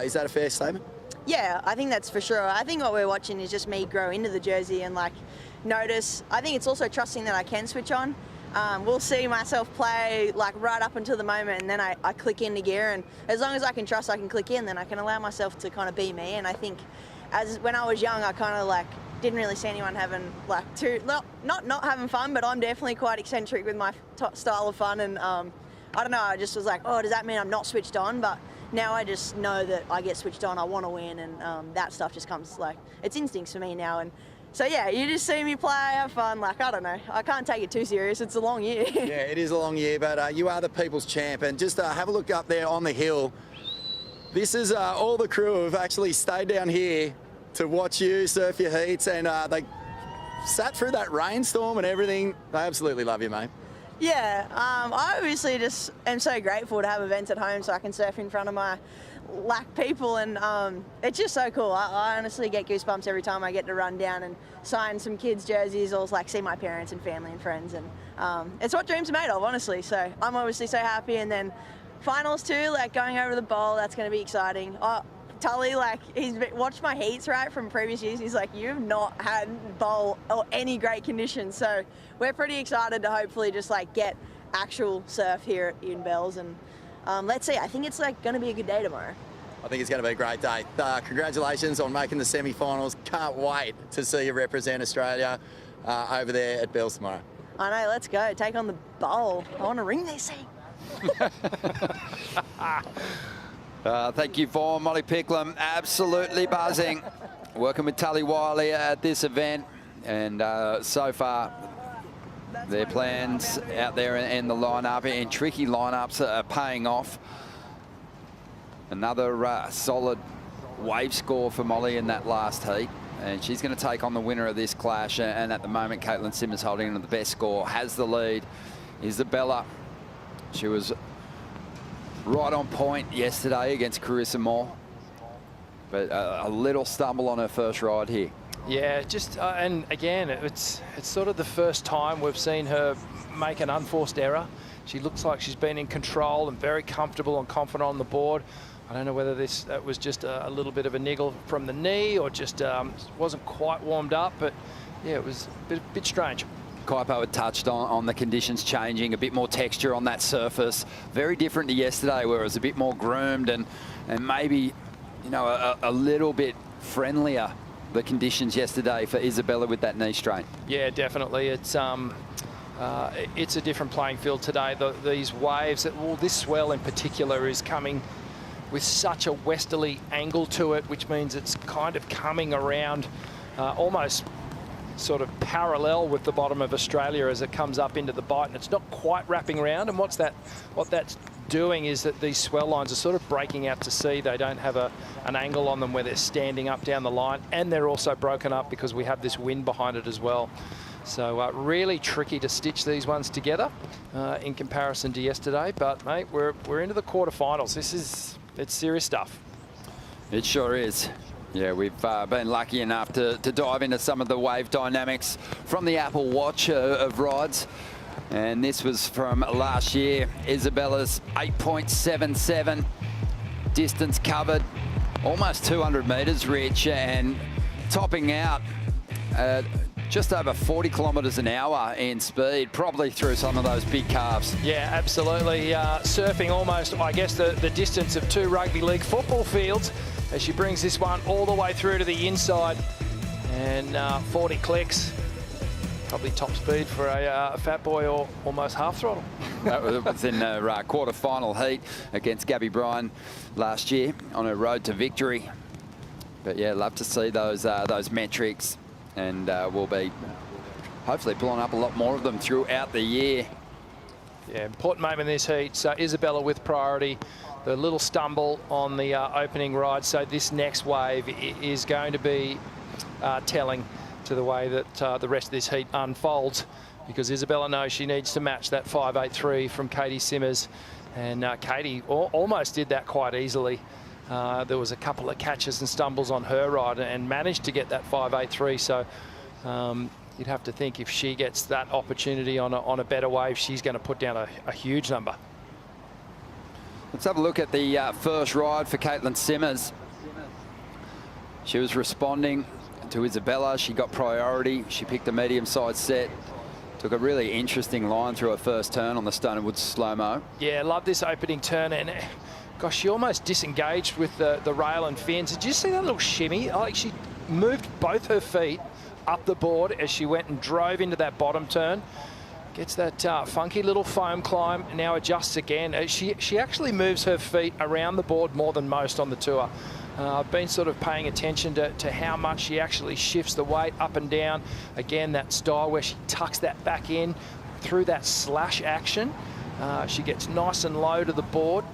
Is that a fair statement? Yeah, I think that's for sure. I think what we're watching is just me grow into the jersey and notice. I think it's also trusting that I can switch on. We'll see myself play like right up until the moment, and then I click into gear, and as long as I can trust I can click in, then I can allow myself to kind of be me. And I think when I was young, I kind of like didn't really see anyone having like not having fun, but I'm definitely quite eccentric with my style of fun, and I don't know, I just was like, oh, does that mean I'm not switched on? But now I just know that I get switched on, I want to win, and that stuff just comes like, it's instincts for me now. And so yeah, you just see me play, have fun, like, I don't know, I can't take it too serious, it's a long year. Yeah, it is a long year, but you are the people's champ, and just have a look up there on the hill. This is all the crew have actually stayed down here to watch you surf your heats, and they sat through that rainstorm and everything. They absolutely love you, mate. Yeah, I obviously just am so grateful to have events at home so I can surf in front of my people, and it's just so cool. I honestly get goosebumps every time I get to run down and sign some kids' jerseys, or like see my parents and family and friends, and it's what dreams are made of, honestly. So I'm obviously so happy, and then finals too, like going over the bowl, that's going to be exciting. Tully, like, he's watched my heats, right, from previous years. He's like, you've not had bowl or any great conditions. So we're pretty excited to hopefully just like get actual surf here in Bells, and let's see, I think it's like going to be a good day tomorrow. I think it's going to be a great day. Congratulations on making the semi-finals. Can't wait to see you represent Australia over there at Bells tomorrow. I know, let's go. Take on the bowl. I want to ring this thing. Thank you for Molly Picklum. Absolutely buzzing. Working with Tully Wiley at this event, and so far their plans out there in the lineup, and tricky lineups, are paying off. Another solid wave score for Molly in that last heat, and she's going to take on the winner of this clash. And at the moment, Caitlin Simmers holding the best score, has the lead. Isabella, she was right on point yesterday against Carissa Moore, but a little stumble on her first ride here. Yeah, just and again, it's sort of the first time we've seen her make an unforced error. She looks like she's been in control and very comfortable and confident on the board. I don't know whether that was just a little bit of a niggle from the knee, or just wasn't quite warmed up, but yeah, it was a bit strange. Kaipo had touched on the conditions changing, a bit more texture on that surface. Very different to yesterday, where it was a bit more groomed and maybe, you know, a little bit friendlier, the conditions yesterday for Isabella with that knee strain. Yeah, definitely. It's a different playing field today. These waves, well, this swell in particular is coming with such a westerly angle to it, which means it's kind of coming around almost sort of parallel with the bottom of Australia as it comes up into the bight, and it's not quite wrapping around. And what that's doing is that these swell lines are sort of breaking out to sea. They don't have an angle on them where they're standing up down the line, and they're also broken up because we have this wind behind it as well. So really tricky to stitch these ones together in comparison to yesterday. But mate, we're into the quarterfinals. It's serious stuff. It sure is. Yeah, we've been lucky enough to dive into some of the wave dynamics from the Apple Watch of rides. And this was from last year. Isabella's 8.77. Distance covered, almost 200 metres, Rich, and topping out just over 40 kilometres an hour in speed, probably through some of those big calves. Yeah, absolutely. Surfing almost, I guess, the distance of 2 rugby league football fields, as she brings this one all the way through to the inside, and 40 clicks. Probably top speed for a fat boy, or almost half throttle. That was in her quarter-final heat against Gabby Bryan last year on her road to victory. But yeah, love to see those metrics, and we'll be hopefully pulling up a lot more of them throughout the year. Yeah, important moment in this heat. So Isabella with priority. The little stumble on the opening ride. So this next wave is going to be telling to the way that the rest of this heat unfolds, because Isabella knows she needs to match that 5.83 from Katie Simmers, and Katie almost did that quite easily. There was a couple of catches and stumbles on her ride and managed to get that 5.83. So you'd have to think if she gets that opportunity on a better wave, she's going to put down a huge number. Let's have a look at the first ride for Caitlin Simmers. She was responding to Isabella. She got priority. She picked a medium-sized set. Took a really interesting line through her first turn on the Stone and Woods slow-mo. Yeah, love this opening turn, and gosh, she almost disengaged with the rail and fins. Did you see that little shimmy? Like, she moved both her feet up the board as she went and drove into that bottom turn. Gets that funky little foam climb, now adjusts again. She actually moves her feet around the board more than most on the tour. I've been sort of paying attention to how much she actually shifts the weight up and down. Again, that style where she tucks that back in through that slash action. She gets nice and low to the board.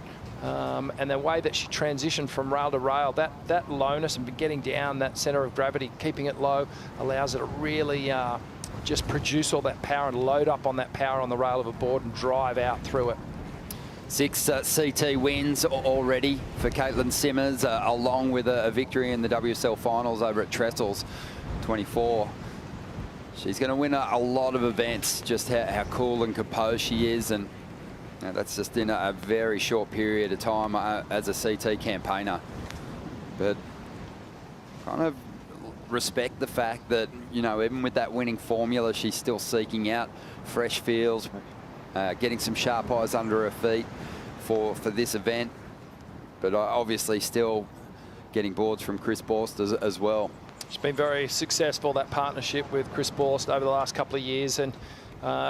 And the way that she transitioned from rail to rail, that lowness and getting down that center of gravity, keeping it low, allows her to really just produce all that power and load up on that power on the rail of a board and drive out through it. 6 CT wins already for Caitlin Simmers, along with a victory in the WSL finals over at Trestles 24. She's going to win a lot of events, just how cool and composed she is, and that's just in a very short period of time as a CT campaigner. But kind of respect the fact that, you know, even with that winning formula, she's still seeking out fresh feels, getting some sharp eyes under her feet for this event, but obviously still getting boards from Chris Borst as well. She's been very successful, that partnership with Chris Borst over the last couple of years, and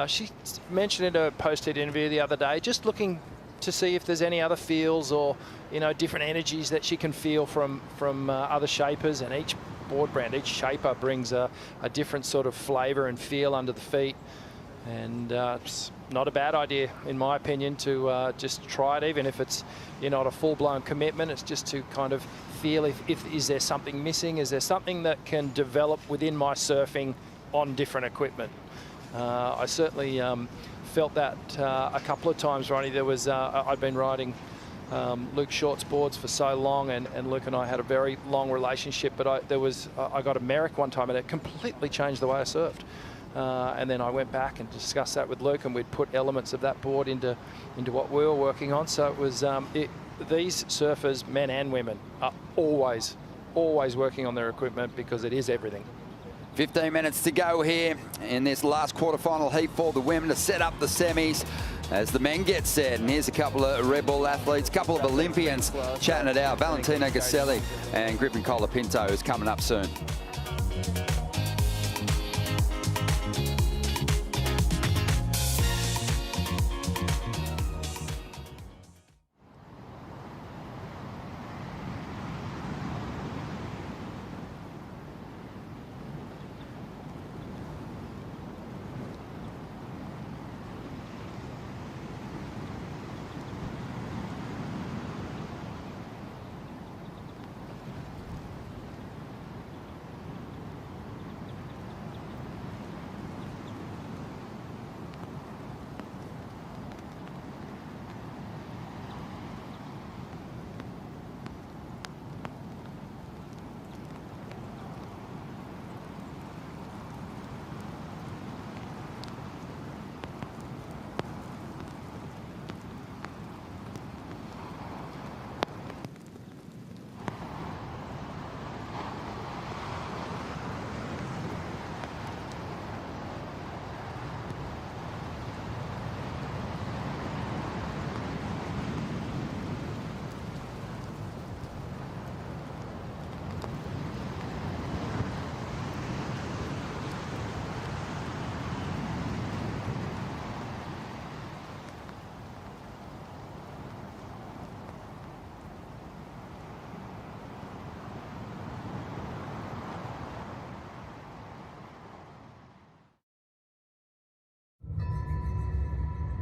she mentioned in a post-hit interview the other day, just looking to see if there's any other feels or, you know, different energies that she can feel from other shapers, and each board brand, each shaper brings a different sort of flavour and feel under the feet. And it's not a bad idea, in my opinion, to just try it, even if it's, you know, not a full-blown commitment. It's just to kind of feel if is there something missing? Is there something that can develop within my surfing on different equipment? I certainly felt that a couple of times, Ronnie. There was I'd been riding Luke Short's boards for so long, and Luke and I had a very long relationship, but I got a Merrick one time, and it completely changed the way I surfed. And then I went back and discussed that with Luke, and we'd put elements of that board into what we were working on. So it was these surfers, men and women, are always working on their equipment, because it is everything. 15 minutes to go here in this last quarterfinal heat for the women to set up the semis as the men get set. And here's a couple of Red Bull athletes, a couple of Olympians chatting it out. Valentino Gaselli and Griffin Colapinto, who's coming up soon.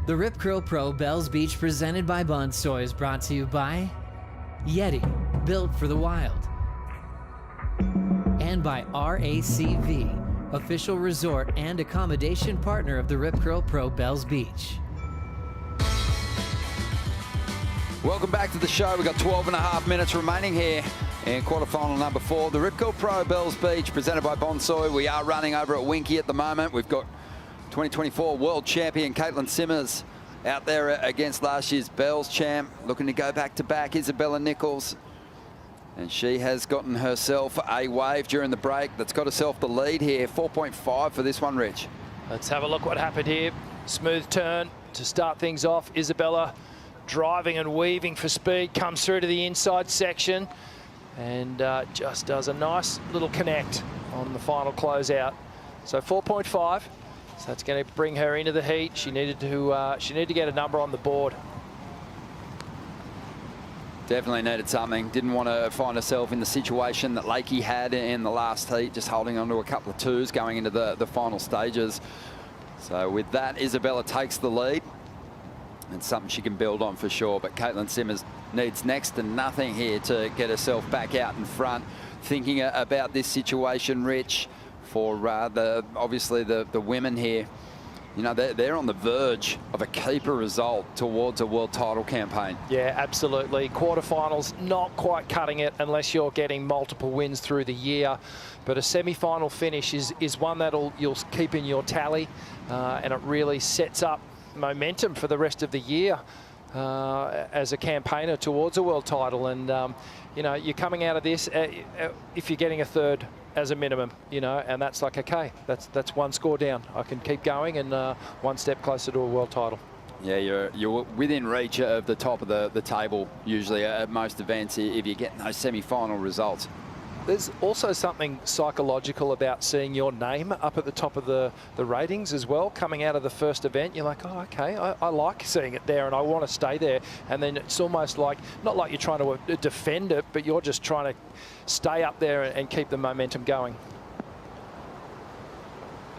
The Rip Curl Pro Bells Beach presented by Bonsoy is brought to you by Yeti, built for the wild, and by RACV, official resort and accommodation partner of the Rip Curl Pro Bells Beach. Welcome back to the show. We've got 12.5 minutes remaining here in quarterfinal number 4. The Rip Curl Pro Bells Beach presented by Bonsoy. We are running over at Winky at the moment. We've got 2024 world champion Caitlin Simmers out there against last year's Bells champ, looking to go back-to-back. Isabella Nichols And she has gotten herself a wave during the break that's got herself the lead here. 4.5 for this one, Rich. Let's have a look what happened here. Smooth turn to start things off. Isabella driving and weaving for speed, comes through to the inside section and just does a nice little connect on the final closeout. So 4.5. So that's going to bring her into the heat. She needed to get a number on the board. Definitely needed something. Didn't want to find herself in the situation that Lakey had in the last heat, just holding on to a couple of twos going into the final stages. So with that, Isabella takes the lead. And something she can build on for sure. But Caitlin Simmers needs next to nothing here to get herself back out in front. Thinking about this situation, Rich, for obviously the women here. You know, they're on the verge of a keeper result towards a world title campaign. Yeah, absolutely. Quarterfinals, not quite cutting it unless you're getting multiple wins through the year. But a semi-final finish is one you'll keep in your tally, and it really sets up momentum for the rest of the year as a campaigner towards a world title. And you know, you're coming out of this if you're getting a third as a minimum, you know, and that's like, okay, that's one score down. I can keep going and one step closer to a world title. Yeah, you're within reach of the top of the table usually at most events if you're getting those semi-final results. There's also something psychological about seeing your name up at the top of the ratings as well. Coming out of the first event, you're like, oh, okay, I like seeing it there and I want to stay there. And then it's almost like, not like you're trying to defend it, but you're just trying to stay up there and keep the momentum going.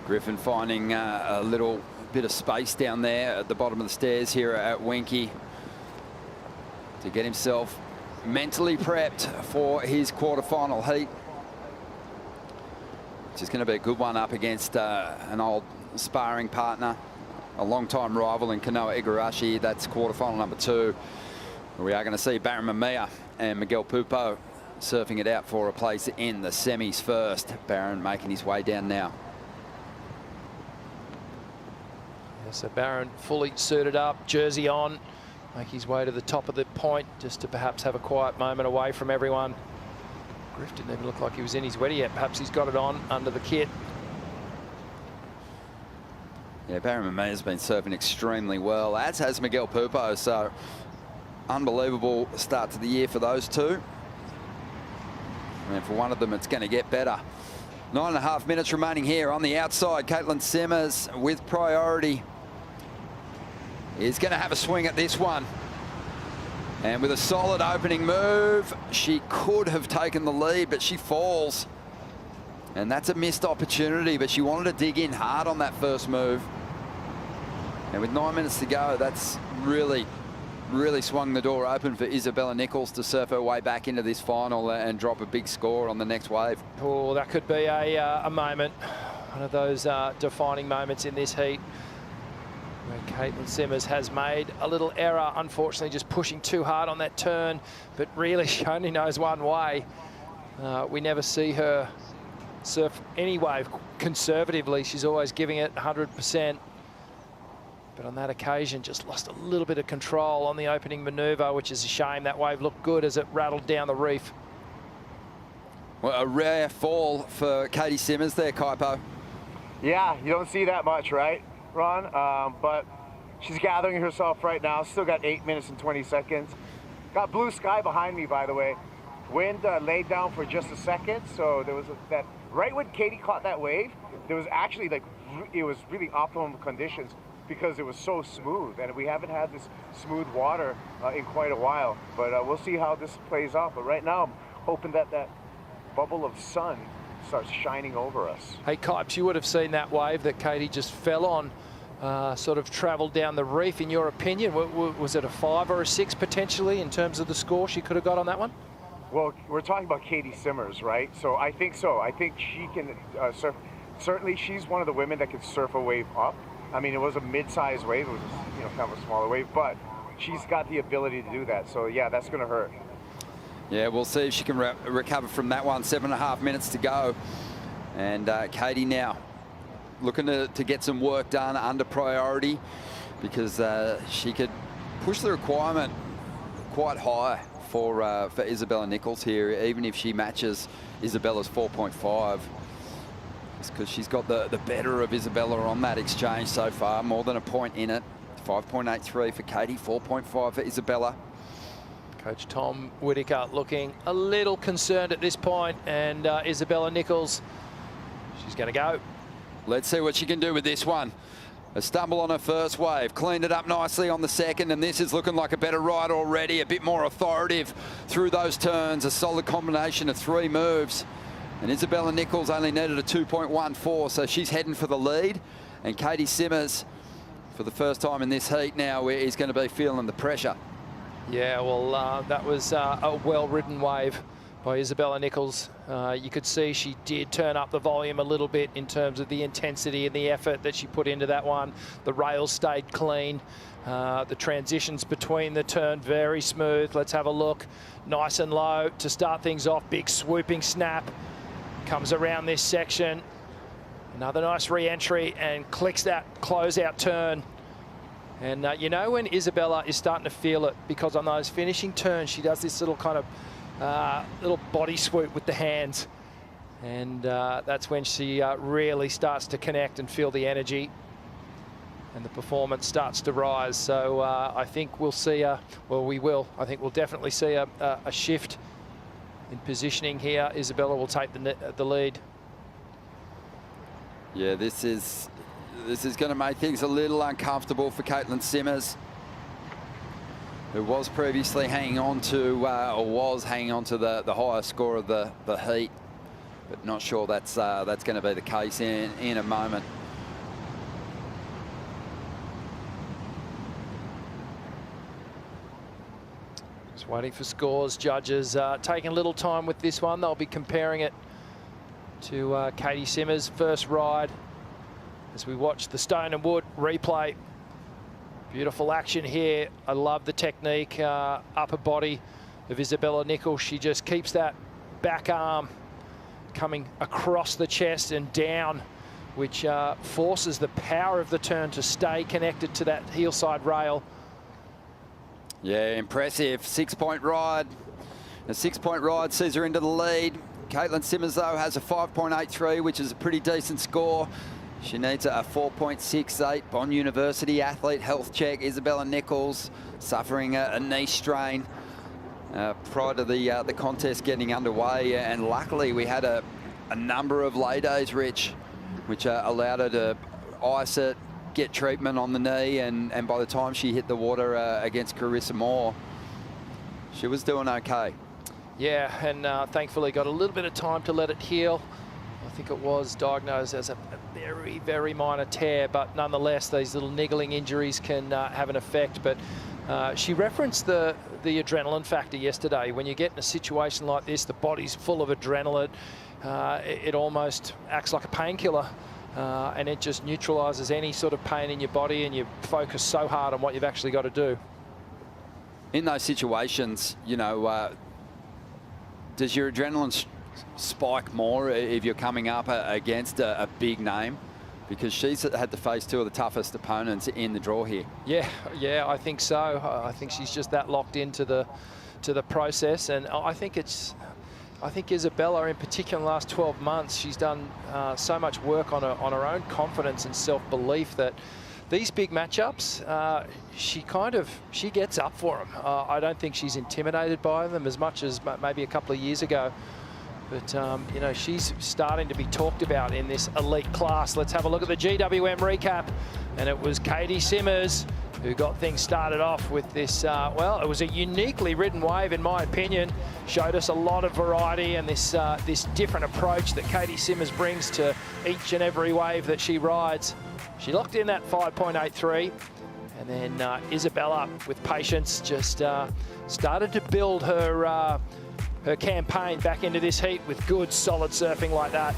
Griffin finding a little bit of space down there at the bottom of the stairs here at Winky to get himself mentally prepped for his quarterfinal heat, which is going to be a good one up against an old sparring partner, a long-time rival in Kanoa Igarashi. That's quarterfinal number 2. We are going to see Baron Mamiya and Miguel Pupo surfing it out for a place in the semis first. Baron making his way down now. Yeah, so Baron fully suited up, jersey on, make his way to the top of the point just to perhaps have a quiet moment away from everyone. Griff didn't even look like he was in his wetter yet. Perhaps he's got it on under the kit. Yeah, Baron Mamiya has been surfing extremely well, as has Miguel Pupo. So unbelievable start to the year for those two. And for one of them, it's going to get better. 9.5 minutes remaining here on the outside. Caitlin Simmers with priority is going to have a swing at this one. And with a solid opening move, she could have taken the lead, but she falls. And that's a missed opportunity, but she wanted to dig in hard on that first move. And with 9 minutes to go, that's really swung the door open for Isabella Nichols to surf her way back into this final and drop a big score on the next wave. Oh, that could be a moment, one of those defining moments in this heat, where Caitlin Simmers has made a little error, unfortunately just pushing too hard on that turn, but really she only knows one way. We never see her surf any wave conservatively. She's always giving it 100%. But on that occasion, just lost a little bit of control on the opening maneuver, which is a shame. That wave looked good as it rattled down the reef. Well, a rare fall for Katie Simmers there, Kaipo. Yeah, you don't see that much, right, Ron? But she's gathering herself right now. Still got 8 minutes and 20 seconds. Got blue sky behind me, by the way. Wind laid down for just a second, so there was that right when Katie caught that wave, there was actually like it was really optimum conditions because it was so smooth, and we haven't had this smooth water in quite a while. But we'll see how this plays out. But right now, I'm hoping that that bubble of sun starts shining over us. Hey, Kipes, you would have seen that wave that Katie just fell on, sort of travelled down the reef. In your opinion, was it a 5 or a 6 potentially in terms of the score she could have got on that one? Well, we're talking about Katie Simmers, right? So. I think she can surf. Certainly, she's one of the women that can surf a wave up. I mean, it was a mid-sized wave. It was, kind of a smaller wave, but she's got the ability to do that. So, yeah, that's going to hurt. Yeah, we'll see if she can recover from that one. 7.5 minutes to go. And Katie now looking to get some work done under priority because she could push the requirement quite high for Isabella Nichols here, even if she matches Isabella's 4.5. It's because she's got the better of Isabella on that exchange so far, more than a point in it. 5.83 for Katie, 4.5 for Isabella. Coach Tom Whitaker looking a little concerned at this point, and Isabella Nichols, she's going to go. Let's see what she can do with this one. A stumble on her first wave, cleaned it up nicely on the second, and this is looking like a better ride already, a bit more authoritative through those turns, a solid combination of 3 moves. And Isabella Nichols only needed a 2.14, so she's heading for the lead. And Katie Simmers, for the first time in this heat now, is going to be feeling the pressure. Yeah, well, that was a well-ridden wave by Isabella Nichols. You could see she did turn up the volume a little bit in terms of the intensity and the effort that she put into that one. The rails stayed clean. The transitions between the turn very smooth. Let's have a look. Nice and low to start things off. Big swooping snap. Comes around this section. Another nice re-entry and clicks that closeout turn. And you know when Isabella is starting to feel it, because on those finishing turns, she does this little kind of little body swoop with the hands. And that's when she really starts to connect and feel the energy. And the performance starts to rise. So I think we'll see, well, we will. I think we'll definitely see a shift in positioning here. Isabella will take the lead. Yeah, this is going to make things a little uncomfortable for Caitlin Simmers, who was previously hanging on to, or was hanging on to the highest score of the heat, but not sure that's going to be the case in a moment. Just waiting for scores. Judges taking a little time with this one. They'll be comparing it to Katie Simmers' first ride as we watch the Stone and Wood replay. Beautiful action here. I love the technique, upper body of Isabella Nichols. She just keeps that back arm coming across the chest and down, which forces the power of the turn to stay connected to that heel side rail. Yeah, impressive 6-point ride. A 6-point ride sees her into the lead. Caitlin Simmers, though, has a 5.83, which is a pretty decent score. She needs a 4.68. Bond University athlete health check. Isabella Nichols suffering a knee strain prior to the contest getting underway. And luckily, we had a number of lay days, Rich, which allowed her to ice it, get treatment on the knee, and by the time she hit the water against Carissa Moore, she was doing okay. Yeah, and thankfully got a little bit of time to let it heal. I think it was diagnosed as a very, very minor tear, but nonetheless, these little niggling injuries can have an effect. But she referenced the adrenaline factor yesterday. When you get in a situation like this, the body's full of adrenaline. It almost acts like a painkiller, and it just neutralizes any sort of pain in your body, and you focus so hard on what you've actually got to do. In those situations, you know, does your adrenaline spike more if you're coming up against a big name? Because she's had to face 2 of the toughest opponents in the draw here. Yeah, I think so. I think she's just that locked into the process, and I think Isabella, in particular, in the last 12 months, she's done so much work on her own confidence and self-belief that these big matchups, she gets up for them. I don't think she's intimidated by them as much as maybe a couple of years ago. But, you know, she's starting to be talked about in this elite class. Let's have a look at the GWM recap. And it was Katie Simmers who got things started off with this, well, it was a uniquely ridden wave, in my opinion. Showed us a lot of variety and this different approach that Katie Simmers brings to each and every wave that she rides. She locked in that 5.83. And then Isabella, with patience, just started to build her campaign back into this heat with good, solid surfing like that.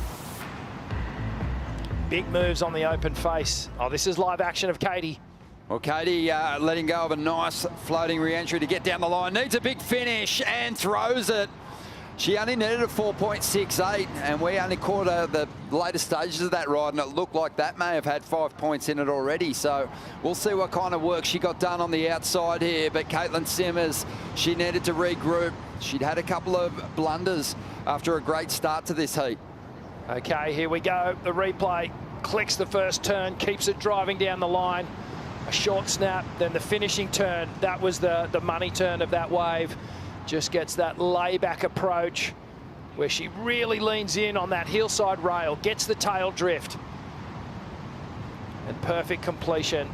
Big moves on the open face. Oh, this is live action of Katie. Well, Katie letting go of a nice floating re-entry to get down the line. Needs a big finish and throws it. She only needed a 4.68, and we only caught the later stages of that ride, and it looked like that may have had 5 points in it already. So we'll see what kind of work she got done on the outside here. But Caitlin Simmers, she needed to regroup. She'd had a couple of blunders after a great start to this heat. Okay, here we go. The replay clicks the first turn, keeps it driving down the line. A short snap, then the finishing turn. That was the money turn of that wave. Just gets that layback approach where she really leans in on that hillside rail, gets the tail drift. And perfect completion.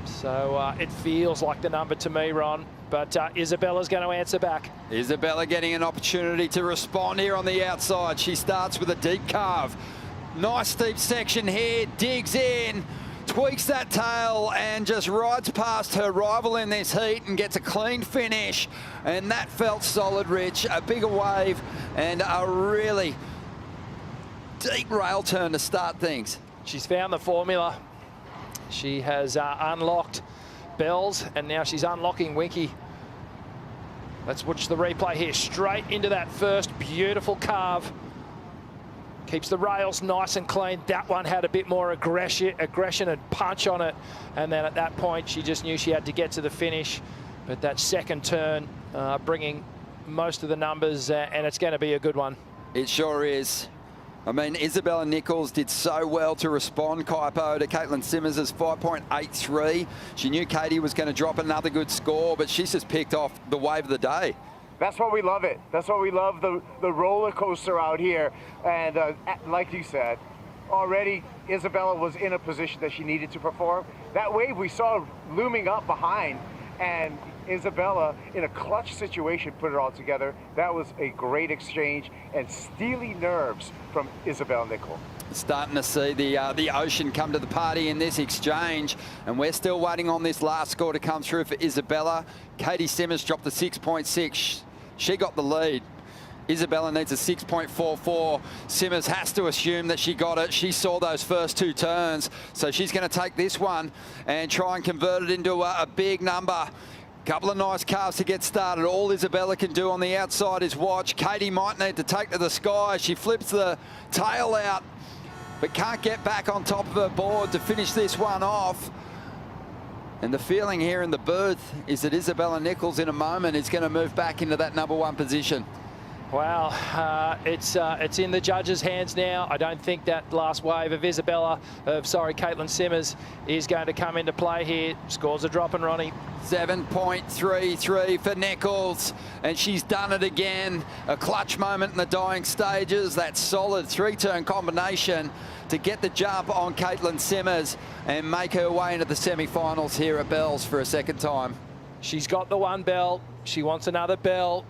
So it feels like the number to me, Ron. But Isabella's going to answer back. Isabella getting an opportunity to respond here on the outside. She starts with a deep carve. Nice steep section here, digs in, tweaks that tail and just rides past her rival in this heat and gets a clean finish. And that felt solid, Rich. A bigger wave and a really deep rail turn to start things. She's found the formula. She has unlocked Bells, and now she's unlocking Winky. Let's watch the replay here. Straight into that first beautiful carve. Keeps the rails nice and clean. That one had a bit more aggression and punch on it. And then at that point, she just knew she had to get to the finish. But that second turn, bringing most of the numbers, and it's going to be a good one. It sure is. I mean, Isabella Nichols did so well to respond, Kaipo, to Caitlin Simmers' 5.83. She knew Katie was going to drop another good score, but she's just picked off the wave of the day. That's what we love it. That's what we love, the roller coaster out here. And like you said, already Isabella was in a position that she needed to perform. That wave we saw looming up behind, and Isabella, in a clutch situation, put it all together. That was a great exchange and steely nerves from Isabella Nichols. Starting to see the ocean come to the party in this exchange, and we're still waiting on this last score to come through for Isabella. Katie Simmers dropped the 6.6. She got the lead. Isabella needs a 6.44. Simmers has to assume that she got it. She saw those first two turns, so she's going to take this one and try and convert it into a big number. Couple of nice carves to get started. All Isabella can do on the outside is watch. Katie might need to take to the sky. She flips the tail out, but can't get back on top of her board to finish this one off. And the feeling here in the booth is that Isabella Nichols in a moment is going to move back into that #1 position. Wow, it's in the judges' hands now. I don't think that last wave of Caitlin Simmers is going to come into play here. Scores are dropping, Ronnie. 7.33 for Nichols, and she's done it again. A clutch moment in the dying stages. That solid three-turn combination to get the jump on Caitlin Simmers and make her way into the semi-finals here at Bells for a second time. She's got the one belt. She wants another belt.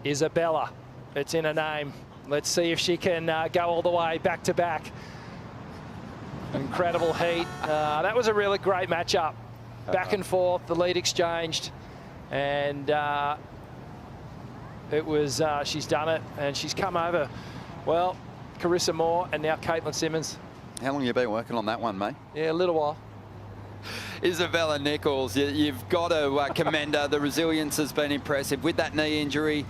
Isabella. It's in her name. Let's see if she can go all the way back to back. Incredible heat. That was a really great matchup. Back and forth, the lead exchanged. And it was, she's done it and she's come over. Well, Carissa Moore and now Caitlin Simmers. How long have you been working on that one, mate? Yeah, a little while. Isabella Nichols, you've got to commend her. The resilience has been impressive with that knee injury.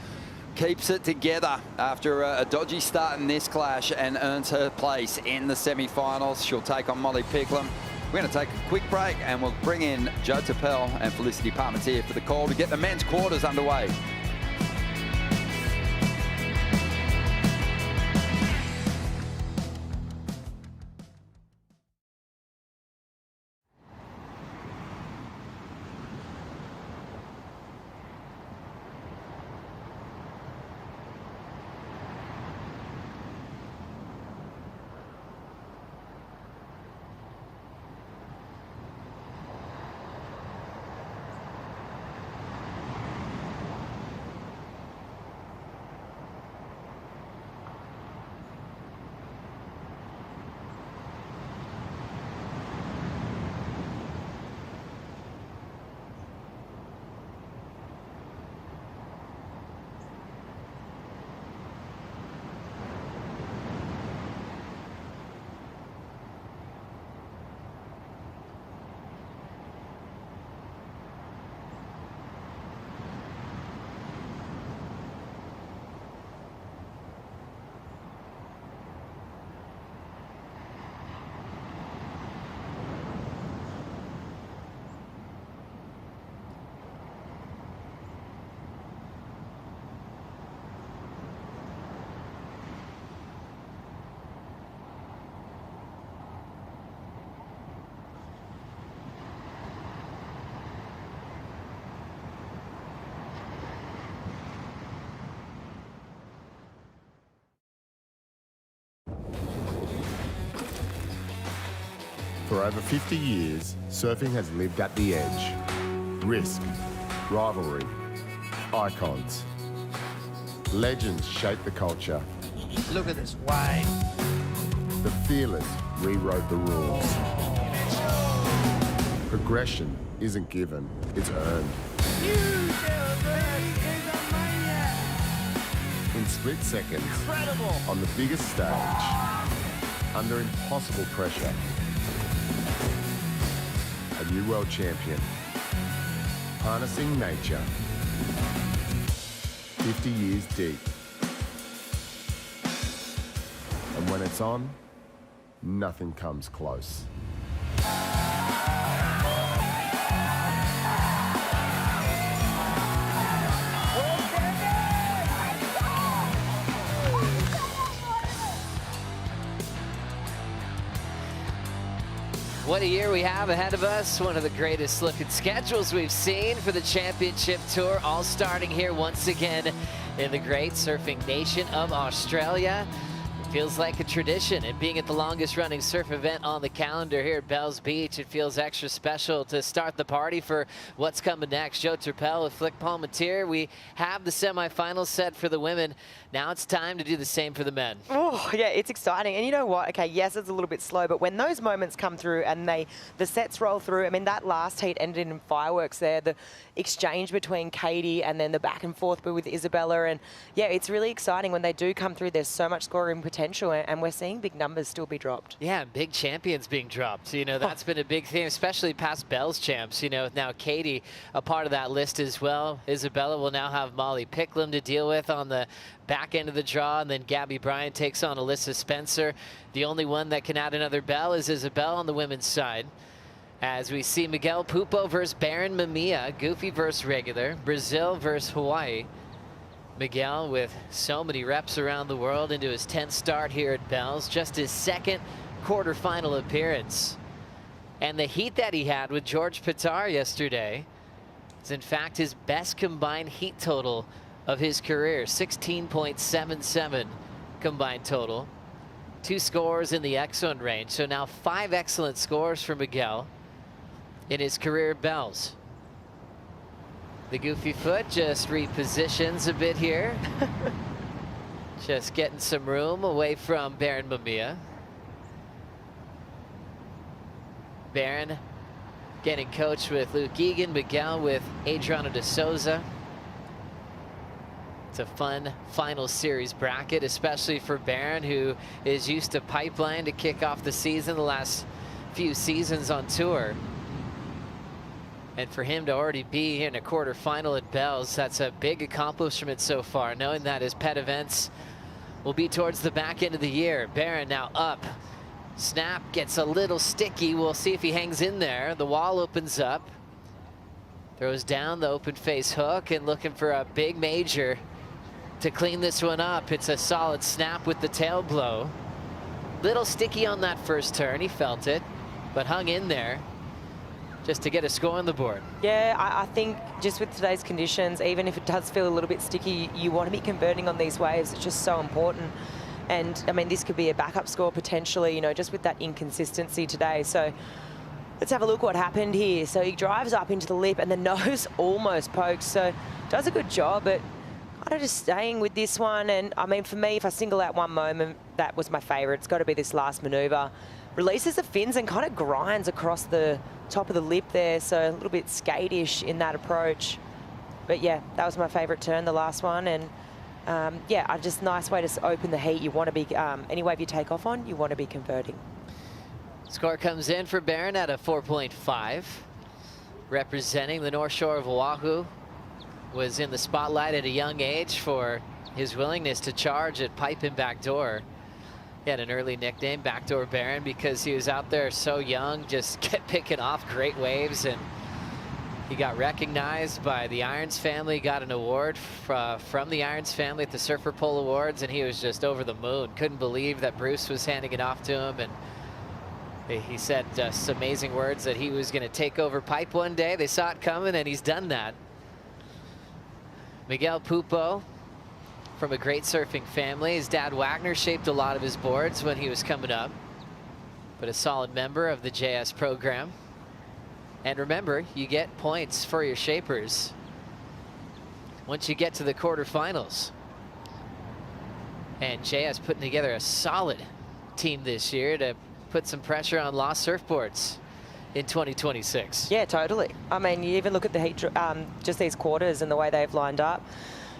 Keeps it together after a dodgy start in this clash and earns her place in the semi-finals. She'll take on Molly Picklum. We're going to take a quick break and we'll bring in Joe Tapel and Felicity Parmentier for the call to get the men's quarters underway. For over 50 years, surfing has lived at the edge. Risk, rivalry, icons. Legends shape the culture. Look at this wave. The fearless rewrote the rules. Progression isn't given, it's earned. In split seconds, Incredible. on the biggest stage, under impossible pressure, a new world champion, harnessing nature, 50 years deep. And when it's on, nothing comes close. What a year we have ahead of us. One of the greatest looking schedules we've seen for the Championship Tour, all starting here once again in the great surfing nation of Australia. It feels like a tradition, and being at the longest running surf event on the calendar here at Bells Beach, it feels extra special to start the party for what's coming next. Joe Turpel with Flick Palmatier. We have the semifinals set for the women. Now it's time to do the same for the men. Oh, yeah, it's exciting. And you know what? Okay, yes, it's a little bit slow, but when those moments come through and the sets roll through, I mean, that last heat ended in fireworks there. The exchange between Katie and then the back and forth with Isabella. And yeah, it's really exciting when they do come through. There's so much scoring potential, and we're seeing big numbers still be dropped. Yeah, big champions being dropped. You know, that's been a big theme, especially past Bell's champs. You know, now Katie a part of that list as well. Isabella will now have Molly Picklum to deal with on the back end of the draw, and then Gabby Bryan takes on Alyssa Spencer. The only one that can add another bell is Isabel on the women's side. As we see Miguel Pupo versus Baron Mamiya, Goofy versus regular, Brazil versus Hawaii. Miguel with so many reps around the world into his 10th start here at Bells, just his second quarterfinal appearance. And the heat that he had with George Pitar yesterday is in fact his best combined heat total of his career, 16.77 combined total. 2 scores in the excellent range, so now 5 excellent scores for Miguel in his career at Bells. The Goofy foot just repositions a bit here. Just getting some room away from Baron Mamiya. Baron getting coached with Luke Egan, Miguel with Adriano de Souza. It's a fun final series bracket, especially for Baron, who is used to Pipeline to kick off the season the last few seasons on tour. And for him to already be in a quarterfinal at Bells, that's a big accomplishment so far, knowing that his pet events will be towards the back end of the year. Baron now up. Snap gets a little sticky. We'll see if he hangs in there. The wall opens up. Throws down the open face hook and looking for a big major to clean this one up. It's a solid snap with the tail blow. Little sticky on that first turn. He felt it, but hung in there just to get a score on the board. Yeah, I think just with today's conditions, even if it does feel a little bit sticky, you want to be converting on these waves. It's just so important. And I mean, this could be a backup score potentially, you know, just with that inconsistency today. So let's have a look what happened here. So he drives up into the lip and the nose almost pokes. So does a good job, but kind of just staying with this one. And I mean, for me, if I single out one moment, that was my favorite. It's got to be this last maneuver. Releases the fins and kind of grinds across the top of the lip there. So a little bit skate-ish in that approach. But yeah, that was my favorite turn, the last one. And yeah, just nice way to open the heat. You want to be, any wave you take off on, you want to be converting. Score comes in for Baron at a 4.5. Representing the North Shore of Oahu. Was in the spotlight at a young age for his willingness to charge at pipe and backdoor. He had an early nickname, Backdoor Baron, because he was out there so young, just kept picking off great waves, and he got recognized by the Irons family, got an award from the Irons family at the Surfer Pole Awards, and he was just over the moon. Couldn't believe that Bruce was handing it off to him, and he said just amazing words that he was going to take over pipe one day. They saw it coming, and he's done that. Miguel Pupo, from a great surfing family. His dad Wagner shaped a lot of his boards when he was coming up. but a solid member of the JS program. And remember, you get points for your shapers once you get to the quarterfinals. And JS putting together a solid team this year to put some pressure on lost surfboards in 2026. Yeah, totally. I mean, you even look at the heat, just these quarters and the way they've lined up.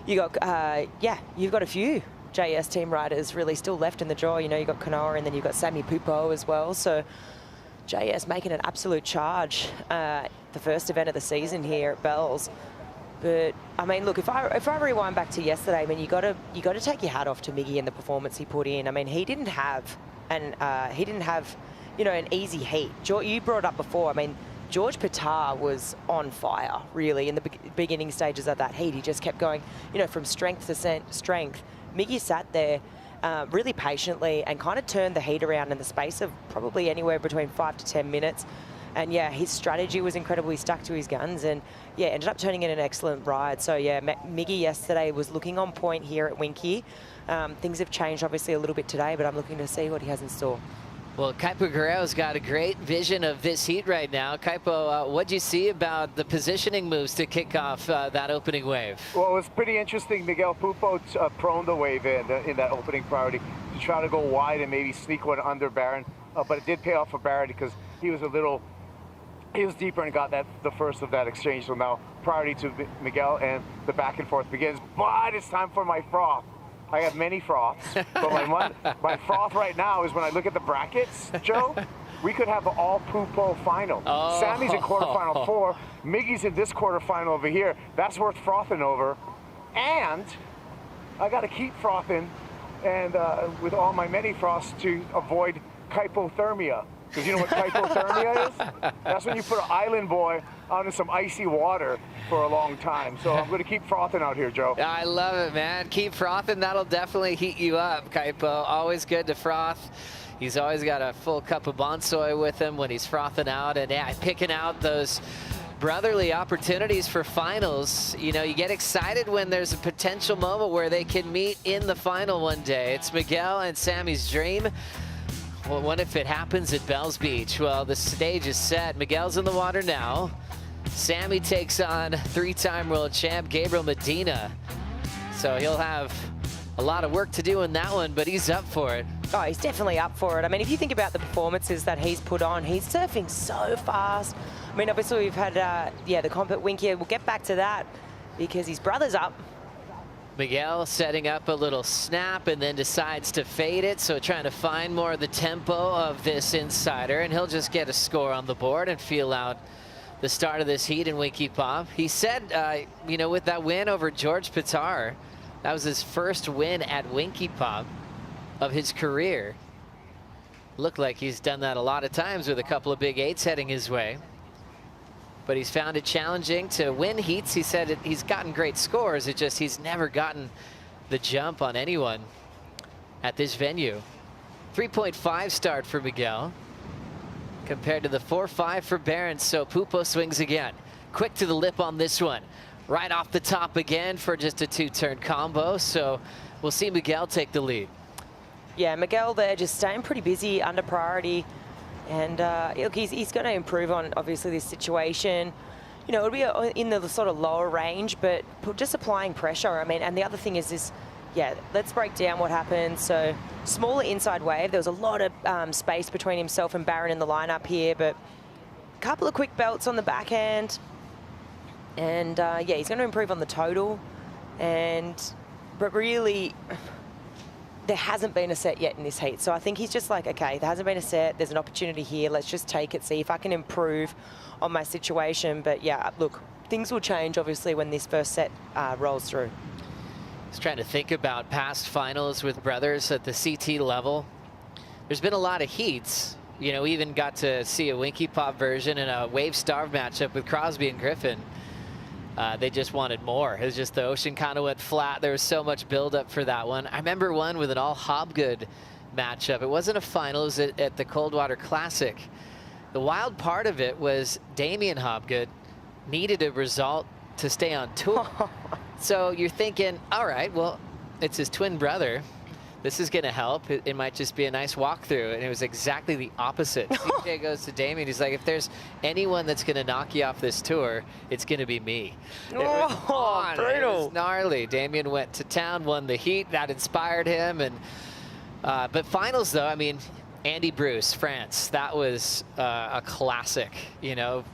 You got, yeah, you've got a few JS team riders really still left in the draw. You know, you've got Kanoa and then you've got Sammy Pupo as well. So JS making an absolute charge, the first event of the season here at Bells. But I mean, look, if I rewind back to yesterday, I mean, you got to take your hat off to Miggy and the performance he put in. I mean, he didn't have you know, an easy heat. You brought it up before. I mean, George Pitar was on fire, really, in the beginning stages of that heat. He just kept going, you know, from strength to strength. Miggy sat there really patiently and kind of turned the heat around in the space of probably anywhere between 5 to 10 minutes. And yeah, his strategy was incredibly stuck to his guns and yeah, ended up turning in an excellent ride. So yeah, Miggy yesterday was looking on point here at Winky. Things have changed obviously a little bit today, but I'm looking to see what he has in store. Well, Kaipo Guerrero's got a great vision of this heat right now. Kaipo, what'd you see about the positioning moves to kick off that opening wave? Well, it was pretty interesting. Miguel Pupo proned the wave in that opening priority to try to go wide and maybe sneak one under Bryan. But it did pay off for Bryan because he was deeper and got the first of that exchange. So now priority to Miguel and the back and forth begins. But it's time for my froth. I have many froths, but my froth right now is when I look at the brackets, Joe, we could have an all Pupo final. Oh. Sammy's in quarterfinal 4, Miggy's in this quarterfinal over here. That's worth frothing over. And I got to keep frothing and with all my many froths to avoid hypothermia. Because you know what hypothermia is? That's when you put an island boy out in some icy water for a long time. So I'm going to keep frothing out here, Joe. I love it, man. Keep frothing. That'll definitely heat you up, Kaipo. Always good to froth. He's always got a full cup of Bonsoy with him when he's frothing out. And yeah, picking out those brotherly opportunities for finals. You know, you get excited when there's a potential moment where they can meet in the final one day. It's Miguel and Sammy's dream. Well, what if it happens at Bells Beach? Well, the stage is set. Miguel's in the water now. Sammy takes on three-time world champ Gabriel Medina. So he'll have a lot of work to do in that one, but he's up for it. Oh, he's definitely up for it. I mean, if you think about the performances that he's put on, he's surfing so fast. I mean, obviously we've had, yeah, the comp at Winky. We'll get back to that because his brother's up. Miguel setting up a little snap and then decides to fade it. So trying to find more of the tempo of this insider, and he'll just get a score on the board and feel out the start of this heat in Winky Pop. He said, you know, with that win over George Pitar, that was his first win at Winky Pop of his career. Looked like he's done that a lot of times with a couple of big 8s heading his way. But he's found it challenging to win heats. He said he's gotten great scores. It's just he's never gotten the jump on anyone at this venue. 3.5 start for Miguel compared to the 4.5 for Barron. So Pupo swings again. Quick to the lip on this one. Right off the top again for just a 2-turn combo. So we'll see Miguel take the lead. Yeah, Miguel there just staying pretty busy under priority. And look, he's going to improve on, obviously, this situation. You know, it'll be in the sort of lower range, but just applying pressure. I mean, and the other thing is this, yeah, let's break down what happened. So, smaller inside wave. There was a lot of space between himself and Barron in the lineup here, but a couple of quick belts on the backhand. And, yeah, he's going to improve on the total. But really, there hasn't been a set yet in this heat. So I think he's just like, okay, there hasn't been a set. There's an opportunity here. Let's just take it, see if I can improve on my situation. But yeah, look, things will change, obviously, when this first set rolls through. Just trying to think about past finals with brothers at the CT level. There's been a lot of heats. You know, we even got to see a Winky Pop version in a Wave Starve matchup with Crosby and Griffin. They just wanted more. It was just the ocean kind of went flat. There was so much buildup for that one. I remember one with an all Hobgood matchup. It wasn't a final, it was at the Coldwater Classic. The wild part of it was Damian Hobgood needed a result to stay on tour. So you're thinking, all right, well, it's his twin brother. this is going to help. It might just be a nice walkthrough. And it was exactly the opposite. CJ goes to Damien. He's like, if there's anyone that's going to knock you off this tour, it's going to be me. It was brutal. It was gnarly. Damien went to town, won the heat. That inspired him. And but finals, though, I mean, Andy Bruce, France, that was a classic, you know.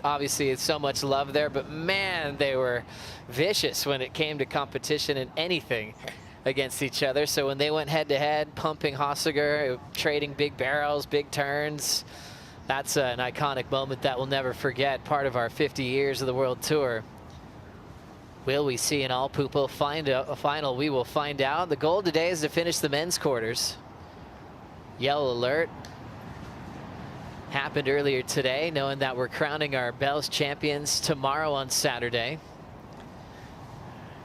Obviously, it's so much love there, but man, they were vicious when it came to competition and anything against each other. So when they went head-to-head, pumping Hossiger, trading big barrels, big turns, that's an iconic moment that we'll never forget, part of our 50 years of the World Tour. Will we see an all Pupo final? We will find out. The goal today is to finish the men's quarters. Yellow alert happened earlier today, knowing that we're crowning our Bells champions tomorrow on Saturday,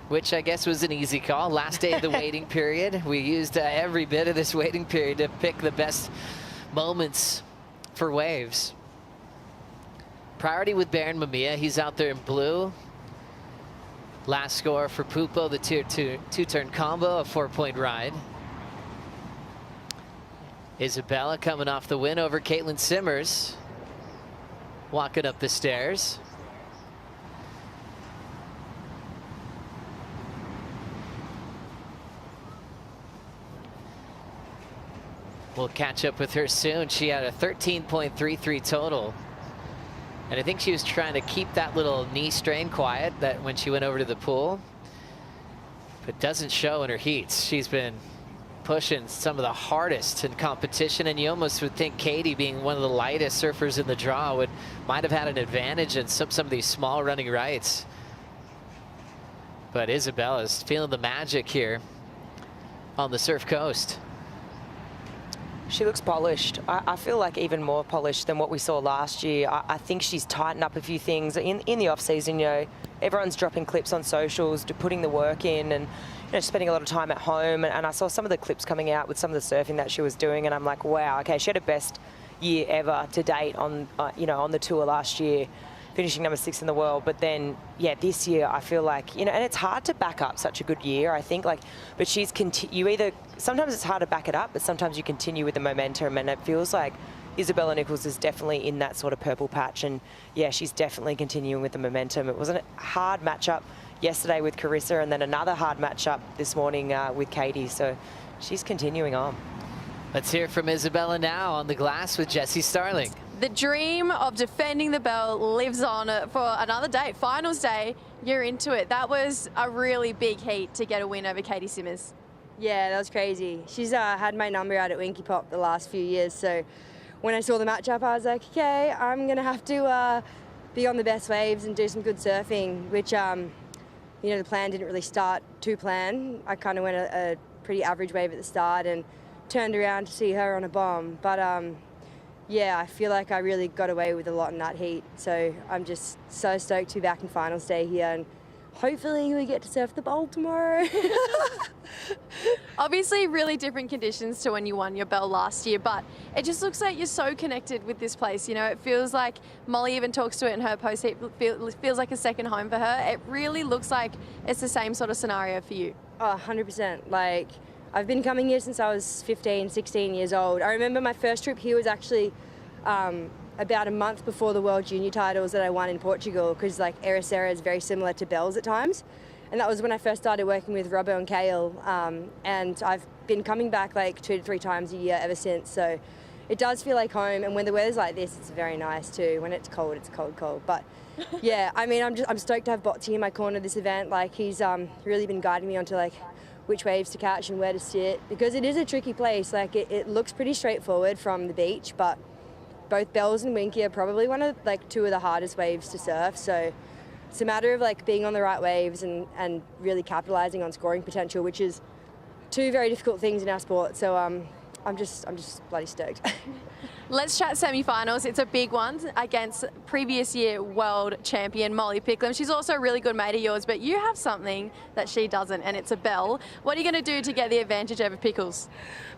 which I guess was an easy call. Last day of the waiting period. We used every bit of this waiting period to pick the best moments for waves. Priority with Baron Mamiya. He's out there in blue. Last score for Pupo, the tier two-turn combo, a 4-point ride. Isabella coming off the win over Caitlin Simmers. Walking up the stairs. We'll catch up with her soon. She had a 13.33 total. And I think she was trying to keep that little knee strain quiet that when she went over to the pool. But doesn't show in her heats. She's been pushing some of the hardest in competition, and you almost would think Katie, being one of the lightest surfers in the draw, might have had an advantage in some of these small running rights. But Isabella's feeling the magic here on the Surf Coast. She looks polished. I feel like even more polished than what we saw last year. I think she's tightened up a few things in the off season. You know, everyone's dropping clips on socials, putting the work in, and you know, spending a lot of time at home. And I saw some of the clips coming out with some of the surfing that she was doing, and I'm like, wow, okay, she had her best year ever to date on you know, on the tour last year, finishing number 6 in the world. But then, yeah, this year I feel like, you know, and it's hard to back up such a good year, I think, like, but she's sometimes it's hard to back it up, but sometimes you continue with the momentum, and it feels like Isabella Nichols is definitely in that sort of purple patch, and yeah, she's definitely continuing with the momentum. It was a hard matchup yesterday with Carissa, and then another hard matchup this morning with Katie, so she's continuing on. Let's hear from Isabella now on the glass with Jessie Starling. The dream of defending the bell lives on for another day. Finals day, you're into it. That was a really big heat to get a win over Katie Simmers. Yeah, that was crazy. She's had my number out at Winky Pop the last few years, so when I saw the matchup, I was like, okay, I'm going to have to be on the best waves and do some good surfing, which, you know, the plan didn't really start to plan. I kind of went a pretty average wave at the start and turned around to see her on a bomb. But, yeah, I feel like I really got away with a lot in that heat. So I'm just so stoked to be back in finals day here, and hopefully we get to surf the bowl tomorrow. Obviously, really different conditions to when you won your bell last year, but it just looks like you're so connected with this place. You know, it feels like Molly even talks to it in her post. It feels like a second home for her. It really looks like it's the same sort of scenario for you. Oh, 100%. Like, I've been coming here since I was 15, 16 years old. I remember my first trip here was actually about a month before the World Junior titles that I won in Portugal, because like Ericeira is very similar to bells at times. And that was when I first started working with Robbo and Kale. And I've been coming back like 2 to 3 times a year ever since. So it does feel like home. And when the weather's like this, it's very nice too. When it's cold, it's cold. But yeah, I mean, I'm stoked to have Botsy in my corner this event. Like, he's really been guiding me onto like which waves to catch and where to sit, because it is a tricky place. Like, it looks pretty straightforward from the beach, but both Bells and Winky are probably like 2 of the hardest waves to surf. So it's a matter of like being on the right waves and really capitalizing on scoring potential, which is 2 very difficult things in our sport. So I'm just bloody stoked. Let's chat semi-finals. It's a big one against previous year world champion Molly Picklum. She's also a really good mate of yours, but you have something that she doesn't, and it's a bell. What are you going to do to get the advantage over Pickles?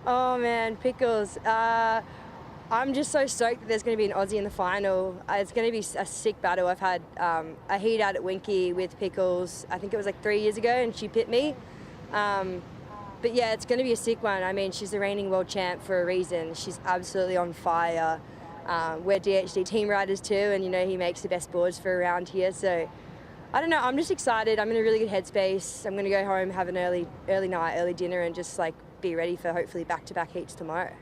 Oh man, Pickles. I'm just so stoked that there's going to be an Aussie in the final. It's going to be a sick battle. I've had a heat out at Winky with Pickles. I think it was like 3 years ago, and she pit me. But yeah, it's going to be a sick one. I mean, she's the reigning world champ for a reason. She's absolutely on fire. We're DHD team riders too, and you know, he makes the best boards for around here. So I don't know, I'm just excited. I'm in a really good headspace. I'm going to go home, have an early night, early dinner, and just like be ready for hopefully back-to-back heats tomorrow.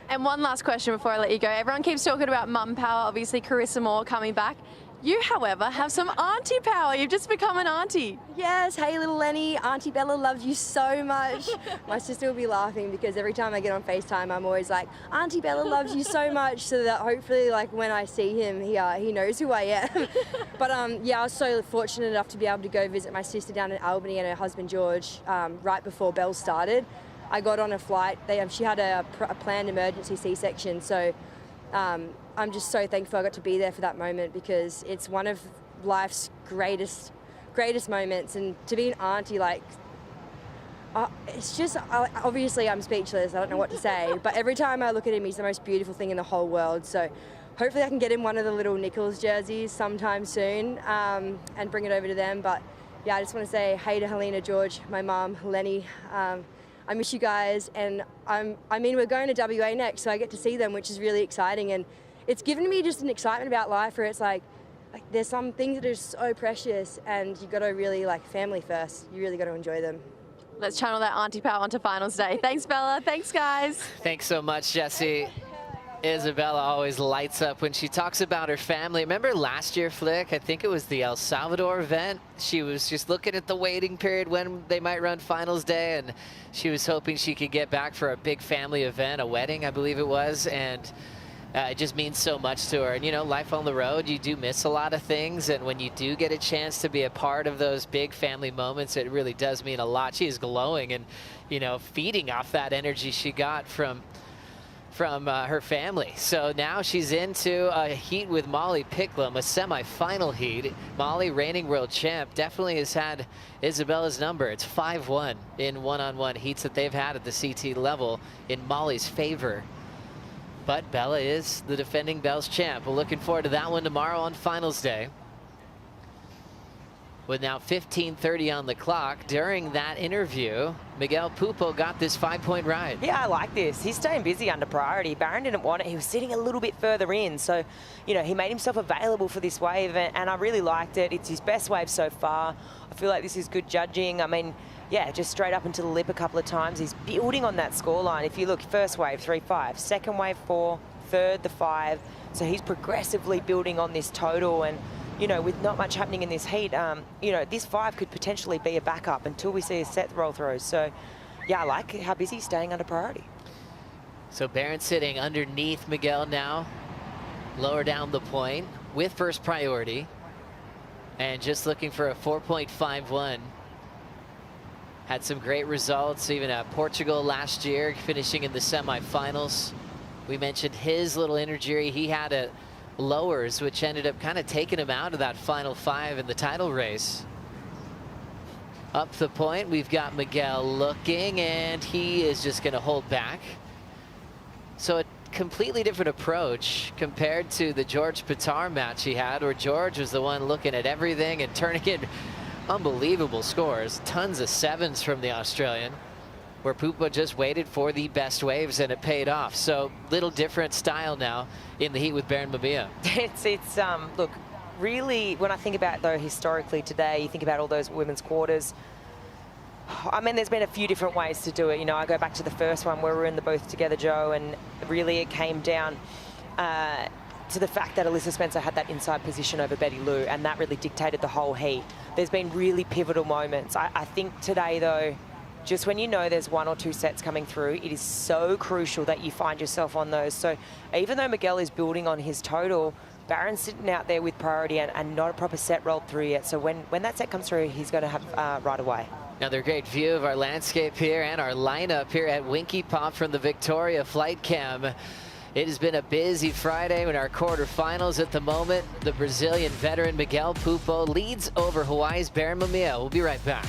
And one last question before I let you go. Everyone keeps talking about mum power, obviously Carissa Moore coming back. You, however, have some auntie power. You've just become an auntie. Yes, hey little Lenny, Auntie Bella loves you so much. My sister will be laughing because every time I get on FaceTime, I'm always like, Auntie Bella loves you so much, so that hopefully like when I see him, he knows who I am. But yeah, I was so fortunate enough to be able to go visit my sister down in Albany and her husband George right before Belle started. I got on a flight. She had a planned emergency C-section, so I'm just so thankful I got to be there for that moment because it's one of life's greatest moments. And to be an auntie, like, it's just, obviously I'm speechless, I don't know what to say, but every time I look at him, he's the most beautiful thing in the whole world. So hopefully I can get him one of the little Nichols jerseys sometime soon and bring it over to them. But yeah, I just want to say hey to Helena, George, my mum, Lenny. I miss you guys, and I mean, we're going to WA next, so I get to see them, which is really exciting. And it's given me just an excitement about life where it's like there's some things that are so precious, and you got to really, like, family first. You really got to enjoy them. Let's channel that auntie power onto finals day. Thanks, Bella. Thanks, guys. Thanks so much, Jesse. Isabella always lights up when she talks about her family. Remember last year, Flick? I think it was the El Salvador event. She was just looking at the waiting period when they might run finals day, and she was hoping she could get back for a big family event, a wedding, I believe it was, and it just means so much to her. And, you know, life on the road, you do miss a lot of things, and when you do get a chance to be a part of those big family moments, it really does mean a lot. She is glowing and, you know, feeding off that energy she got from her family. So now she's into a heat with Molly Picklum, a semi-final heat. Molly, reigning world champ, definitely has had Isabella's number. It's 5-1 in one-on-one heats that they've had at the CT level in Molly's favor. But Bella is the defending Bells champ. We're looking forward to that one tomorrow on finals day. With now 15:30 on the clock, during that interview, Miguel Pupo got this 5-point ride. Yeah, I like this. He's staying busy under priority. Barron didn't want it. He was sitting a little bit further in. So, you know, he made himself available for this wave, and I really liked it. It's his best wave so far. I feel like this is good judging. I mean, yeah, just straight up into the lip a couple of times. He's building on that scoreline. If you look, first wave, 3-5. Second wave, 4. Third, the 5. So he's progressively building on this total. And, you know, with not much happening in this heat, you know, this 5 could potentially be a backup until we see a set roll through. So, yeah, I like how busy he's staying under priority. So Barron sitting underneath Miguel now, lower down the point with first priority, and just looking for a 4.51. Had some great results, even at Portugal last year, finishing in the semifinals. We mentioned his little injury he had at lowers, which ended up kind of taking him out of that final 5 in the title race. Up the point, we've got Miguel looking, and he is just going to hold back. So a completely different approach compared to the George Pitar match he had, where George was the one looking at everything and turning in unbelievable scores. Tons of 7s from the Australian, where Pupo just waited for the best waves and it paid off. So little different style now in the heat with Barron Mamiya. It's look, really, when I think about, though, historically today, you think about all those women's quarters. I mean, there's been a few different ways to do it. You know, I go back to the first one where we were in the booth together, Joe, and really it came down to the fact that Alyssa Spencer had that inside position over Betty Lou, and that really dictated the whole heat. There's been really pivotal moments. I think today, though, just when you know there's 1 or 2 sets coming through, it is so crucial that you find yourself on those. So even though Miguel is building on his total, Barron's sitting out there with priority and not a proper set rolled through yet. So when that set comes through, he's going to have right away. Another great view of our landscape here and our lineup here at Winky Pop from the Victoria Flight Cam. It has been a busy Friday in our quarterfinals at the moment. The Brazilian veteran Miguel Pupo leads over Hawaii's Barron Mamiya. We'll be right back.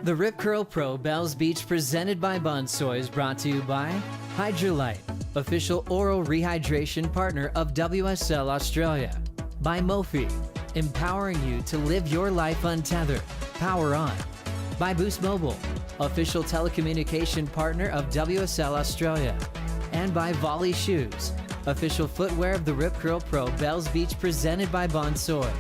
The Rip Curl Pro Bells Beach presented by Bonsoy is brought to you by Hydrolite, official oral rehydration partner of WSL Australia. By Mophie, empowering you to live your life untethered. Power on. By Boost Mobile, official telecommunication partner of WSL Australia. And by Volley Shoes, official footwear of the Rip Curl Pro Bells Beach presented by Bonsoy.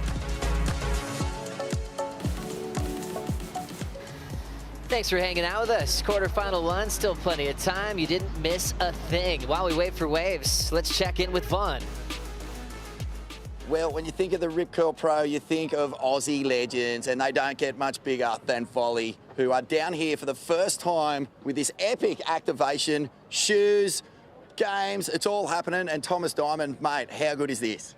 Thanks for hanging out with us. Quarterfinal 1, still plenty of time. You didn't miss a thing. While we wait for waves, let's check in with Vaughn. Well, when you think of the Rip Curl Pro, you think of Aussie legends, and they don't get much bigger than Volley, who are down here for the first time with this epic activation. Shoes, games, it's all happening. And Thomas Diamond, mate, how good is this?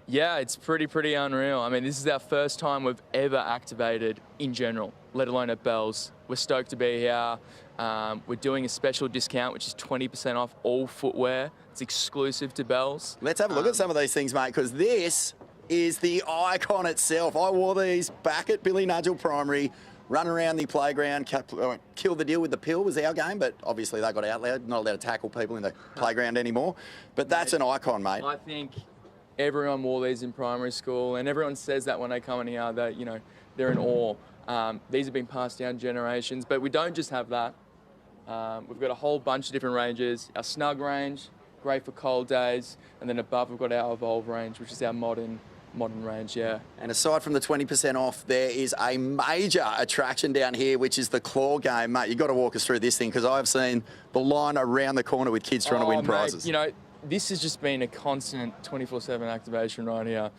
Yeah, it's pretty unreal. I mean, this is our first time we've ever activated in general, let alone at Bells. We're stoked to be here. We're doing a special discount, which is 20% off all footwear. It's exclusive to Bells. Let's have a look at some of these things, mate, because this is the icon itself. I wore these back at Billy Nudgel Primary, run around the playground, kill the deal with the pill was our game, but obviously they got outlawed, not allowed to tackle people in the playground anymore. But that's an icon, mate. I think everyone wore these in primary school, and everyone says that when they come in here, that, you know, they're in awe. These have been passed down generations, but we don't just have that. We've got a whole bunch of different ranges. Our snug range, great for cold days, and then above we've got our Evolve range, which is our modern range, yeah. And aside from the 20% off, there is a major attraction down here, which is the claw game. Mate, you've got to walk us through this thing, because I've seen the line around the corner with kids trying to win prizes. Mate, you know, this has just been a constant 24/7 activation right here.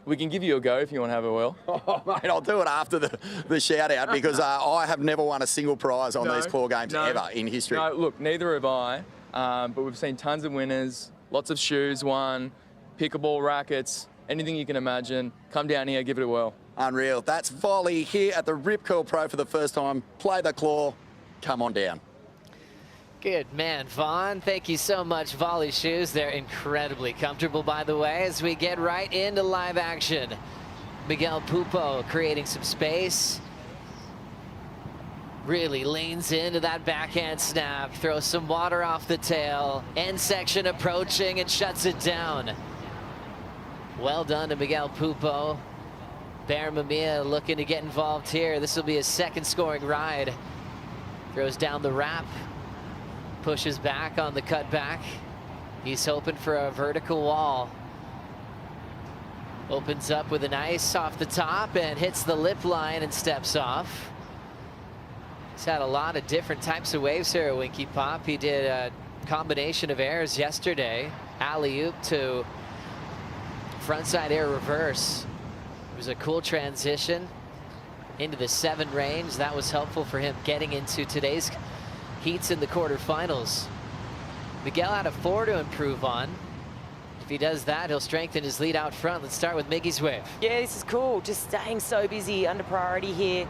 We can give you a go if you want to have a whirl. Oh, mate, I'll do it after the shout out, because I have never won a single prize on these claw games ever in history. No, look, neither have I, but we've seen tons of winners, lots of shoes won, pickleball rackets, anything you can imagine. Come down here, give it a whirl. Unreal. That's Volley here at the Rip Curl Pro for the first time. Play the claw. Come on down. Good man, Vaughn. Thank you so much. Volley shoes, they're incredibly comfortable, by the way, as we get right into live action. Miguel Pupo creating some space. Really leans into that backhand snap, throws some water off the tail. End section approaching and shuts it down. Well done to Miguel Pupo. Baron Mamiya looking to get involved here. This will be his second scoring ride. Throws down the wrap. Pushes back on the cutback. He's hoping for a vertical wall. Opens up with an ice off the top and hits the lip line and steps off. He's had a lot of different types of waves here at Winky Pop. He did a combination of airs yesterday. Alley-oop to frontside air reverse. It was a cool transition into the 7 range. That was helpful for him getting into today's heats in the quarterfinals. Miguel had a 4 to improve on. If he does that, he'll strengthen his lead out front. Let's start with Miggy's wave. Yeah, this is cool. Just staying so busy under priority here.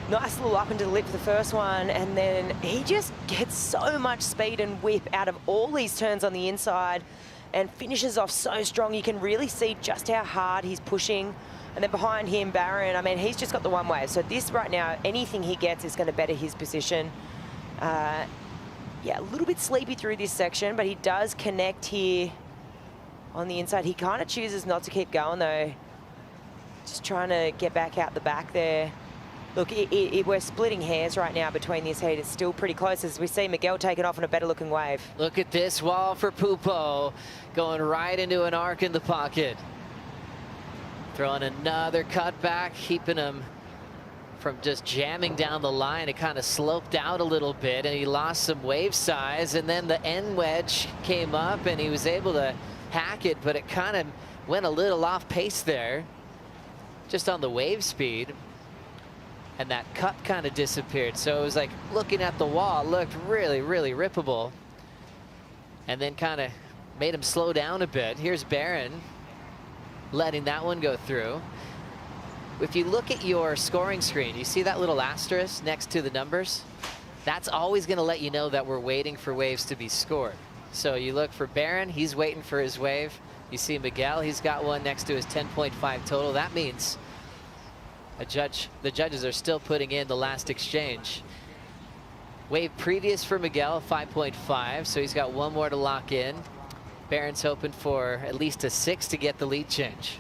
Nice little up into the lip for the first one, and then he just gets so much speed and whip out of all these turns on the inside and finishes off so strong. You can really see just how hard he's pushing. And then behind him, Barron, I mean, he's just got the one wave. So this right now, anything he gets is going to better his position. Yeah, a little bit sleepy through this section, but he does connect here on the inside. He kind of chooses not to keep going, though. Just trying to get back out the back there. Look, we're splitting hairs right now between this heat. It's still pretty close as we see Miguel taking off on a better looking wave. Look at this wall for Pupo, going right into an arc in the pocket. Throwing another cutback, keeping him from just jamming down the line. It kind of sloped out a little bit and he lost some wave size, and then the end wedge came up and he was able to hack it, but it kind of went a little off pace there, just on the wave speed. And that cut kind of disappeared. So it was like looking at the wall, looked really, really rippable. And then kind of made him slow down a bit. Here's Barron letting that one go through. If you look at your scoring screen, you see that little asterisk next to the numbers? That's always going to let you know that we're waiting for waves to be scored. So you look for Barron, he's waiting for his wave. You see Miguel, he's got one next to his 10.5 total. That means The judges are still putting in the last exchange. Wave previous for Miguel, 5.5, so he's got one more to lock in. Barron's hoping for at least a 6 to get the lead change.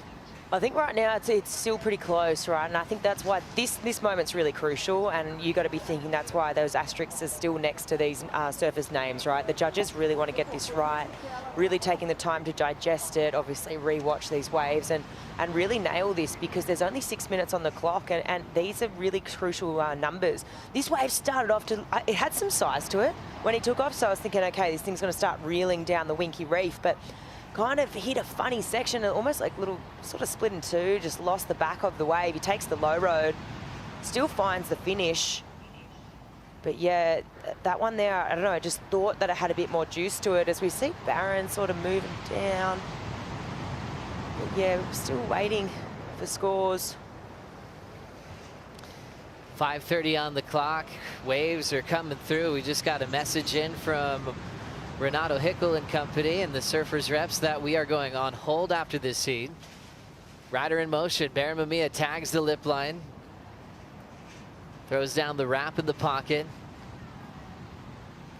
I think right now it's still pretty close, right? And I think that's why this moment's really crucial, and you got to be thinking that's why those asterisks are still next to these surfers' names, right? The judges really want to get this right, really taking the time to digest it, obviously rewatch these waves and really nail this, because there's only 6 minutes on the clock, and these are really crucial numbers. This wave started off it had some size to it when he took off, so I was thinking, okay, this thing's going to start reeling down the Winky Reef, but kind of hit a funny section, almost like little sort of split in two, just lost the back of the wave. He takes the low road, still finds the finish. But yeah, that one there, I don't know, I just thought that it had a bit more juice to it as we see Barron sort of moving down. But yeah, we're still waiting for scores. 5:30 on the clock. Waves are coming through. We just got a message in from Renato Hickel and company and the Surfers reps that we are going on hold after this heat. Rider in motion. Barron Mamiya tags the lip line. Throws down the wrap in the pocket.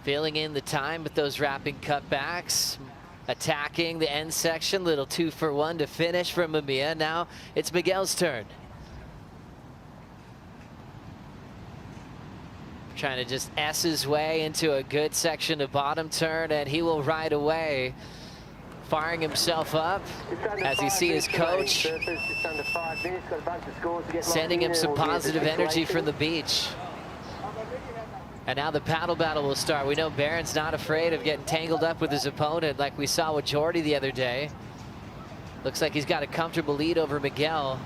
Filling in the time with those wrapping cutbacks. Attacking the end section. Little 2-for-1 to finish from Mamiya. Now it's Miguel's turn. Trying to just S his way into a good section of bottom turn, and he will ride away, firing himself up as you see his coach sending him some positive energy from the beach. And now the paddle battle will start. We know Barron's not afraid of getting tangled up with his opponent like we saw with Jordy the other day. Looks like he's got a comfortable lead over Miguel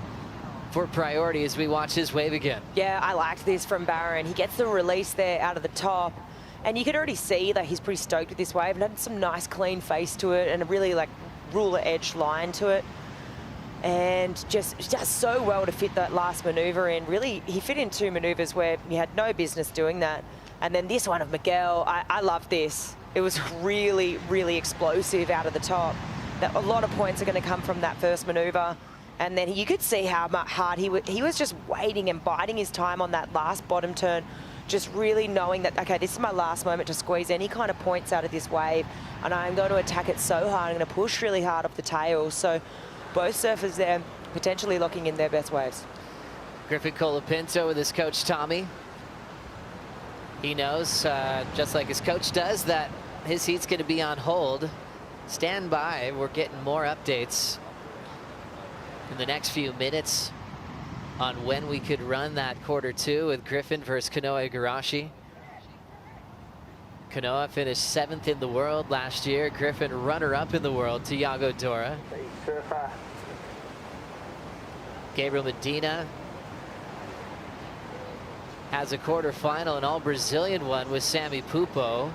for priority as we watch his wave again. Yeah, I liked this from Barron. He gets the release there out of the top, and you can already see that he's pretty stoked with this wave and had some nice clean face to it and a really like ruler edge line to it. And just so well to fit that last maneuver in. Really, he fit in 2 maneuvers where he had no business doing that. And then this one of Miguel, I love this. It was really, really explosive out of the top. That a lot of points are going to come from that first maneuver. And then you could see how hard he was just waiting and biding his time on that last bottom turn, just really knowing that, okay, this is my last moment to squeeze any kind of points out of this wave, and I'm going to attack it so hard. I'm going to push really hard off the tail. So both surfers there potentially locking in their best waves. Griffin Colapinto with his coach Tommy. He knows, just like his coach does, that his heat's going to be on hold. Stand by. We're getting more updates in the next few minutes on when we could run that quarter 2 with Griffin versus Kanoa Igarashi. Kanoa finished 7th in the world last year. Griffin runner-up in the world to Iago Dora. Gabriel Medina has a quarterfinal, an all-Brazilian one with Sammy Pupo.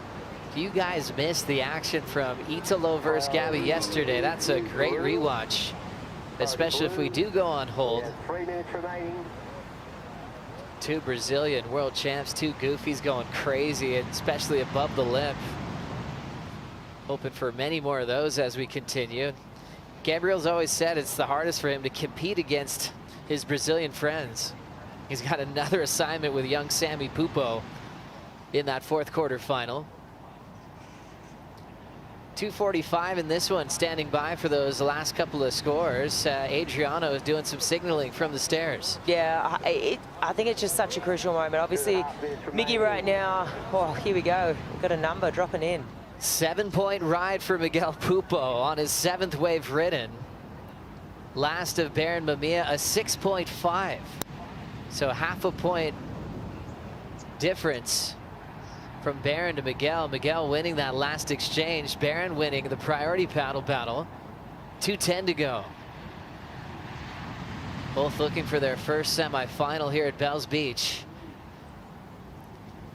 If you guys missed the action from Italo versus Gabby yesterday, that's a great rewatch, especially if we do go on hold. 2 Brazilian world champs, 2 goofies going crazy, and especially above the lip. Hoping for many more of those as we continue. Gabriel's always said it's the hardest for him to compete against his Brazilian friends. He's got another assignment with young Sammy Pupo in that 4th quarter final. 2:45 in this one, standing by for those last couple of scores. Adriano is doing some signaling from the stairs. Yeah, I think it's just such a crucial moment. Obviously, Miggy right now, oh, here we go. We've got a number dropping in. 7-point ride for Miguel Pupo on his 7th wave ridden. Last of Barron Mamiya, a 6.5. So half a point difference from Barron to Miguel. Miguel winning that last exchange. Barron winning the priority paddle battle. 2:10 to go. Both looking for their first semifinal here at Bells Beach.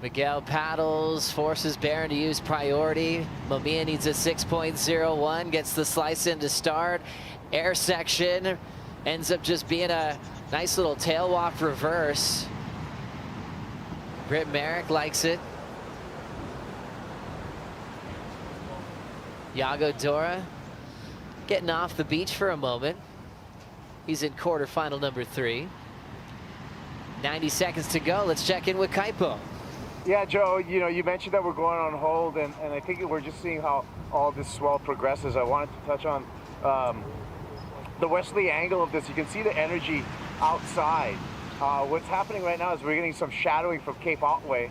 Miguel paddles, forces Barron to use priority. Mamiya needs a 6.01, gets the slice in to start. Air section ends up just being a nice little tail walk reverse. Britt Merrick likes it. Iago Dora getting off the beach for a moment. He's in quarterfinal number 3. 90 seconds to go. Let's check in with Kaipo. Yeah, Joe, you mentioned that we're going on hold, and I think we're just seeing how all this swell progresses. I wanted to touch on the westerly angle of this. You can see the energy outside. What's happening right now is we're getting some shadowing from Cape Otway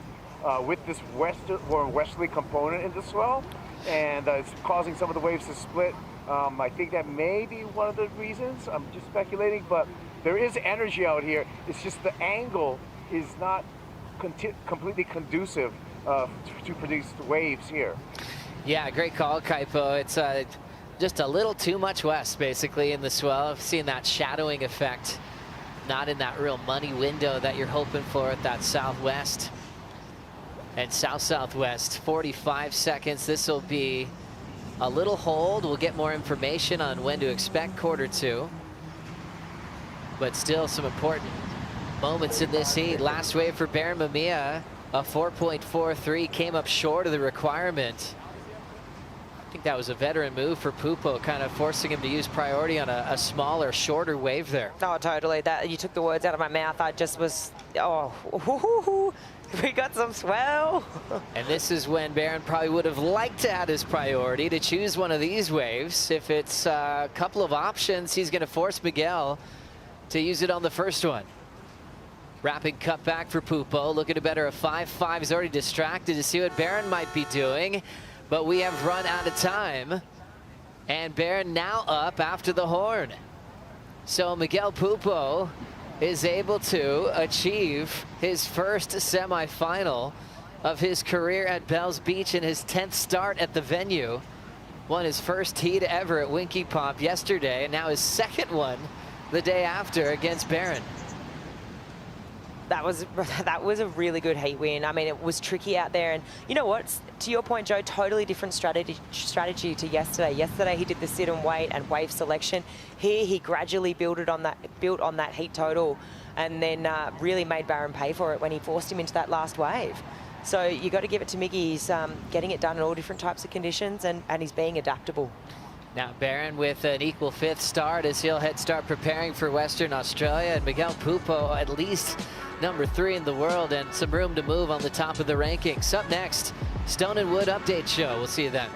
with this westerly component in the swell, and it's causing some of the waves to split. I think that may be one of the reasons. I'm just speculating, but there is energy out here. It's just the angle is not completely conducive to produce waves here. Yeah, great call, Kaipo. It's just a little too much west, basically, in the swell. I've seen that shadowing effect, not in that real money window that you're hoping for at that southwest and south-southwest. 45 seconds. This will be a little hold. We'll get more information on when to expect quarter two. But still some important moments in this heat. Last wave for Baron Mamiya, a 4.43, came up short of the requirement. I think that was a veteran move for Pupo, kind of forcing him to use priority on a smaller, shorter wave there. Oh, totally. That you took the words out of my mouth. I just was, we got some swell. And this is when Baron probably would have liked to have his priority to choose one of these waves. If it's a couple of options, he's going to force Miguel to use it on the first one. Rapid cut back for Pupo, looking to better a 5-5. He's already distracted to see what Baron might be doing, but we have run out of time. And Baron now up after the horn. So Miguel Pupo is able to achieve his first semifinal of his career at Bells Beach in his 10th start at the venue. Won his first heat ever at Winky Pop yesterday, and now his second one the day after against Baron. That was a really good heat win. I mean, it was tricky out there, and you know what? To your point, Joe, totally different strategy to yesterday. Yesterday he did the sit and wait and wave selection. Here he gradually built on that heat total, and then really made Baron pay for it when he forced him into that last wave. So you got to give it to Miggy. He's getting it done in all different types of conditions, and he's being adaptable. Now Baron with an equal 5th start as he'll start preparing for Western Australia, and Miguel Pupo at least number 3 in the world and some room to move on the top of the rankings. Up next, Stone and Wood update show. We'll see you then.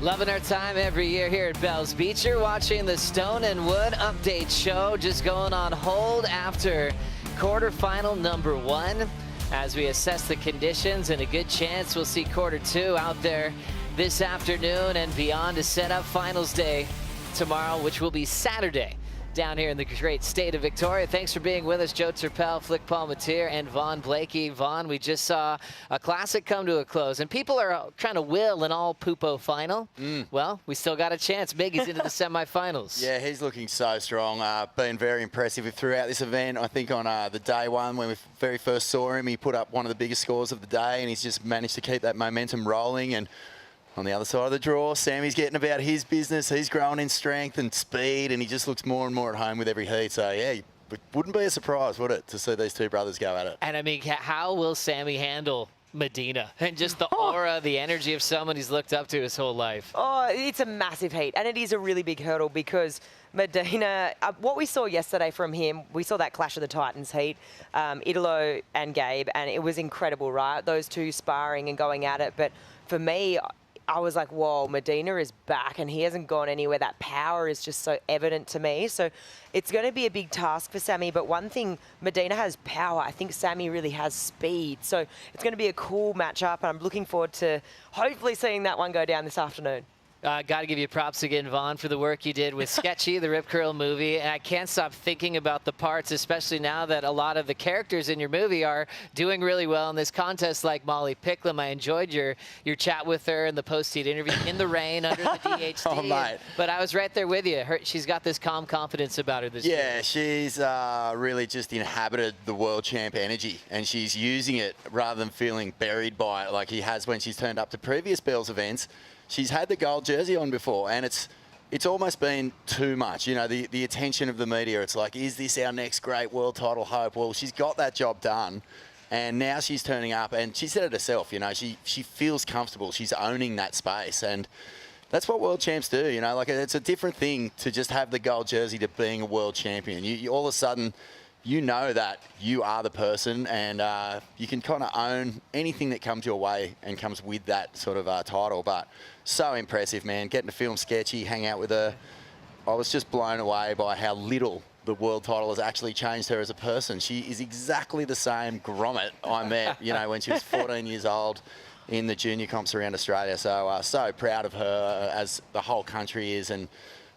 Loving our time every year here at Bells Beach. You're watching the Stone and Wood Update Show, just going on hold after quarterfinal number 1 as we assess the conditions, and a good chance we'll see quarter 2 out there this afternoon and beyond to set up finals day tomorrow, which will be Saturday down here in the great state of Victoria. Thanks for being with us, Joe Turpel, Flick Palmatier, and Vaughn Blakey. Vaughn, we just saw a classic come to a close, and people are trying to will an all Pupo final. Well, we still got a chance. Miggy's into the semifinals. Yeah, he's looking so strong. Been very impressive throughout this event. I think on the day one, when we very first saw him, he put up one of the biggest scores of the day, and he's just managed to keep that momentum rolling. And on the other side of the draw, Sammy's getting about his business. He's growing in strength and speed, and he just looks more and more at home with every heat. So, yeah, it wouldn't be a surprise, would it, to see these two brothers go at it? And, I mean, how will Sammy handle Medina and just the aura, the energy of someone he's looked up to his whole life? Oh, it's a massive heat, and it is a really big hurdle because Medina, what we saw yesterday from him, we saw that clash of the Titans heat, Italo and Gabe, and it was incredible, right? Those two sparring and going at it. But for me, I was like, whoa, Medina is back and he hasn't gone anywhere. That power is just so evident to me. So it's going to be a big task for Sammy. But one thing, Medina has power. I think Sammy really has speed. So it's going to be a cool matchup. And I'm looking forward to hopefully seeing that one go down this afternoon. Got to give you props again, Vaughn, for the work you did with Sketchy, the Rip Curl movie. And I can't stop thinking about the parts, especially now that a lot of the characters in your movie are doing really well in this contest, like Molly Picklum. I enjoyed your chat with her in the post-heat interview in the rain under the DHD. Oh, mate. But I was right there with you. She's got this calm confidence about her this year. Yeah, she's really just inhabited the world champ energy, and she's using it rather than feeling buried by it like he has when she's turned up to previous Bells events. She's had the gold jersey on before, and it's almost been too much. You know, the attention of the media, it's like, is this our next great world title hope? Well, she's got that job done, and now she's turning up, and she said it herself, you know, she feels comfortable. She's owning that space, and that's what world champs do, you know. Like, it's a different thing to just have the gold jersey to being a world champion. You all of a sudden, you know that you are the person, and you can kind of own anything that comes your way and comes with that sort of title. But so impressive, man. Getting to film Sketchy, hang out with her. I was just blown away by how little the world title has actually changed her as a person. She is exactly the same grommet I met, you know, when she was 14 years old in the junior comps around Australia. So, so proud of her, as the whole country is. And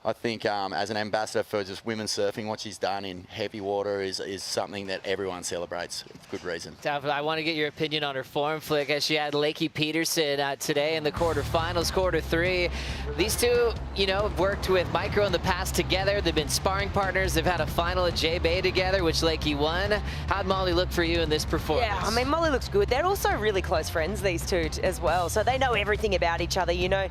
I think as an ambassador for just women's surfing, what she's done in heavy water is something that everyone celebrates with good reason. Definitely. I want to get your opinion on her form, Flick, as she had Lakey Peterson today in the quarterfinals, quarter 3. These two, you know, have worked with Micro in the past together. They've been sparring partners. They've had a final at J-Bay together, which Lakey won. How'd Molly look for you in this performance? Yeah, I mean, Molly looks good. They're also really close friends, these two, as well. So they know everything about each other. You know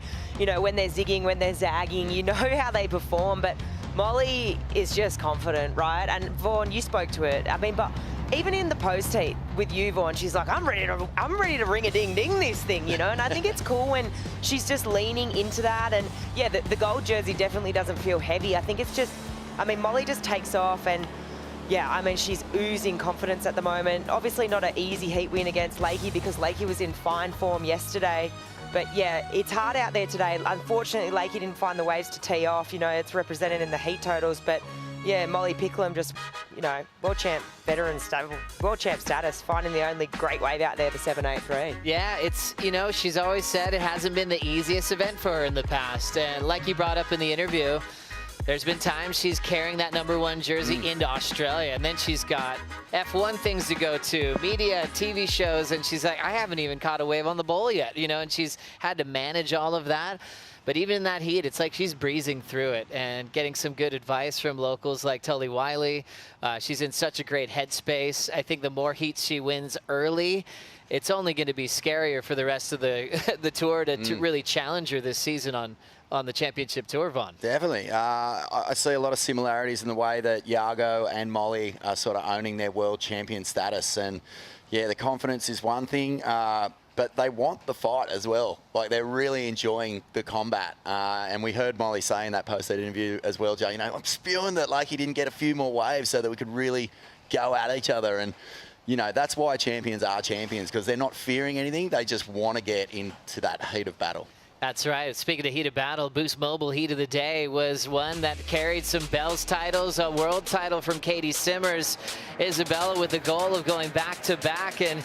when they're zigging, when they're zagging. You know how they perform, but Molly is just confident, right? And Vaughn, you spoke to it. I mean, but even in the post heat with you, Vaughn, she's like, I'm ready to ring a ding ding this thing, you know. And I think it's cool when she's just leaning into that. And yeah, the gold jersey definitely doesn't feel heavy. I think it's just, I mean, Molly just takes off, and yeah, I mean, she's oozing confidence at the moment. Obviously not an easy heat win against Lakey because Lakey was in fine form yesterday. But yeah, it's hard out there today. Unfortunately, Lakey didn't find the waves to tee off. You know, it's represented in the heat totals. But yeah, Molly Picklum just, you know, world champ world champ status, finding the only great wave out there, the 783. Yeah, it's, you know, she's always said it hasn't been the easiest event for her in the past. And like you brought up in the interview, there's been times she's carrying that #1 jersey into Australia, and then she's got F1 things to go to, media, TV shows, and she's like, I haven't even caught a wave on the bowl yet, you know, and she's had to manage all of that. But even in that heat, it's like she's breezing through it and getting some good advice from locals like Tully Wiley. She's in such a great headspace. I think the more heats she wins early, it's only going to be scarier for the rest of the tour to really challenge her this season on the championship tour, Vaughn. Definitely. I see a lot of similarities in the way that Yago and Molly are sort of owning their world champion status. And yeah, the confidence is one thing, but they want the fight as well. Like, they're really enjoying the combat. And we heard Molly say in that post-heat interview as well, Jay, you know, I'm spewing that like he didn't get a few more waves so that we could really go at each other. And you know, that's why champions are champions, because they're not fearing anything. They just want to get into that heat of battle. That's right. Speaking of heat of battle, Boost Mobile Heat of the Day was one that carried some Bell's titles, a world title from Katie Simmers. Isabella with the goal of going back-to-back, and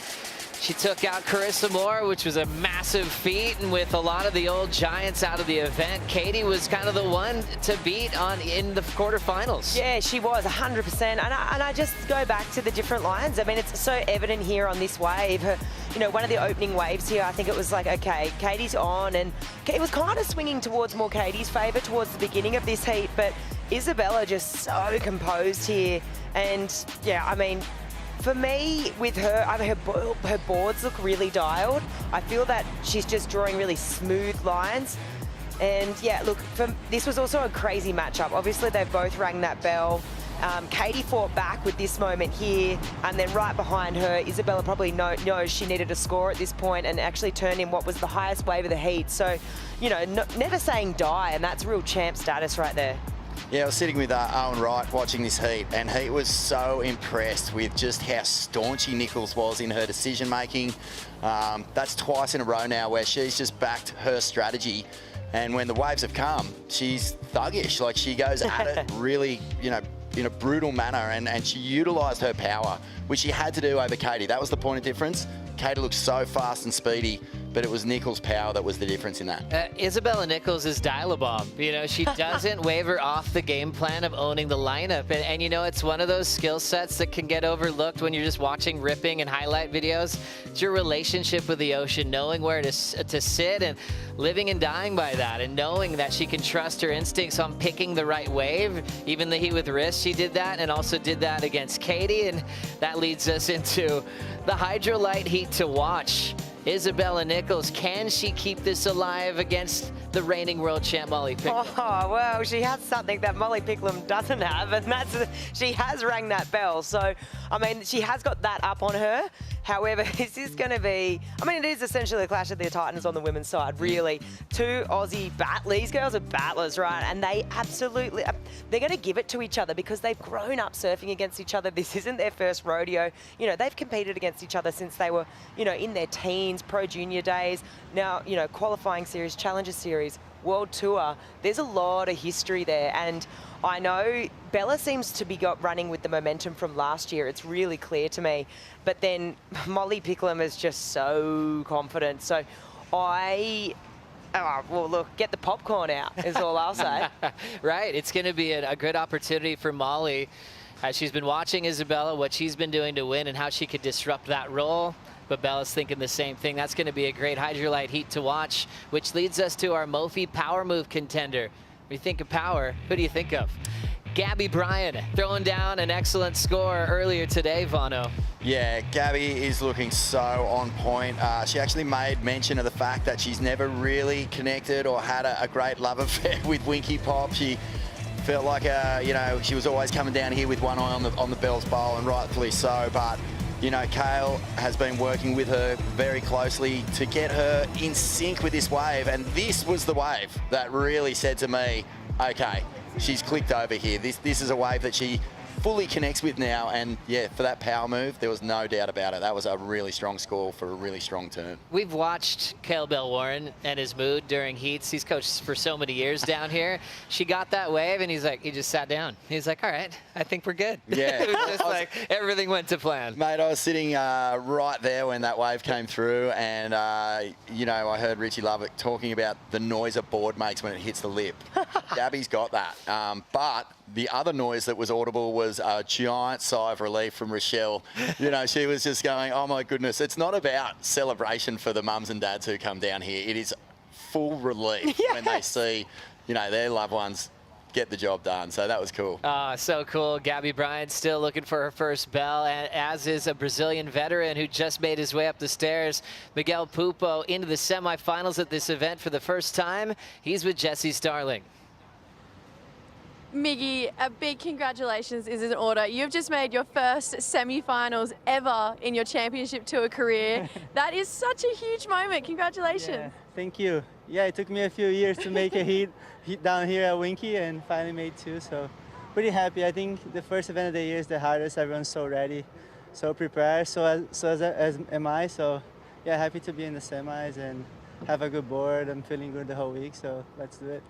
she took out Carissa Moore, which was a massive feat, and with a lot of the old giants out of the event, Katie was kind of the one to beat in the quarterfinals. Yeah, she was 100%. And I just go back to the different lines. I mean, it's so evident here on this wave. One of the opening waves here, I think it was like, okay, Katie's on, and it was kind of swinging towards more Katie's favour towards the beginning of this heat, but Isabella just so composed here. And yeah, I mean, for me, with her, her boards look really dialed. I feel that she's just drawing really smooth lines. And yeah, look, this was also a crazy matchup. Obviously, they've both rang that bell. Katie fought back with this moment here, and then right behind her, Isabella probably knows she needed a score at this point and actually turned in what was the highest wave of the heat. So, never saying die, and that's real champ status right there. Yeah, I was sitting with Owen Wright watching this heat, and he was so impressed with just how staunchy Nichols was in her decision-making. That's twice in a row now where she's just backed her strategy. And when the waves have come, she's thuggish. Like, she goes at it really, in a brutal manner, and she utilised her power, which she had to do over Katie. That was the point of difference. Katie looked so fast and speedy, but it was Nichols' power that was the difference in that. Isabella Nichols is dial-a-bomb. She doesn't waver off the game plan of owning the lineup. And it's one of those skill sets that can get overlooked when you're just watching ripping and highlight videos. It's your relationship with the ocean, knowing where to sit and living and dying by that, and knowing that she can trust her instincts on picking the right wave. Even the heat with wrist, she did that, and also did that against Katie. And that leads us into the Hydrolite heat to watch. Isabella Nichols, can she keep this alive against the reigning world champ Molly Picklum? Oh, well, she has something that Molly Picklum doesn't have, and that's she has rang that bell. So, I mean, she has got that up on her. However, this is going to be, I mean, it is essentially a clash of the Titans on the women's side, really. Two Aussie these girls are battlers, right? And they absolutely, they're going to give it to each other because they've grown up surfing against each other. This isn't their first rodeo. They've competed against each other since they were, in their teens, pro junior days. Now, qualifying series, Challenger series, World Tour. There's a lot of history there, and I know Bella seems to be running with the momentum from last year. It's really clear to me. But then Molly Picklum is just so confident. So well, look, get the popcorn out is all I'll say. Right. It's going to be a good opportunity for Molly. She's been watching Isabella, what she's been doing to win and how she could disrupt that role. But Bella's thinking the same thing. That's going to be a great Hydrolite heat to watch, which leads us to our Mophie power move contender. When you think of power, who do you think of? Gabby Bryan throwing down an excellent score earlier today, Vano. Yeah, Gabby is looking so on point. She actually made mention of the fact that she's never really connected or had a great love affair with Winky Pop. She felt like, she was always coming down here with one eye on the Bell's Bowl, and rightfully so. But Kale has been working with her very closely to get her in sync with this wave, and this was the wave that really said to me, okay, she's clicked over here. This is a wave that she fully connects with now, and yeah, for that power move, there was no doubt about it. That was a really strong score for a really strong turn. We've watched Cale Bell-Warren and his mood during heats. He's coached for so many years down here. She got that wave, and he just sat down. He's like, all right, I think we're good. Yeah. It was just like everything went to plan. Mate, I was sitting right there when that wave came through, and, I heard Richie Lovett talking about the noise a board makes when it hits the lip. Gabby's got that. But the other noise that was audible was a giant sigh of relief from Rochelle. She was just going, oh my goodness. It's not about celebration for the mums and dads who come down here. It is full relief when they see, their loved ones get the job done. So that was cool. So cool. Gabby Bryan still looking for her first bell, as is a Brazilian veteran who just made his way up the stairs. Miguel Pupo into the semifinals at this event for the first time. He's with Jesse Starling. Miggy, a big congratulations is in order. You've just made your first semi-finals ever in your championship tour career. That is such a huge moment. Congratulations. Yeah, thank you. Yeah, it took me a few years to make a heat down here at Winky, and finally made two, so pretty happy. I think the first event of the year is the hardest. Everyone's so ready, so prepared, so as am I. So yeah, happy to be in the semis, and have a good board. I'm feeling good the whole week, so let's do it.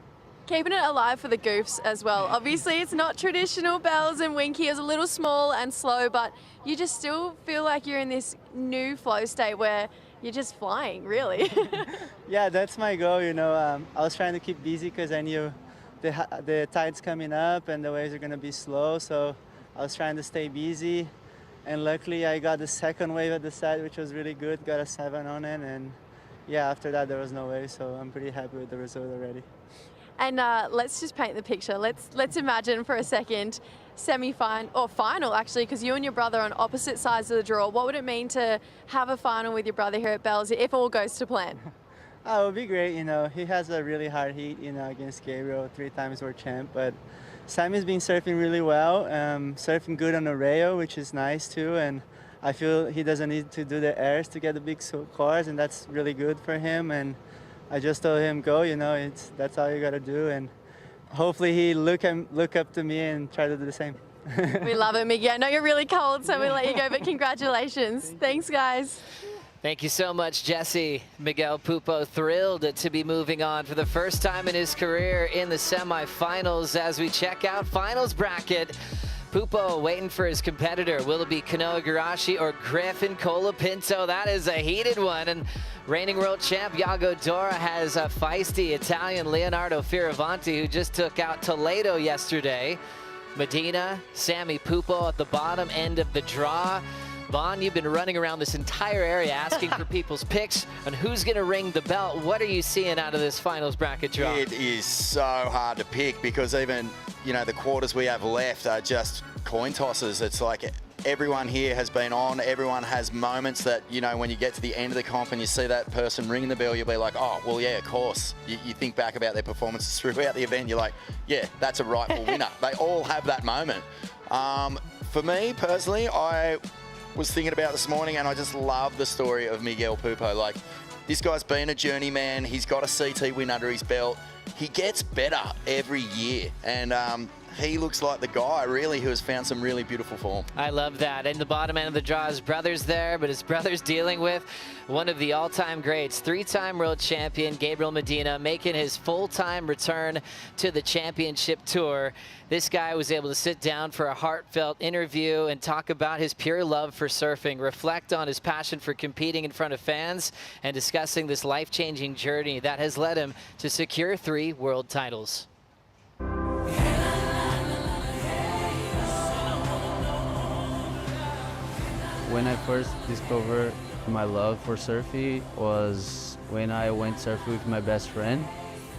Keeping it alive for the goofs as well. Obviously, it's not traditional Bells and Winky. It's a little small and slow, but you just still feel like you're in this new flow state where you're just flying, really. Yeah, that's my goal, you know. I was trying to keep busy because I knew the tide's coming up and the waves are going to be slow, so I was trying to stay busy. And luckily, I got the second wave at the side, which was really good. Got a 7 on it, and yeah, after that, there was no wave, so I'm pretty happy with the result already. And let's just paint the picture. Let's imagine for a second semi-final, or final actually, because you and your brother are on opposite sides of the draw. What would it mean to have a final with your brother here at Bells if all goes to plan? Oh, it would be great, you know. He has a really hard heat, you know, against Gabriel, 3 times world champ. But Sammy's been surfing really well, surfing good on the rail, which is nice too. And I feel he doesn't need to do the airs to get the big scores, and that's really good for him. And I just told him, go, you know, that's all you got to do. And hopefully he look up to me and try to do the same. We love it, Miggy. I know you're really cold, so we'll let you go, but congratulations. Thanks, guys. Thank you so much, Jesse. Miguel Pupo thrilled to be moving on for the first time in his career in the semifinals as we check out finals bracket. Pupo waiting for his competitor. Will it be Kanoa Igarashi or Griffin Colapinto? That is a heated one. And reigning world champ Yago Dora has a feisty Italian Leonardo Fioravanti, who just took out Toledo yesterday. Medina, Sammy Pupo at the bottom end of the draw. Vaughn, you've been running around this entire area asking for people's picks on who's going to ring the belt. What are you seeing out of this finals bracket draw? It is so hard to pick because even, you know, the quarters we have left are just coin tosses. It's like everyone here has been on. Everyone has moments that, you know, when you get to the end of the comp and you see that person ringing the bell, you'll be like, oh, well, yeah, of course. You think back about their performances throughout the event, you're like, yeah, that's a rightful winner. They all have that moment. For me, personally, I was thinking about this morning, and I just love the story of Miguel Pupo. Like, this guy's been a journeyman. He's got a CT win under his belt. He gets better every year, and he looks like the guy, really, who has found some really beautiful form. I love that. And the bottom end of the draw, his brother's there, but his brother's dealing with one of the all-time greats, 3-time world champion Gabriel Medina, making his full-time return to the championship tour. This guy was able to sit down for a heartfelt interview and talk about his pure love for surfing, reflect on his passion for competing in front of fans, and discussing this life-changing journey that has led him to secure 3 world titles. When I first discovered my love for surfing was when I went surfing with my best friend.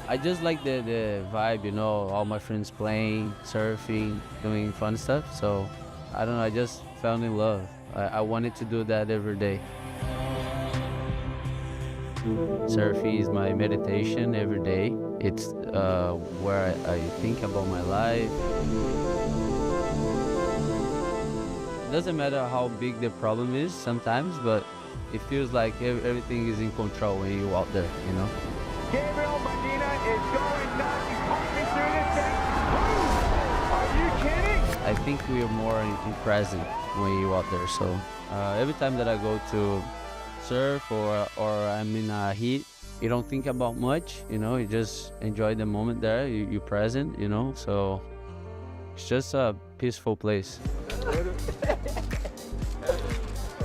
I just like the vibe, you know, all my friends playing, surfing, doing fun stuff. So, I don't know, I just fell in love. I wanted to do that every day. Surfing is my meditation every day. It's where I think about my life. It doesn't matter how big the problem is sometimes, but it feels like everything is in control when you're out there, you know? Gabriel Medina is going nuts. He's pumping through this thing. Are you kidding? I think we are more in present when you're out there. So every time that I go to surf or I'm in a heat, you don't think about much, you know, you just enjoy the moment there. You're present, you know, so it's just a peaceful place.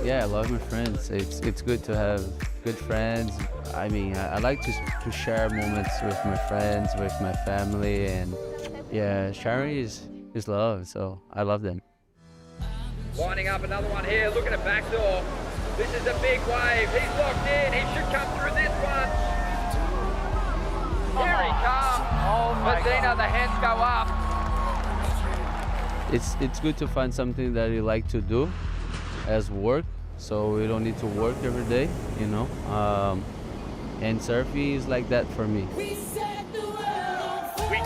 Yeah, I love my friends. It's good to have good friends. I mean, I like to share moments with my friends, with my family, and yeah, sharing is love, so I love them. Winding up another one here, look at the back door. This is a big wave, he's locked in, he should come through this one. Here he comes. Oh my Medina, God. The hands go up. It's good to find something that you like to do as work, so we don't need to work every day, you know. And surfing is like that for me. We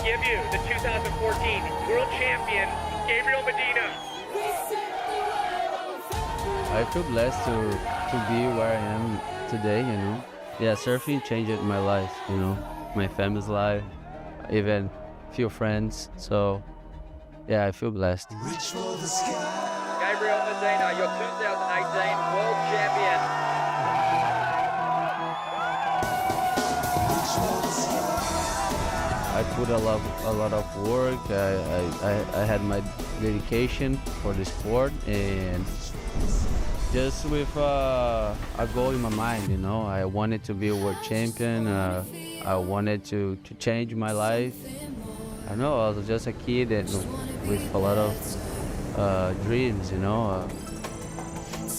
give you the 2014 World Champion, Gabriel Medina. I feel blessed to be where I am today, you know. Yeah, surfing changed my life, you know, my family's life, even few friends, so yeah, I feel blessed. Gabriel Medina, your 2018 World Champion. I put a lot of work. I had my dedication for the sport, and just with a goal in my mind, you know. I wanted to be a world champion. I wanted to change my life. I know I was just a kid and with a lot of dreams, you know.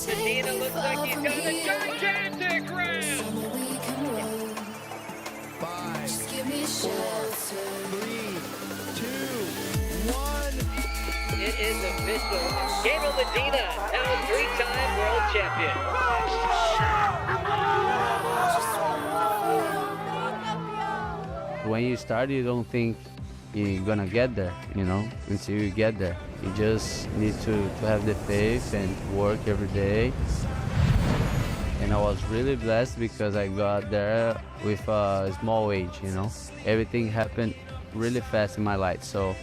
Medina looks like he's got a gigantic round. 5, 4, 3, 2, 1. It is official. Gabriel Medina, now 3-time world champion. When you start, you don't think you're gonna get there, you know, until you get there. You just need to have the faith and work every day. And I was really blessed because I got there with a small age, you know. Everything happened really fast in my life. So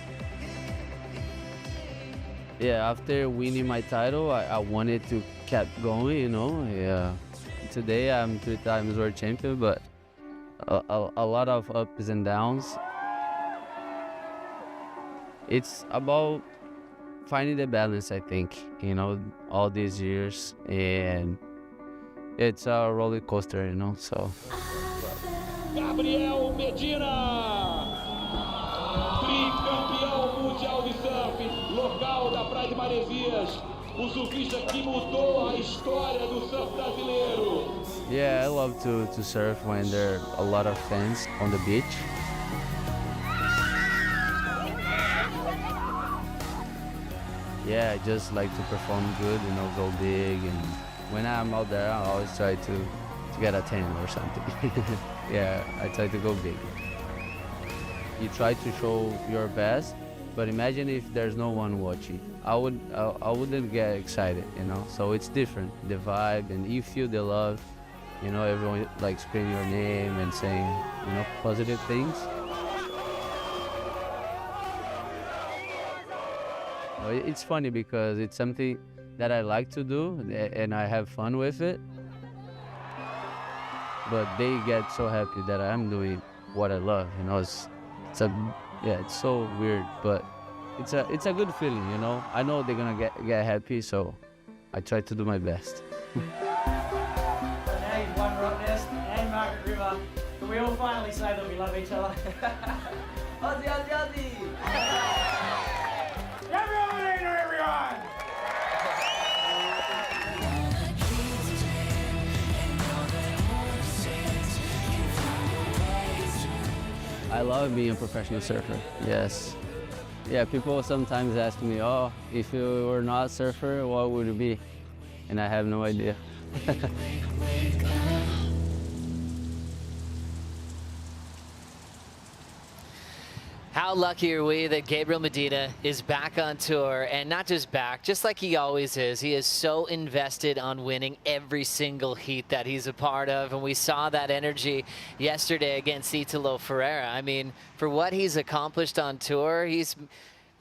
yeah, after winning my title, I wanted to keep going, you know. Yeah. Today I'm 3 times world champion, but a lot of ups and downs. It's about finding the balance, I think, you know, all these years, and it's a roller coaster, you know, so. Gabriel Medina, tricampeão mundial de surf, local da Praia de Maresias, o surfista que mudou a história do surf brasileiro. Yeah, I love to surf when there are a lot of fans on the beach. Yeah, I just like to perform good, you know, go big, and when I'm out there, I always try to get a 10 or something. Yeah, I try to go big. You try to show your best, but imagine if there's no one watching. I wouldn't get excited, you know. So it's different, the vibe, and you feel the love. You know, everyone like screaming your name and saying, you know, positive things. It's funny because it's something that I like to do and I have fun with it. But they get so happy that I'm doing what I love. You know, it's so weird, but it's a good feeling. You know, I know they're gonna get happy, so I try to do my best. Now you've won Rock Nest and Margaret River. Can we all finally say that we love each other? Aussie, Aussie, Aussie! Everyone, everyone! I love being a professional surfer, yes. Yeah, people sometimes ask me, oh, if you were not a surfer, what would it be? And I have no idea. How lucky are we that Gabriel Medina is back on tour, and not just back, just like he always is. He is so invested on winning every single heat that he's a part of, and we saw that energy yesterday against Italo Ferreira. I mean, for what he's accomplished on tour, he's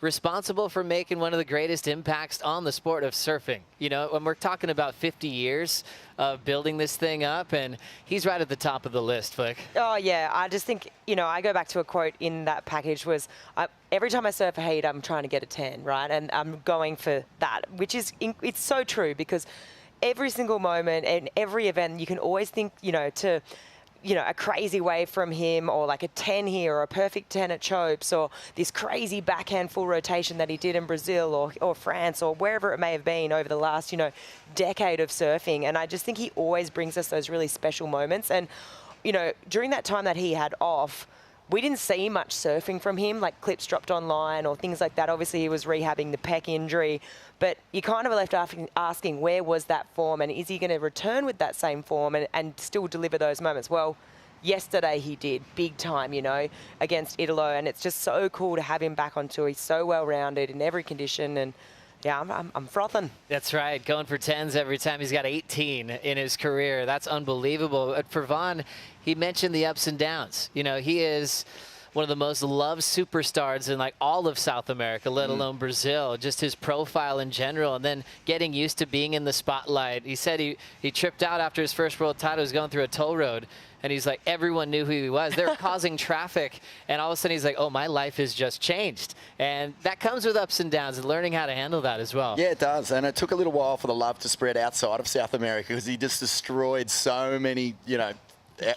responsible for making one of the greatest impacts on the sport of surfing. You know, when we're talking about 50 years of building this thing up, and he's right at the top of the list, Flick. Oh, yeah. I just think, you know, I go back to a quote in that package was, every time I surf a heat, I'm trying to get a 10, right? And I'm going for that, which is, it's so true because every single moment and every event, you can always think, you know, to, you know, a crazy wave from him, or like a 10 here, or a perfect 10 at Chopes, or this crazy backhand full rotation that he did in Brazil or France or wherever it may have been over the last, you know, decade of surfing. And I just think he always brings us those really special moments. And, you know, during that time that he had off, we didn't see much surfing from him, like clips dropped online or things like that. Obviously, he was rehabbing the pec injury, but you kind of left asking where was that form, and is he going to return with that same form and still deliver those moments? Well, yesterday he did, big time, you know, against Italo, and it's just so cool to have him back on tour. He's so well-rounded in every condition, and yeah, I'm frothing. That's right, going for 10s every time. He's got 18 in his career. That's unbelievable. But for Vaughn, he mentioned the ups and downs. You know, he is one of the most loved superstars in like all of South America, let alone Brazil, just his profile in general, and then getting used to being in the spotlight. He said he tripped out after his first world title. He was going through a toll road, And he's like, everyone knew who he was. They were causing traffic. And all of a sudden he's like, oh, my life has just changed. And that comes with ups and downs and learning how to handle that as well. Yeah, it does. And it took a little while for the love to spread outside of South America because he just destroyed so many,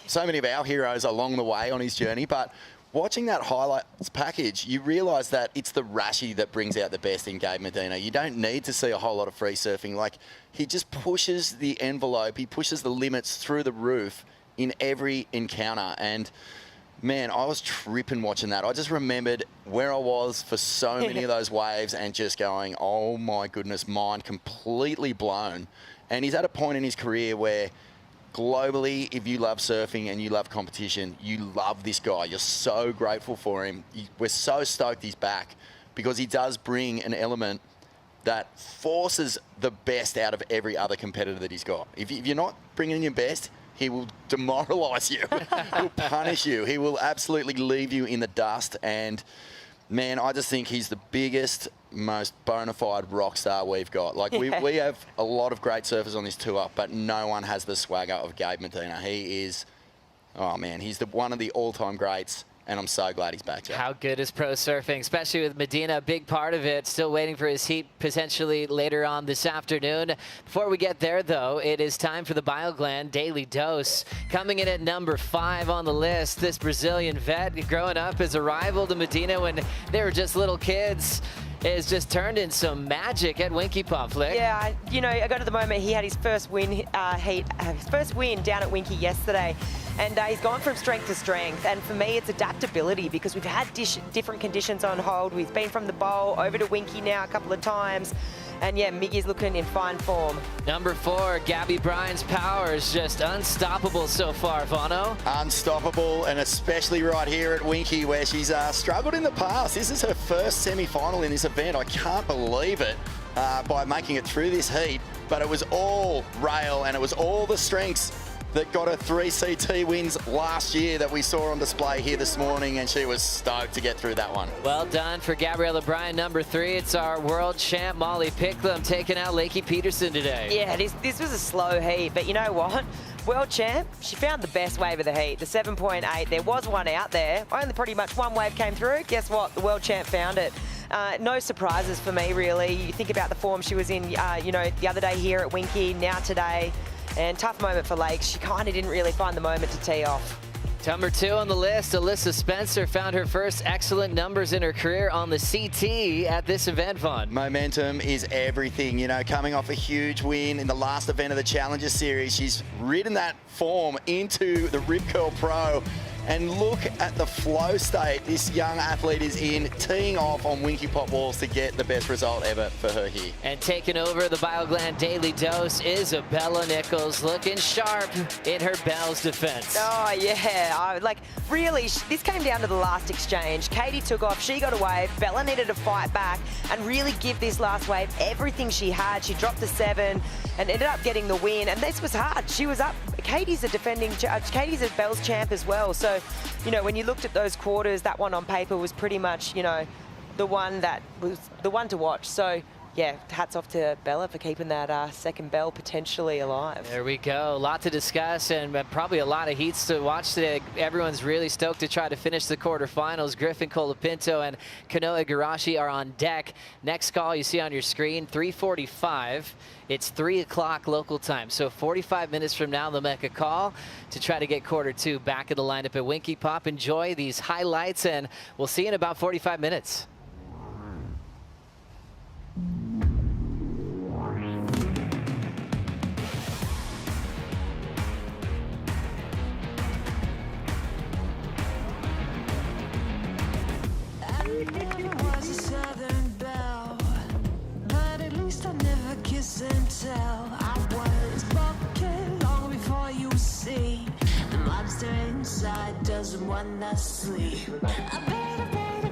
so many of our heroes along the way on his journey. But watching that highlights package, you realise that it's the Rashi that brings out the best in Gabe Medina. You don't need to see a whole lot of free surfing. Like, he just pushes the envelope, he pushes the limits through the roof in every encounter. And man, I was tripping watching that. I just remembered where I was for so many of those waves and just going, oh my goodness, mind completely blown. And he's at a point in his career where globally, if you love surfing and you love competition, you love this guy. You're so grateful for him. We're so stoked he's back because he does bring an element that forces the best out of every other competitor that he's got. If you're not bringing your best, he will demoralise you. He'll punish you. He will absolutely leave you in the dust. And man, I just think he's the biggest, most bona fide rock star we've got. Like, we have a lot of great surfers on this tour, but no one has the swagger of Gabe Medina. He is, oh man, he's one of the all-time greats. And I'm so glad he's back, Jack. How good is pro surfing, especially with Medina, a big part of it. Still waiting for his heat potentially later on this afternoon. Before we get there, though, it is time for the BioGland Daily Dose. Coming in at number 5 on the list, this Brazilian vet, growing up as a rival to Medina when they were just little kids, is just turned in some magic at Winky Pop, Flick. Yeah, I got to the moment he had his first win his first win down at Winky yesterday, and he's gone from strength to strength. And for me, it's adaptability because we've had different conditions on hold. We've been from the bowl over to Winky now a couple of times. And yeah, Miggy's looking in fine form. Number 4, Gabby Bryan's power is just unstoppable so far, Vano. Unstoppable, and especially right here at Winky where she's struggled in the past. This is her first semi-final in this event. I can't believe it by making it through this heat, but it was all rail and it was all the strengths that got her 3 CT wins last year that we saw on display here this morning, and she was stoked to get through that one. Well done for Gabriella Bryan. Number 3, it's our world champ, Molly Picklum, taking out Lakey Peterson today. Yeah, this was a slow heat, but you know what? World champ, she found the best wave of the heat, the 7.8. There was one out there. Only pretty much one wave came through. Guess what? The world champ found it. No surprises for me, really. You think about the form she was in, the other day here at Winky, now today. And tough moment for Lakes. She kind of didn't really find the moment to tee off. Number 2 on the list, Alyssa Spencer found her first excellent numbers in her career on the CT at this event, Vaughn. Momentum is everything. Coming off a huge win in the last event of the Challenger Series, she's ridden that form into the Rip Curl Pro. And look at the flow state this young athlete is in, teeing off on Winky Pop walls to get the best result ever for her here. And taking over the BioGland Daily Dose is Isabella Nichols, looking sharp in her Bell's defense. Oh, yeah. Really, this came down to the last exchange. Katie took off, she got a wave. Bella needed to fight back and really give this last wave everything she had. She dropped to 7 and ended up getting the win. And this was hard. She was up. Katie's a Bell's champ as well. So, when you looked at those quarters, that one on paper was pretty much, the one to watch. So, yeah, hats off to Bella for keeping that second Bell potentially alive. There we go. A lot to discuss and probably a lot of heats to watch today. Everyone's really stoked to try to finish the quarterfinals. Griffin Colapinto and Kanoa Igarashi are on deck. Next call you see on your screen, 3:45. It's 3 o'clock local time. So 45 minutes from now, they'll make a call to try to get quarter 2 back in the lineup at Winky Pop. Enjoy these highlights, and we'll see you in about 45 minutes. And tell I was broken long before you see the monster inside doesn't wanna sleep. I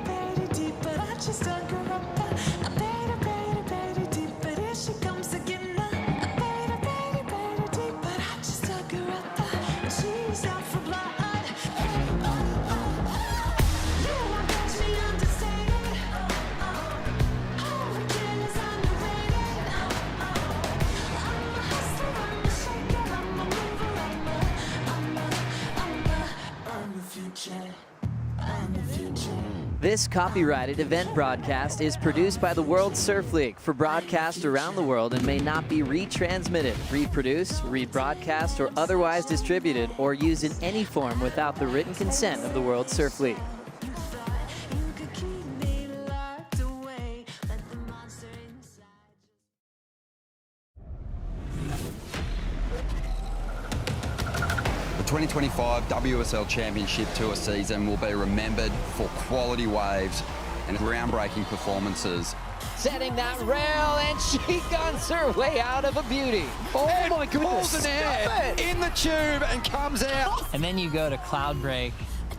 paid deep, but I just dug her up. I paid deep, but here she comes again. I paid deep, but I just dug her up. She's out for blood. You won't catch me understated. Holy killers underrated. I'm a hustler, I'm a shaker, I'm a mover, I'm a This copyrighted event broadcast is produced by the World Surf League for broadcast around the world and may not be retransmitted, reproduced, rebroadcast, or otherwise distributed or used in any form without the written consent of the World Surf League. The 2025 WSL Championship Tour season will be remembered for quality waves and groundbreaking performances. Setting that rail, and she guns her way out of a beauty. Oh my goodness. Pulls an air in the tube and comes out. And then you go to Cloudbreak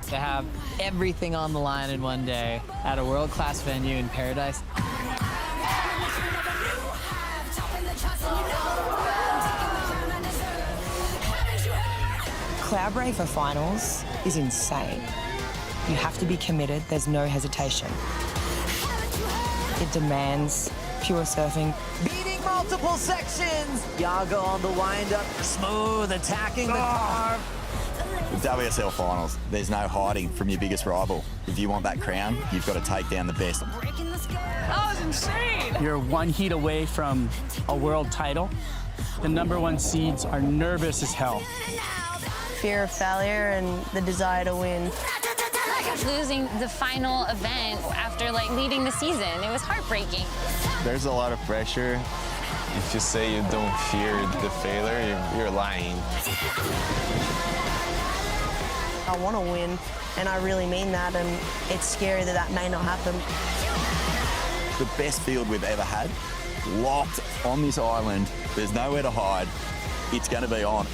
to have everything on the line in one day at a world-class venue in Paradise. Cloudbreak for finals is insane. You have to be committed, there's no hesitation. It demands pure surfing. Beating multiple sections. Yago on the wind-up, smooth, attacking the carve. With WSL finals, there's no hiding from your biggest rival. If you want that crown, you've got to take down the best. That was insane! You're one heat away from a world title. The #1 seeds are nervous as hell. Fear of failure and the desire to win. Losing the final event after leading the season, it was heartbreaking. There's a lot of pressure. If you say you don't fear the failure, you're lying. I want to win, and I really mean that, and it's scary that that may not happen. The best field we've ever had, locked on this island. There's nowhere to hide. It's going to be on.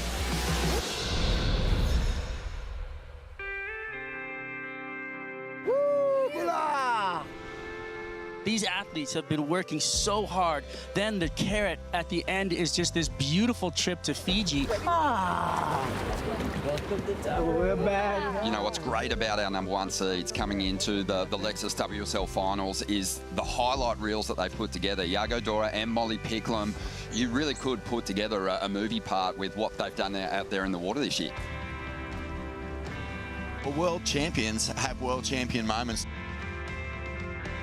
These athletes have been working so hard. Then the carrot at the end is just this beautiful trip to Fiji. We're back. You know, what's great about our #1 seeds coming into the Lexus WSL finals is the highlight reels that they've put together. Yago Dora and Molly Picklum, you really could put together a movie part with what they've done out there in the water this year. Well, world champions have world champion moments.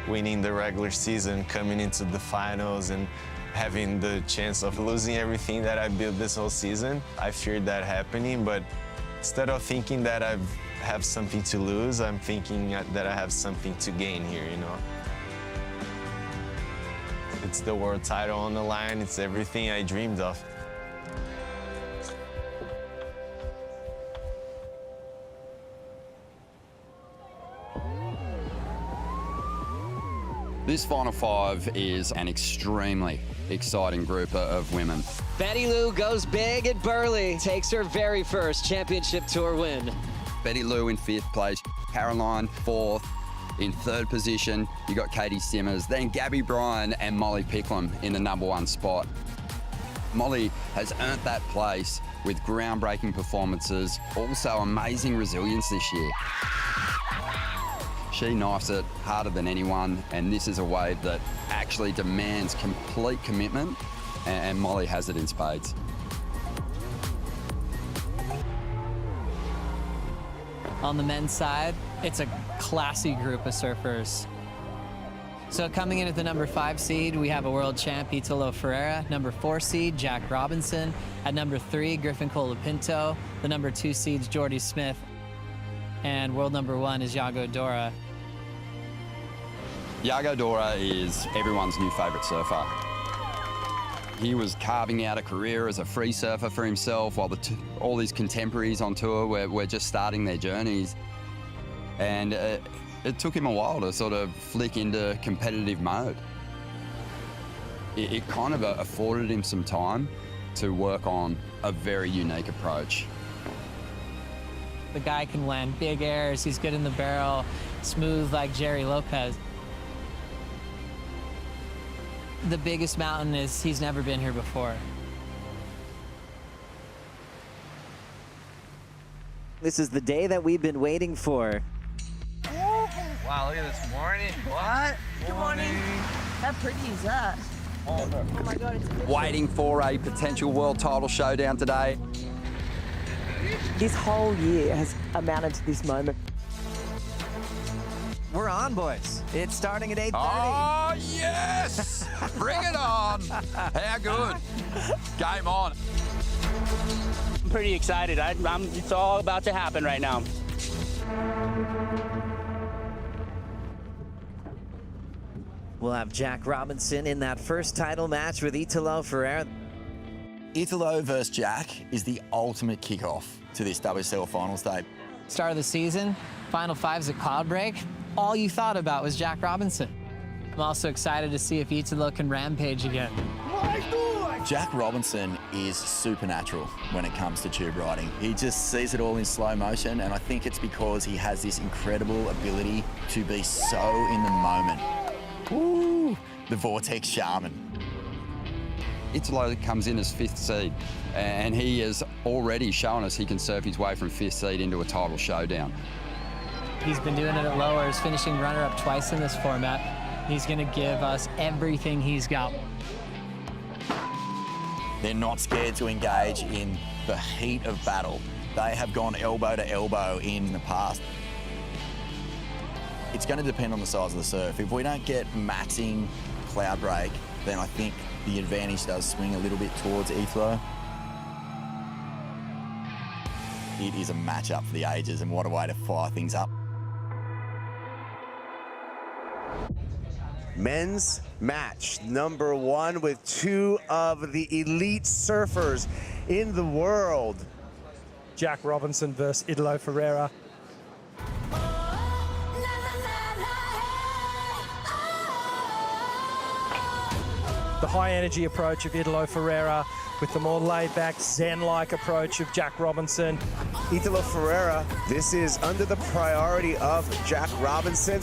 Winning the regular season, coming into the finals, and having the chance of losing everything that I built this whole season. I feared that happening, but instead of thinking that I have something to lose, I'm thinking that I have something to gain here, you know? It's the world title on the line. It's everything I dreamed of. This Final Five is an extremely exciting group of women. Betty Lou goes big at Burley, takes her very first championship tour win. Betty Lou in 5th place, Caroline 4th. In 3rd position, you got Katie Simmers, then Gabby Bryan and Molly Picklum in the #1 spot. Molly has earned that place with groundbreaking performances, also amazing resilience this year. She knifes it harder than anyone, and this is a wave that actually demands complete commitment, and Molly has it in spades. On the men's side, it's a classy group of surfers. So coming in at the #5 seed, we have a world champ, Italo Ferreira. #4 seed, Jack Robinson. At #3, Griffin Colapinto. The #2 seed's Jordy Smith. And world #1 is Yago Dora. Yago Dora is everyone's new favourite surfer. He was carving out a career as a free surfer for himself while all his contemporaries on tour were just starting their journeys. And it took him a while to sort of flick into competitive mode. It kind of afforded him some time to work on a very unique approach. The guy can land big airs, he's good in the barrel, smooth like Jerry Lopez. The biggest mountain is he's never been here before. This is the day that we've been waiting for. Wow, look at this morning. What? Good morning. How pretty is that? Oh my God, it's beautiful. Waiting for a potential world title showdown today. This whole year has amounted to this moment. We're on on, boys. It's starting at 8:30. Oh, yes! Bring it on. How good. Game on. I'm pretty excited. It's all about to happen right now. We'll have Jack Robinson in that first title match with Italo Ferreira. Italo versus Jack is the ultimate kickoff to this WSL Finals day. Start of the season, Final Fives at Cloudbreak. All you thought about was Jack Robinson. I'm also excited to see if Italo can rampage again. Jack Robinson is supernatural when it comes to tube riding. He just sees it all in slow motion, and I think it's because he has this incredible ability to be so in the moment. Ooh, the Vortex Shaman. Italo comes in as 5th seed, and he has already shown us he can surf his way from 5th seed into a title showdown. He's been doing it at lowers, finishing runner-up twice in this format. He's going to give us everything he's got. They're not scared to engage in the heat of battle. They have gone elbow to elbow in the past. It's going to depend on the size of the surf. If we don't get maxing cloud break, then I think the advantage does swing a little bit towards Italo. It is a matchup for the ages, and what a way to fire things up. Men's match number 1 with 2 of the elite surfers in the world. Jack Robinson versus Italo Ferreira. The high energy approach of Italo Ferreira with the more laid-back, zen-like approach of Jack Robinson. Italo Ferreira, this is under the priority of Jack Robinson.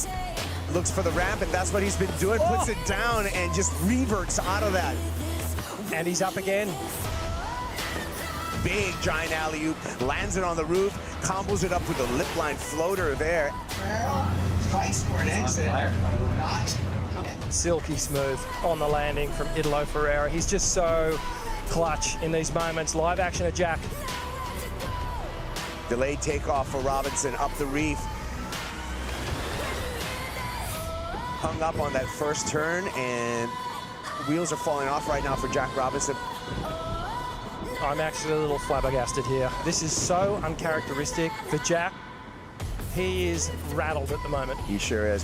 Looks for the ramp, and that's what he's been doing. Puts it down and just reverts out of that. And he's up again. Big giant alley-oop, lands it on the roof, combos it up with a lip line floater there. Fights for an exit. Silky smooth on the landing from Italo Ferreira. He's just so clutch in these moments. Live action of Jack. Delayed takeoff for Robinson up the reef. Hung up on that first turn, and wheels are falling off right now for Jack Robinson. I'm actually a little flabbergasted here. This is so uncharacteristic for Jack. He is rattled at the moment. He sure is.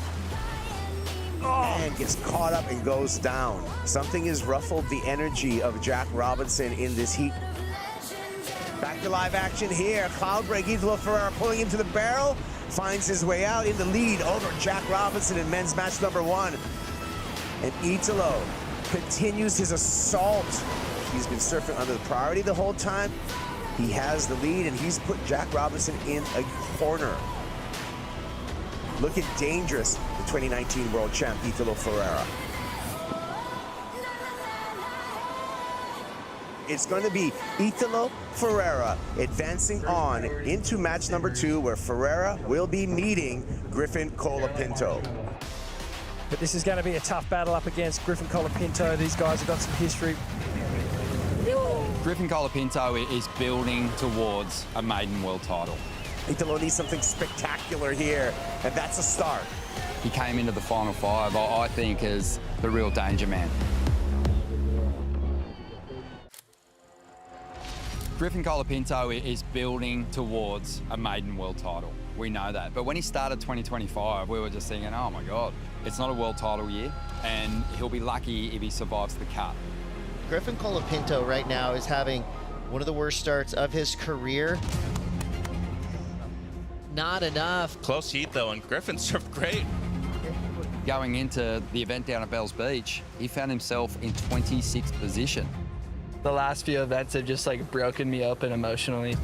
And gets caught up and goes down. Something has ruffled the energy of Jack Robinson in this heat. Back to live action here. Cloudbreak, Italo Ferreira pulling into the barrel. Finds his way out in the lead over Jack Robinson in men's match number 1. And Italo continues his assault. He's been surfing under the priority the whole time. He has the lead, and he's put Jack Robinson in a corner. Looking dangerous, the 2019 world champ, Italo Ferreira. It's going to be Italo Ferreira advancing on into match number 2, where Ferreira will be meeting Griffin Colapinto. But this is going to be a tough battle up against Griffin Colapinto. These guys have got some history. Griffin Colapinto is building towards a maiden world title. Italo needs something spectacular here, and that's a start. He came into the Final 5, I think, as the real danger man. Griffin Colapinto is building towards a maiden world title. We know that. But when he started 2025, we were just thinking, oh my God, it's not a world title year, and he'll be lucky if he survives the cut. Griffin Colapinto right now is having one of the worst starts of his career. Not enough. Close heat though, and Griffin surfed great. Going into the event down at Bells Beach, he found himself in 26th position. The last few events have just like broken me open emotionally.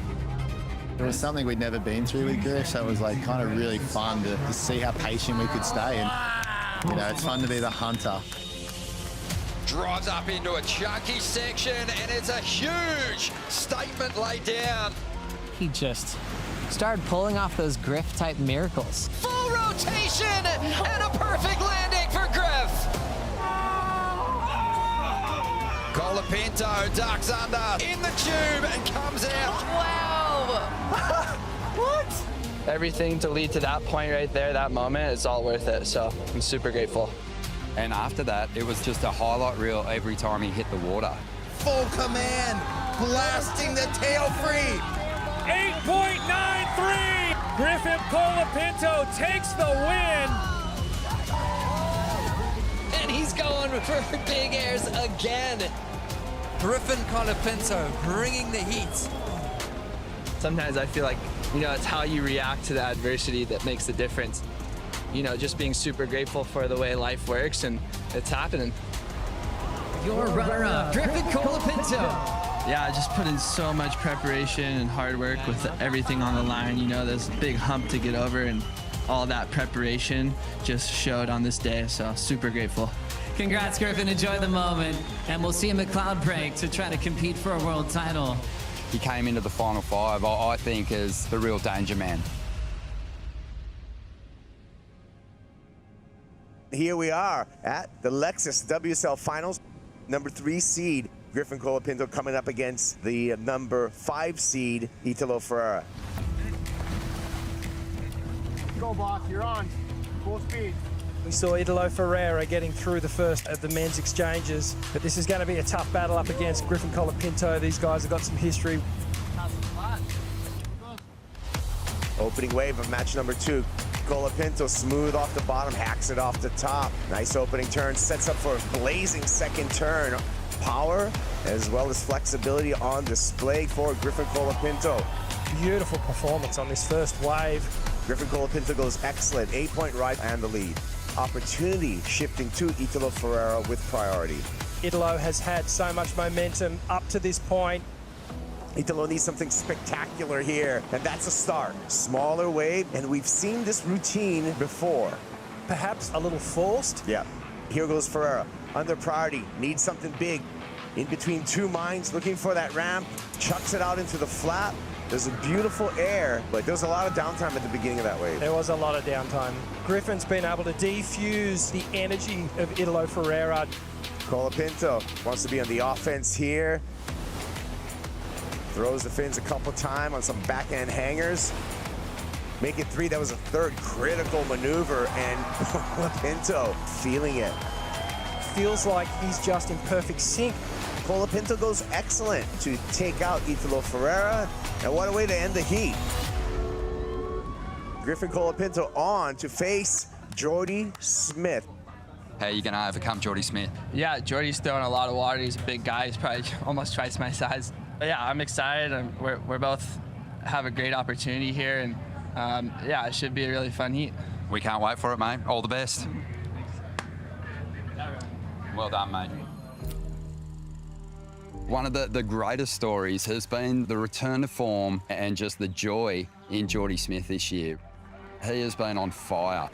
It was something we'd never been through with Griff, so it was like kind of really fun to see how patient we could stay, and you know, it's fun to be the hunter. Drives up into a chunky section, and it's a huge statement laid down. He just started pulling off those Griff-type miracles. Full rotation and a perfect landing for Griff. Colapinto ducks under in the tube and comes out. Wow. What? everything to lead to that point right there, that moment, it's all worth it. So I'm super grateful. And after that, it was just a highlight reel every time he hit the water. Full command, blasting the tail free. 8.93. Griffin Colapinto takes the win. And he's going for big airs again. Griffin Colapinto bringing the heat. Sometimes I feel like, it's how you react to the adversity that makes the difference. Just being super grateful for the way life works, and it's happening. Your runner-up, Griffin Colapinto. Yeah, I just put in so much preparation and hard work with everything on the line. There's a big hump to get over, and all that preparation just showed on this day, so super grateful. Congrats, Griffin. Enjoy the moment. And we'll see him at Cloud Break to try to compete for a world title. He came into the final five, I think, as the real danger man. Here we are at the Lexus WSL Finals. Number 3 seed, Griffin Colapinto, coming up against the number 5 seed, Italo Ferreira. Go, boss. You're on. Full speed. We saw Italo Ferreira getting through the first of the men's exchanges, but this is going to be a tough battle up against Griffin Colapinto. These guys have got some history. Opening wave of match number 2. Colapinto smooth off the bottom, hacks it off the top. Nice opening turn, sets up for a blazing second turn. Power as well as flexibility on display for Griffin Colapinto. Beautiful performance on this first wave. Griffin Colapinto goes excellent, 8-point ride and the lead. Opportunity shifting to Italo Ferreira with priority. Italo has had so much momentum up to this point. Italo needs something spectacular here, and that's a start. Smaller wave, and we've seen this routine before. Perhaps a little forced. Yeah. Here goes Ferreira. Under priority, needs something big. In between two minds, looking for that ramp, chucks it out into the flat. There's a beautiful air, but there was a lot of downtime at the beginning of that wave. There was a lot of downtime. Griffin's been able to defuse the energy of Italo Ferreira. Colapinto wants to be on the offense here. Throws the fins a couple times on some backhand hangers. Make it 3. That was a third critical maneuver, and Colapinto feeling it. Feels like he's just in perfect sync. Colapinto goes excellent to take out Italo Ferreira, and what a way to end the heat. Griffin Colapinto on to face Jordy Smith. How are you going to overcome Jordy Smith? Yeah, Jordy's throwing a lot of water. He's a big guy. He's probably almost twice my size. But yeah, I'm excited. We're both have a great opportunity here, and yeah, it should be a really fun heat. We can't wait for it, mate. All the best. Well done, mate. One of the greatest stories has been the return to form and just the joy in Jordy Smith this year. He has been on fire.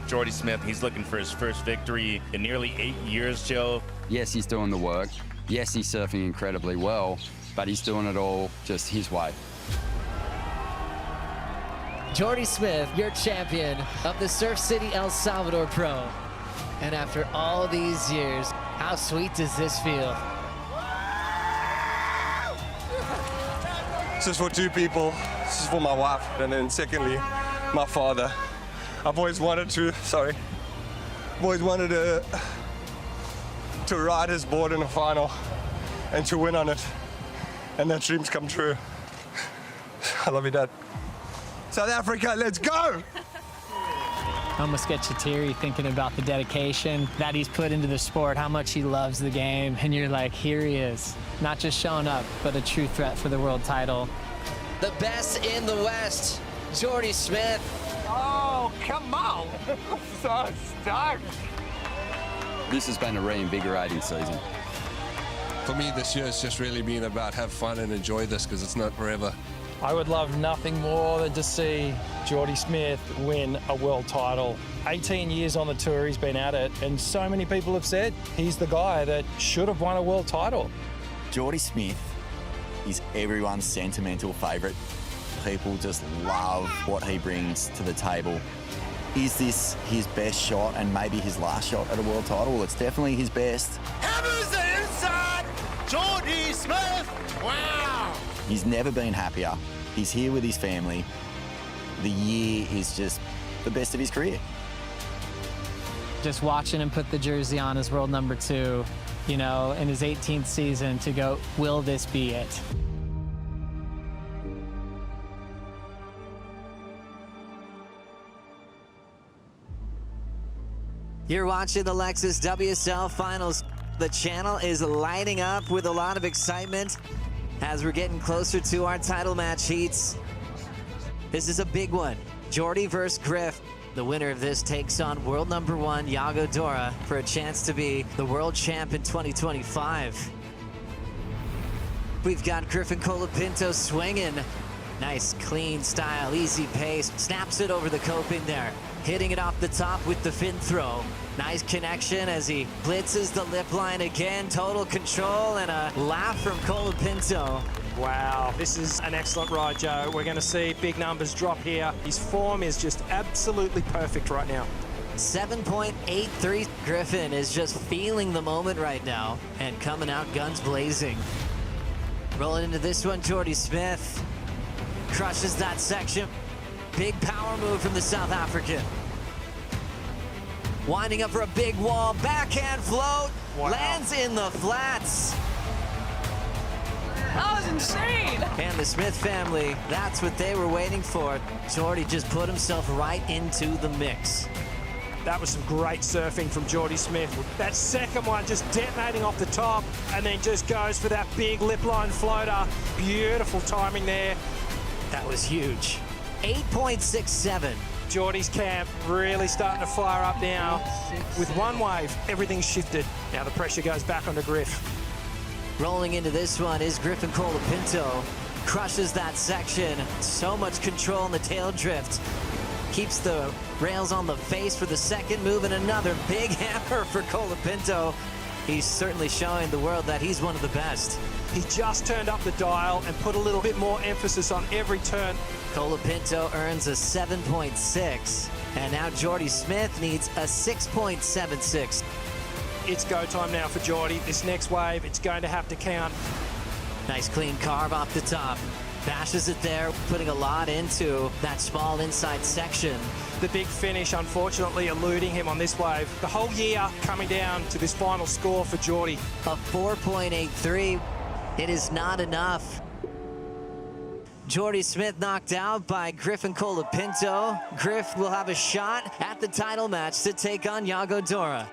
Jordy Smith, he's looking for his first victory in nearly 8 years, Joe. Yes, he's doing the work. Yes, he's surfing incredibly well, but he's doing it all just his way. Jordy Smith, your champion of the Surf City El Salvador Pro. And after all these years, how sweet does this feel? This is for two people. This is for my wife, and then secondly, my father. I've always wanted to ride his board in a final and to win on it, and that dream's come true. I love you, Dad. South Africa, let's go! Almost gets you teary thinking about the dedication that he's put into the sport, how much he loves the game, and you're like, here he is. Not just showing up, but a true threat for the world title. The best in the West, Jordy Smith. Oh, come on! So stoked! This has been a reinvigorating season. For me, this year has just really been about have fun and enjoy this because it's not forever. I would love nothing more than to see Jordy Smith win a world title. 18 years on the tour, he's been at it, and so many people have said he's the guy that should have won a world title. Jordy Smith is everyone's sentimental favourite. People just love what he brings to the table. Is this his best shot and maybe his last shot at a world title? Well, it's definitely his best. Hammers it inside! Jordy Smith! Wow! He's never been happier. He's here with his family. the year is just the best of his career. Just watching him put the jersey on as world number 2, you know, in his 18th season to go, will this be it? You're watching the Lexus WSL Finals. The channel is lighting up with a lot of excitement as we're getting closer to our title match heats. This is a big one. Jordy versus Griff. The winner of this takes on world number 1, Yago Dora, for a chance to be the world champ in 2025. We've got Griffin Colapinto swinging. Nice, clean style, easy pace. Snaps it over the coping there. Hitting it off the top with the fin throw. Nice connection as he blitzes the lip line again. Total control and a laugh from Colapinto. Wow, this is an excellent ride, Joe. We're going to see big numbers drop here. His form is just absolutely perfect right now. 7.83. Griffin is just feeling the moment right now and coming out guns blazing. Rolling into this one, Jordy Smith crushes that section. Big power move from the South African. Winding up for a big wall, backhand float, lands in the flats. That was insane. And the Smith family, that's what they were waiting for. Jordy just put himself right into the mix. That was some great surfing from Jordy Smith. That second one just detonating off the top and then just goes for that big lip line floater. Beautiful timing there. That was huge. 8.67. Jordy's camp really starting to fire up now. With one wave, everything's shifted. Now the pressure goes back onto Griff. Rolling into this one is Griffin Colapinto. Crushes that section. So much control in the tail drift. Keeps the rails on the face for the second move, and another big hammer for Colapinto. He's certainly showing the world that he's one of the best. He just turned up the dial and put a little bit more emphasis on every turn. Colapinto earns a 7.6, and now Jordy Smith needs a 6.76. It's go time now for Jordy. This next wave, it's going to have to count. Nice clean carve off the top. Bashes it there, putting a lot into that small inside section. The big finish, unfortunately, eluding him on this wave. The whole year coming down to this final score for Jordy. A 4.83. It is not enough. Jordy Smith knocked out by Griffin Colapinto. Griff will have a shot at the title match to take on Yago Dora.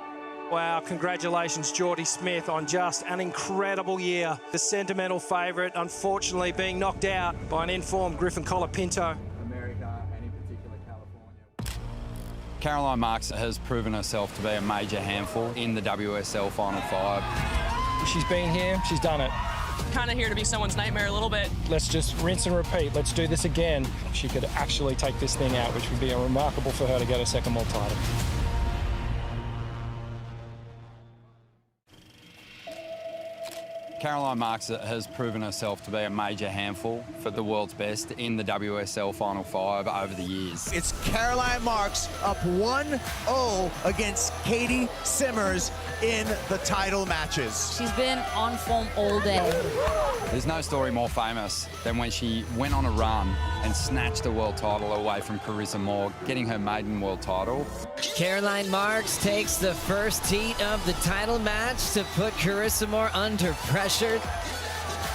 Wow, congratulations, Jordy Smith, on just an incredible year. The sentimental favourite, unfortunately, being knocked out by an informed Griffin Colapinto. Caroline Marks has proven herself to be a major handful in the WSL Final 5. She's been here, she's done it. Kind of here to be someone's nightmare a little bit. Let's just rinse and repeat. Let's do this again. She could actually take this thing out, which would be remarkable for her to get a second world title. Caroline Marks has proven herself to be a major handful for the world's best in the WSL Final 5 over the years. It's Caroline Marks up 1-0 against Katie Simmers in the title matches. She's been on form all day. There's no story more famous than when she went on a run and snatched a world title away from Carissa Moore, getting her maiden world title. Caroline Marks takes the first heat of the title match to put Carissa Moore under pressure.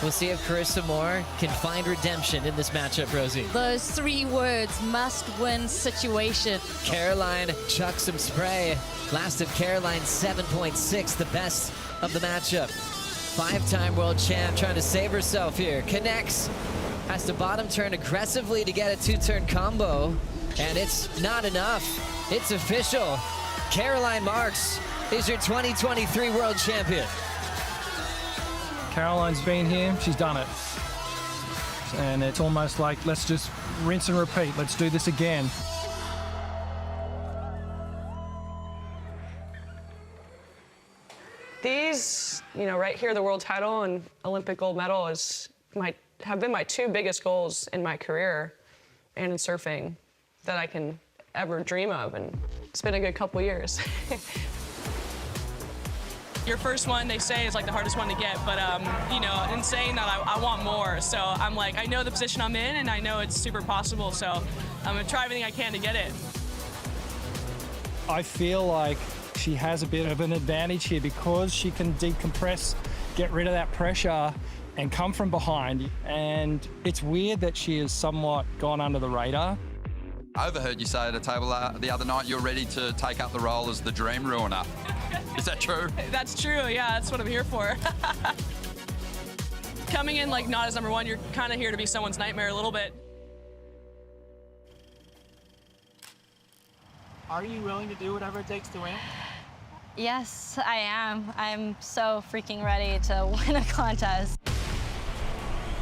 We'll see if Carissa Moore can find redemption in this matchup, Rosie. Those 3 words, must-win situation. Caroline chucks some spray. Last of Caroline, 7.6, the best of the matchup. 5-time world champ trying to save herself here. Connects, has to bottom turn aggressively to get a 2-turn combo, and it's not enough. It's official. Caroline Marks is your 2023 world champion. Caroline's been here, she's done it. And it's almost like, let's just rinse and repeat. Let's do this again. These, right here, the world title and Olympic gold medal have been my 2 biggest goals in my career and in surfing that I can ever dream of, and it's been a good couple years. Your first one, they say, is like the hardest one to get, but you know, in saying that, I want more. So I'm like, I know the position I'm in, and I know it's super possible. So I'm gonna try everything I can to get it. I feel like she has a bit of an advantage here because she can decompress, get rid of that pressure, and come from behind. And it's weird that she has somewhat gone under the radar. I overheard you say at a table the other night you're ready to take up the role as the dream ruiner. Is that true? That's true, yeah, that's what I'm here for. Coming in like not as number one, you're kind of here to be someone's nightmare a little bit. Are you willing to do whatever it takes to win? Yes, I am. I'm so freaking ready to win a contest.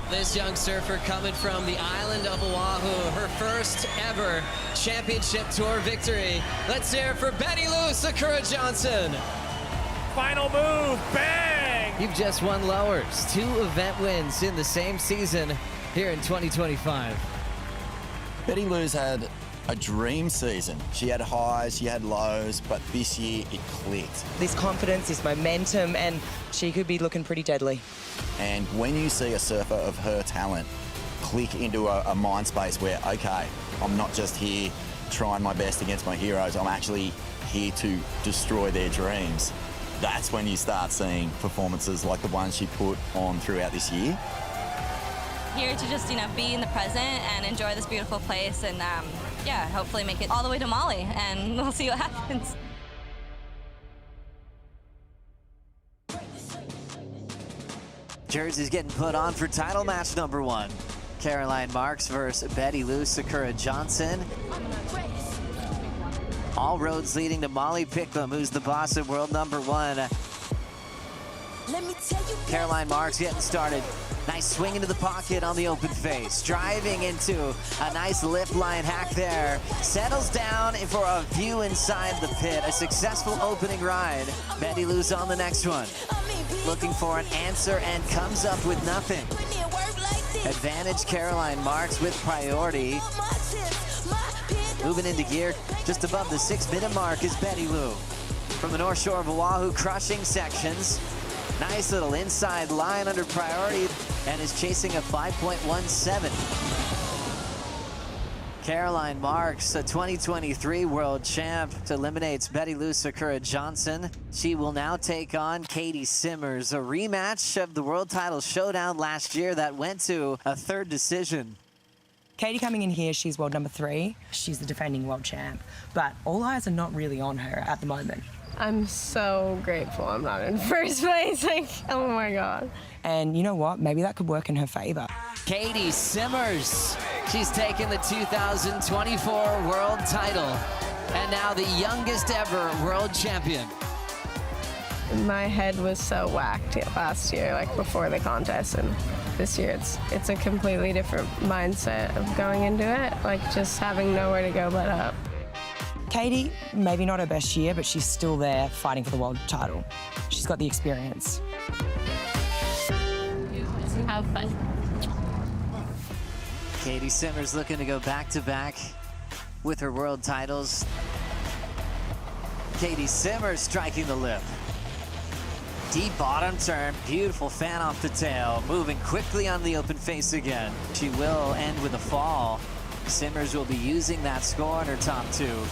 This young surfer coming from the island of Oahu, her first ever championship tour victory. Let's hear it for Betty Lou Sakura Johnson. Final move, bang! You've just won lowers, 2 event wins in the same season here in 2025. Betty Lou's had a dream season. She had highs, she had lows, but this year it clicked. This confidence, this momentum, and she could be looking pretty deadly. And when you see a surfer of her talent click into a mind space where, okay, I'm not just here trying my best against my heroes, I'm actually here to destroy their dreams. That's when you start seeing performances like the ones she put on throughout this year. Here to just, you know, be in the present and enjoy this beautiful place and, yeah, hopefully make it all the way to Mali, and we'll see what happens. Jerseys getting put on for title match number 1. Caroline Marks versus Betty Lou Sakura Johnson. All roads leading to Molly Picklum, who's the boss of world number 1. Caroline Marks getting started. Nice swing into the pocket on the open face. Driving into a nice lip line hack there. Settles down for a view inside the pit. A successful opening ride. Betty Lou's on the next one. Looking for an answer and comes up with nothing. Advantage Caroline Marks with priority. Moving into gear just above the 6-minute mark is Betty Lou. From the North Shore of Oahu, crushing sections. Nice little inside line under priority and is chasing a 5.17. Caroline Marks, a 2023 world champ, eliminates Betty Lou Sakura Johnson. She will now take on Katie Simmers, a rematch of the world title showdown last year that went to a 3rd decision. Katie coming in here, she's world number 3. She's the defending world champ, but all eyes are not really on her at the moment. I'm so grateful I'm not in first place. Like, oh my God. And you know what? Maybe that could work in her favor. Katie Simmers. She's taken the 2024 world title and now the youngest ever world champion. My head was so whacked last year, like before the contest, and this year it's a completely different mindset of going into it, like just having nowhere to go but up. Katie, maybe not her best year, but she's still there fighting for the world title. She's got the experience. Have fun. Katie Simmers looking to go back-to-back with her world titles. Katie Simmers striking the lip. Deep bottom turn, beautiful fan off the tail, moving quickly on the open face again. She will end with a fall. Simmers will be using that score in her top 2.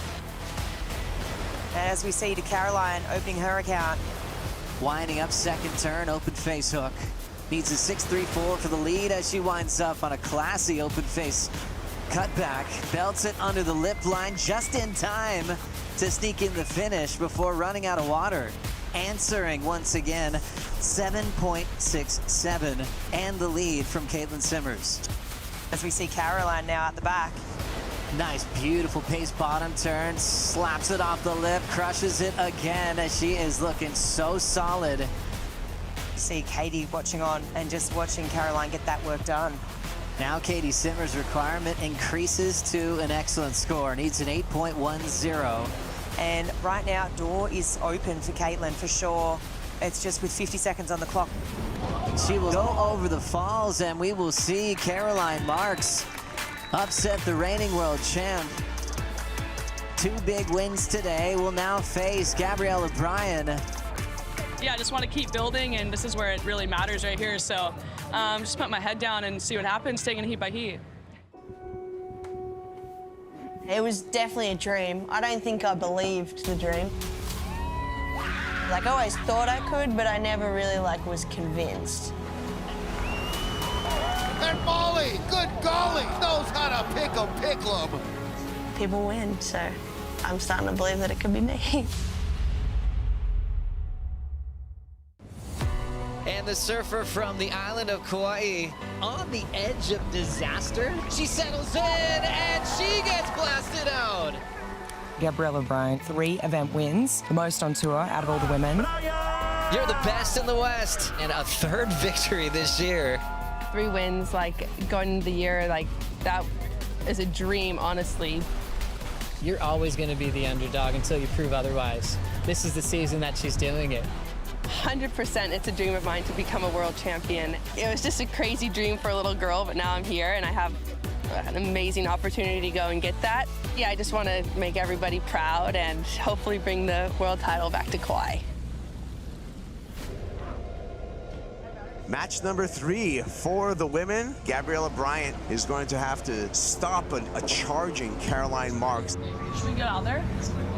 As we see to Caroline opening her account. Winding up second turn, open face hook. Needs a 6.34 for the lead as she winds up on a classy open face cutback. Belts it under the lip line just in time to sneak in the finish before running out of water. Answering once again, 7.67 and the lead from Caitlin Simmers. As we see Caroline now at the back. Nice, beautiful pace bottom turn, slaps it off the lip, crushes it again as she is looking so solid. See Katie watching on and just watching Caroline get that work done. Now Katie Simmers' requirement increases to an excellent score, needs an 8.10. And right now, door is open for Caitlin for sure. It's just with 50 seconds on the clock. She will go over the falls and we will see Caroline Marks upset the reigning world champ. 2 big wins today will now face Gabriella Bryan yeah, I just want to keep building, and this is where it really matters right here. So just put my head down and see what happens, taking it heat by heat. It was definitely a dream. I don't think I believed the dream. Like, I always thought I could, but I never really, was convinced. And Molly, good golly, knows how to pick a Picklum. People win, so I'm starting to believe that it could be me. And the surfer from the island of Kauai on the edge of disaster. She settles in and she gets blasted out. Gabriella Bryan, 3 event wins, the most on tour out of all the women. You're the best in the West, and a 3rd victory this year. 3 wins, going into the year, that is a dream, honestly. You're always going to be the underdog until you prove otherwise. This is the season that she's doing it. 100% it's a dream of mine to become a world champion. It was just a crazy dream for a little girl, but now I'm here and I have an amazing opportunity to go and get that. Yeah, I just want to make everybody proud and hopefully bring the world title back to Kauai. Match number 3 for the women. Gabriella Bryan is going to have to stop a charging Caroline Marks. Should we get out there?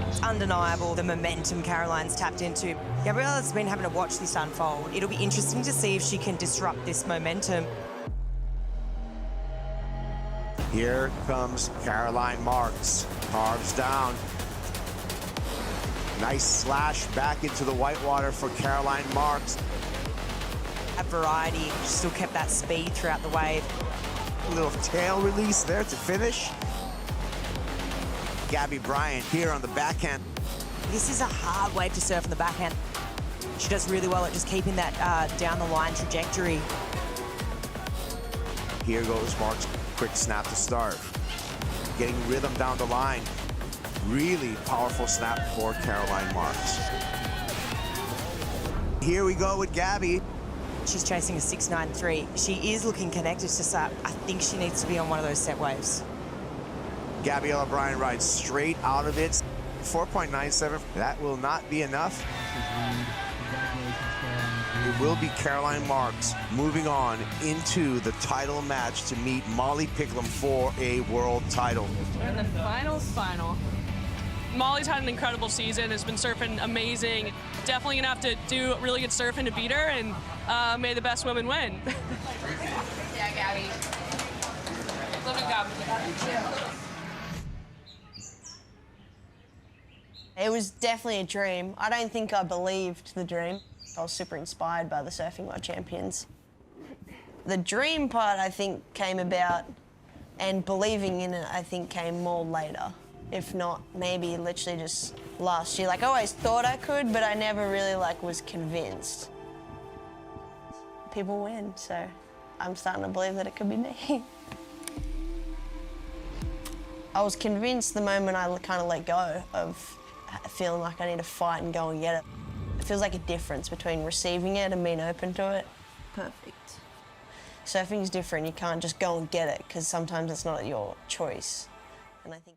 It's undeniable the momentum Caroline's tapped into. Gabriella's been having to watch this unfold. It'll be interesting to see if she can disrupt this momentum. Here comes Caroline Marks. Carves down. Nice slash back into the whitewater for Caroline Marks. At variety, she still kept that speed throughout the wave. A little tail release there to finish. Gabby Bryan here on the backhand. This is a hard wave to surf on the backhand. She does really well at just keeping that down the line trajectory. Here goes Marks. Quick snap to start. Getting rhythm down the line. Really powerful snap for Caroline Marks. Here we go with Gabby. She's chasing a 6.93. She is looking connected to start. I think she needs to be on one of those set waves. Gabriella Bryan rides straight out of it. 4.97. That will not be enough. It will be Caroline Marks moving on into the title match to meet Molly Picklum for a world title. We're in the final. Molly's had an incredible season, has been surfing amazing. Definitely gonna have to do really good surfing to beat her, and may the best woman win. Yeah, Gabby. Love you, Gabby. It was definitely a dream. I don't think I believed the dream. I was super inspired by the Surfing World Champions. The dream part, I think, came about, and believing in it, I think, came more later. If not, maybe literally just last year. I always thought I could, but I never really, was convinced. People win, so I'm starting to believe that it could be me. I was convinced the moment I kind of let go of feeling like I need to fight and go and get it. It feels like a difference between receiving it and being open to it. Perfect. Surfing's different. You can't just go and get it because sometimes it's not your choice. And I think